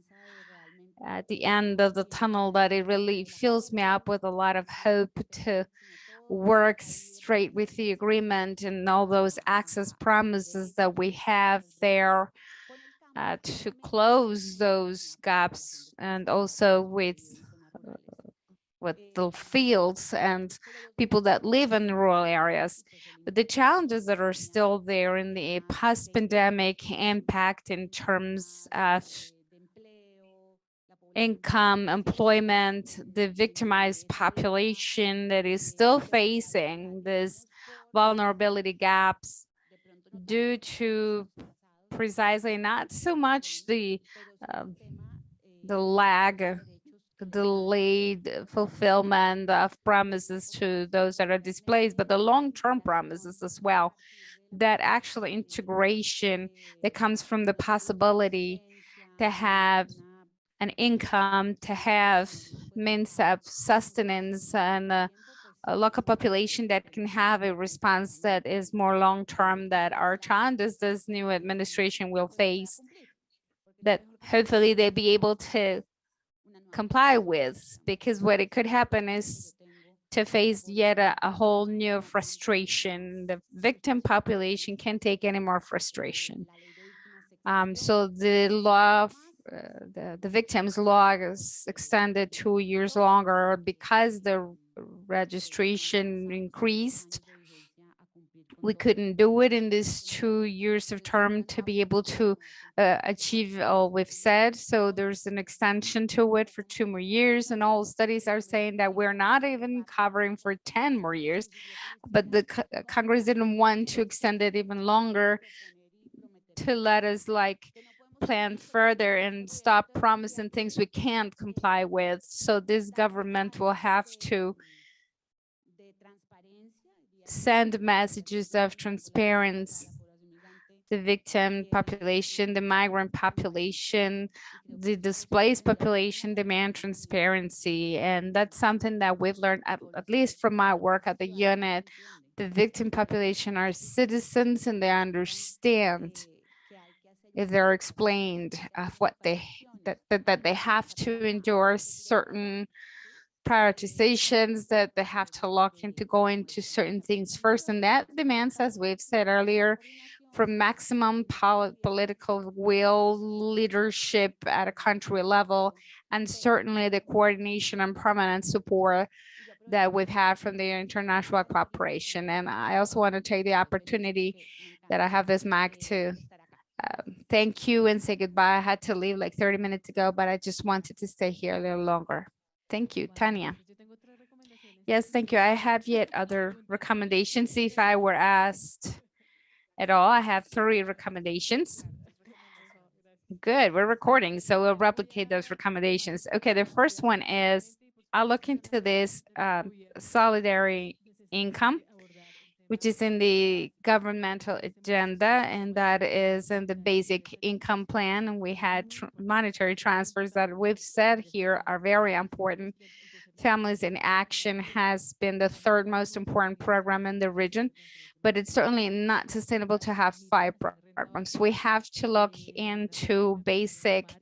at the end of the tunnel, that it really fills me up with a lot of hope to work straight with the agreement and all those access promises that we have there to close those gaps, and also with the fields and people that live in rural areas. But the challenges that are still there in the post-pandemic impact in terms of income, employment, the victimized population that is still facing these vulnerability gaps due to precisely not so much the lag, delayed fulfillment of promises to those that are displaced, but the long-term promises as well, that actual integration that comes from the possibility to have an income, to have means of sustenance, and a local population that can have a response that is more long-term, that our challenges this new administration will face, that hopefully they'll be able to comply with, because what it could happen is to face yet a whole new frustration. The victim population can't take any more frustration. So the law of the victims law is extended 2 years longer because the registration increased. We couldn't do it in these 2 years of term to be able to achieve all we've said. So there's an extension to it for 2 more years, and all studies are saying that we're not even covering for 10 more years. But the Congress didn't want to extend it even longer to let us plan further and stop promising things we can't comply with. So this government will have to send messages of transparency. The victim population, the migrant population, the displaced population demand transparency. And that's something that we've learned, at least from my work at the unit. The victim population are citizens, and they understand, if they're explained of what that they have to endure certain prioritizations, that they have to look into going to certain things first. And that demands, as we've said earlier, from maximum political will, leadership at a country level, and certainly the coordination and permanent support that we've had from the international cooperation. And I also want to take the opportunity that I have this mic to thank you and say goodbye. I had to leave like 30 minutes ago, but I just wanted to stay here a little longer. Thank you, Tania. Yes, thank you. I have yet other recommendations. If I were asked at all, I have 3 recommendations. Good, we're recording, so we'll replicate those recommendations. Okay, the first one is I'll look into this solidarity income, which is in the governmental agenda, and that is in the basic income plan. And we had monetary transfers that we've said here are very important. Families in Action has been the 3rd most important program in the region, but it's certainly not sustainable to have 5 programs. We have to look into basic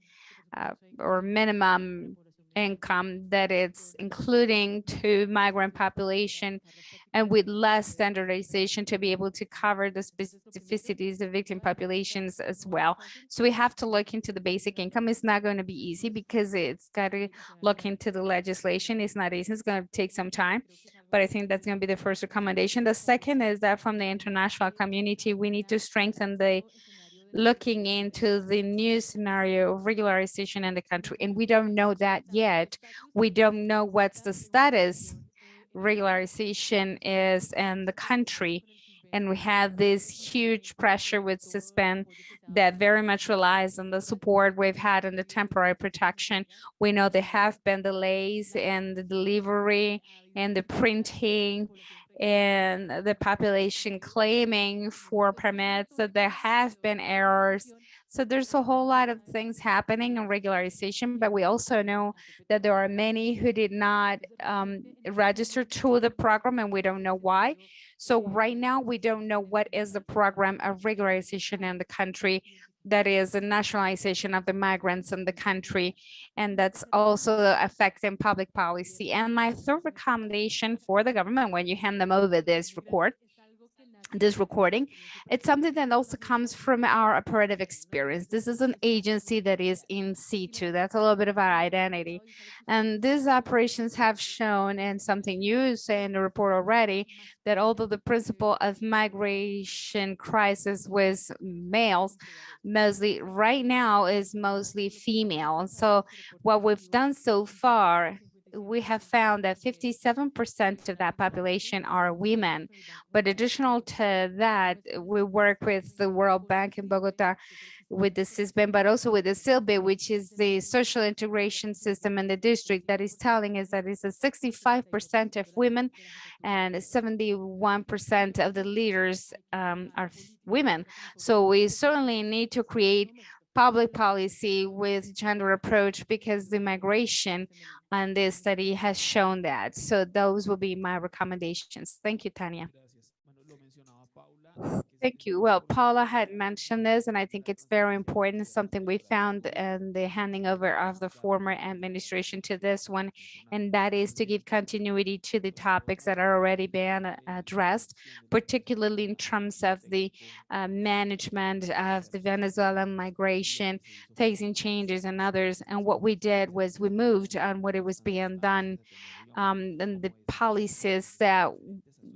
or minimum income that it's including to migrant population and with less standardization to be able to cover the specificities of victim populations as well. So we have to look into the basic income. It's not going to be easy because it's got to look into the legislation. It's not easy, it's going to take some time, but I think that's going to be the first recommendation. The second is that from the international community, we need to strengthen the looking into the new scenario of regularization in the country. And we don't know that yet. We don't know what's the status regularization is in the country. And we have this huge pressure with suspend that very much relies on the support we've had in the temporary protection. We know there have been delays in the delivery and the printing and the population claiming for permits, that there have been errors. So there's a whole lot of things happening in regularization, but we also know that there are many who did not register to the program, and we don't know why. So right now, we don't know what is the program of regularization in the country. That is a nationalization of the migrants in the country. And that's also affecting public policy. And my 3rd recommendation for the government, when you hand them over this recording, it's something that also comes from our operative experience. This is an agency that is in situ. That's a little bit of our identity. And these operations have shown, and something you say in the report already, that although the principle of migration crisis with males, mostly right now is mostly female. So what we've done so far, we have found that 57% of that population are women. But additional to that, we work with the World Bank in Bogota with the SISBEN, but also with the SILBE, which is the social integration system in the district, that is telling us that it's a 65% of women and 71% of the leaders are women. So we certainly need to create public policy with gender approach, because the migration on this study has shown that. So those will be my recommendations. Thank you, Tanya. Thank you. Well, Paula had mentioned this, and I think it's very important. It's something we found in the handing over of the former administration to this one, and that is to give continuity to the topics that are already being addressed, particularly in terms of the management of the Venezuelan migration, facing changes and others. And what we did was we moved on what it was being done, and the policies that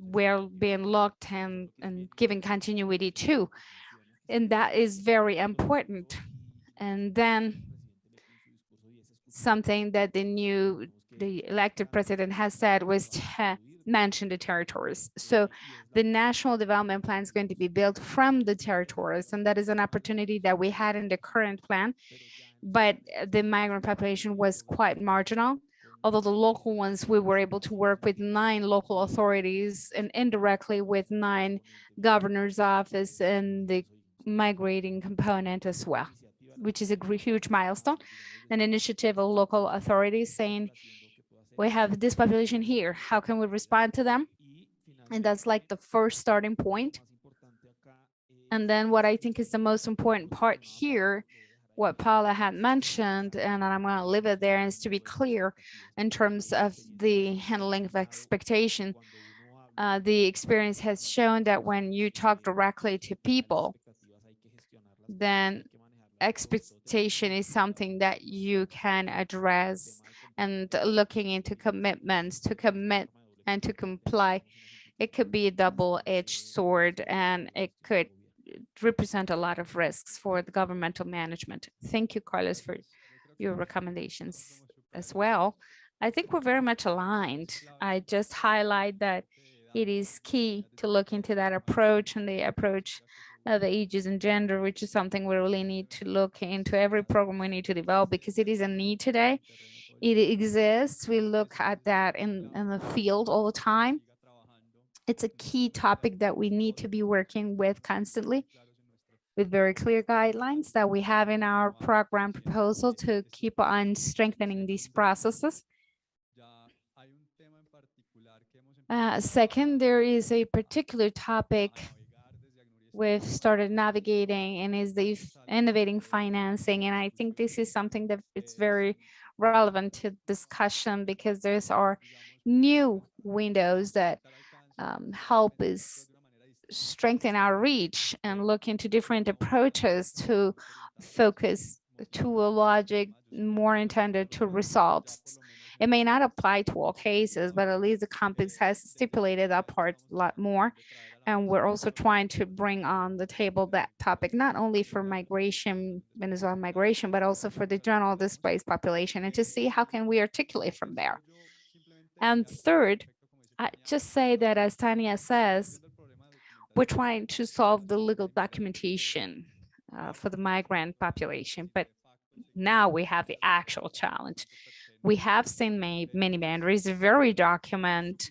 were being looked and giving continuity to. And that is very important. And then something that the elected president has said was to mention the territories. So the national development plan is going to be built from the territories, and that is an opportunity that we had in the current plan, but the migrant population was quite marginal. Although the local ones, we were able to work with 9 local authorities and indirectly with 9 governor's office and the migrating component as well, which is a huge milestone. An initiative of local authorities saying, we have this population here, how can we respond to them? And that's like the first starting point. And then what I think is the most important part here, what Paula had mentioned, and I'm going to leave it there, is to be clear in terms of the handling of expectation. The experience has shown that when you talk directly to people, then expectation is something that you can address, and looking into commitments to commit and to comply. It could be a double-edged sword, and it could represent a lot of risks for the governmental management. Thank you, Carlos, for your recommendations as well. I think we're very much aligned. I just highlight that it is key to look into that approach and the approach of the ages and gender, which is something we really need to look into every program we need to develop because it is a need today. It exists. We look at that in the field all the time. It's a key topic that we need to be working with constantly with very clear guidelines that we have in our program proposal to keep on strengthening these processes. Second, there is a particular topic we've started navigating and is the innovating financing. And I think this is something that it's very relevant to discussion because there's our new windows that help us strengthen our reach and look into different approaches to focus to a logic more intended to results. It may not apply to all cases, but at least the compact has stipulated that part a lot more. And we're also trying to bring on the table that topic, not only for migration, Venezuelan migration, but also for the general displaced population and to see how can we articulate from there. And third, I just say that as Tania says, we're trying to solve the legal documentation for the migrant population, but now we have the actual challenge. We have seen many boundaries. The very document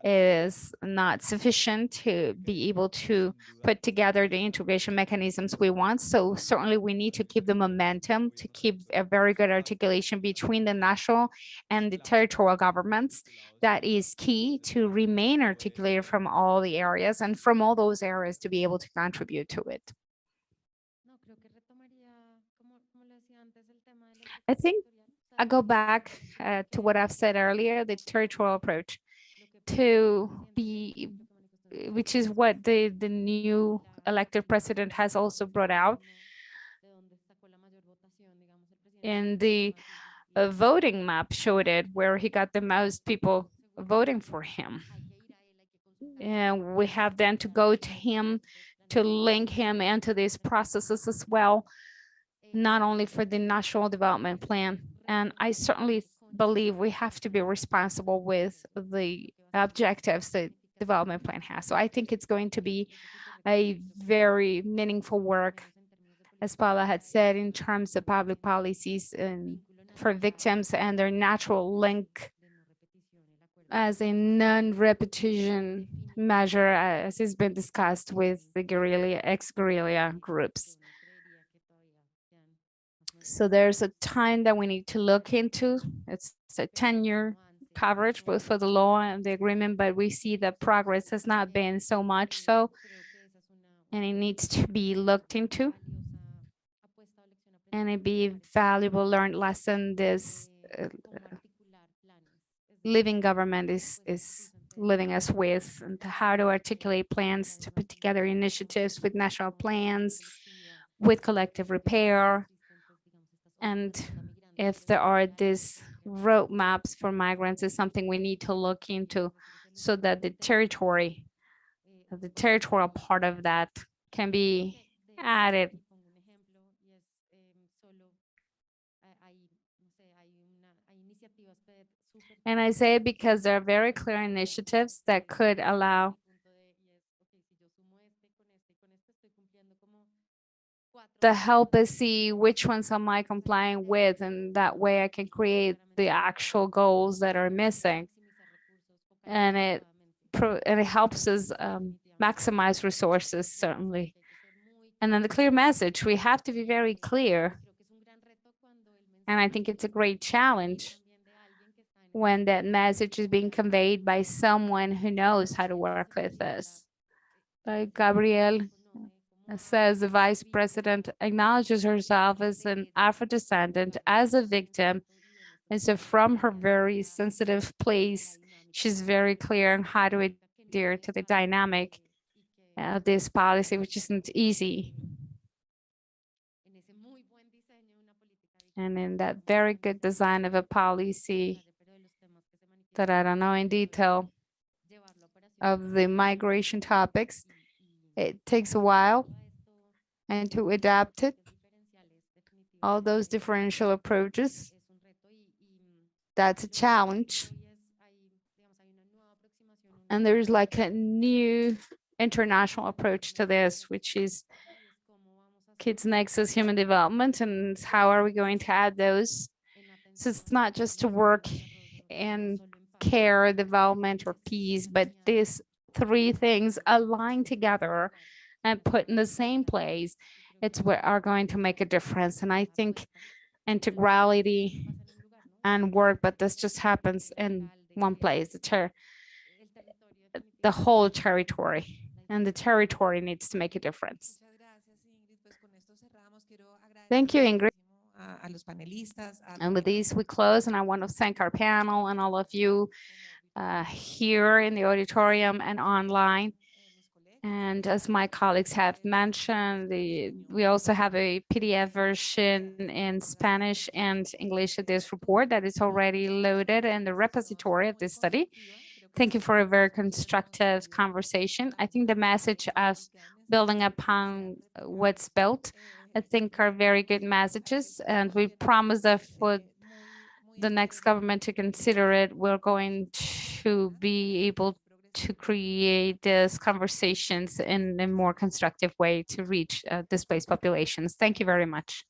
is not sufficient to be able to put together the integration mechanisms we want. So certainly we need to keep the momentum to keep a very good articulation between the national and the territorial governments. That is key to remain articulated from all the areas and from all those areas to be able to contribute to it. I think I go back to what I've said earlier, the territorial approach to be, which is what the new elected president has also brought out. And the voting map showed it where he got the most people voting for him. And we have then to go to him to link him into these processes as well, not only for the national development plan. And I certainly believe we have to be responsible with the objectives that development plan has. So I think it's going to be a very meaningful work, as Paula had said, in terms of public policies and for victims and their natural link as a non-repetition measure, as has been discussed with the guerrilla, ex-guerrilla groups. So there's a time that we need to look into. It's a 10-year coverage, both for the law and the agreement, but we see that progress has not been so much so, and it needs to be looked into. And it be a valuable learned lesson this living government is leaving us with, and how to articulate plans to put together initiatives with national plans, with collective repair. And if there are these roadmaps for migrants, is something we need to look into so that the territorial part of that can be added. And I say it because there are very clear initiatives that could allow to help us see which ones am I complying with, and that way I can create the actual goals that are missing. And it helps us maximize resources, certainly. And then the clear message, we have to be very clear. And I think it's a great challenge when that message is being conveyed by someone who knows how to work with us. Like Gabrielle says, the vice president acknowledges herself as an Afro-descendant, as a victim. And so from her very sensitive place, she's very clear on how to adhere to the dynamic of this policy, which isn't easy. And in that very good design of a policy that I don't know in detail of the migration topics, it takes a while, and to adapt it, all those differential approaches That's a challenge. And there's like a new international approach to this, which is kids nexus human development, and how are we going to add those? So it's not just to work in care, development, or peace, but these three things align together and put in the same place. It's what are going to make a difference. And I think integrality and work, but this just happens in one place, the whole territory, and the territory needs to make a difference. Thank you, Ingrid. And with these, we close, and I want to thank our panel and all of you here in the auditorium and online. And as my colleagues have mentioned, we also have a PDF version in Spanish and English of this report that is already loaded in the repository of this study. Thank you for a very constructive conversation. I think the message of building upon what's built, I think, are very good messages, and we promise that for the next government to consider it, we're going to be able to create these conversations in a more constructive way to reach displaced populations. Thank you very much.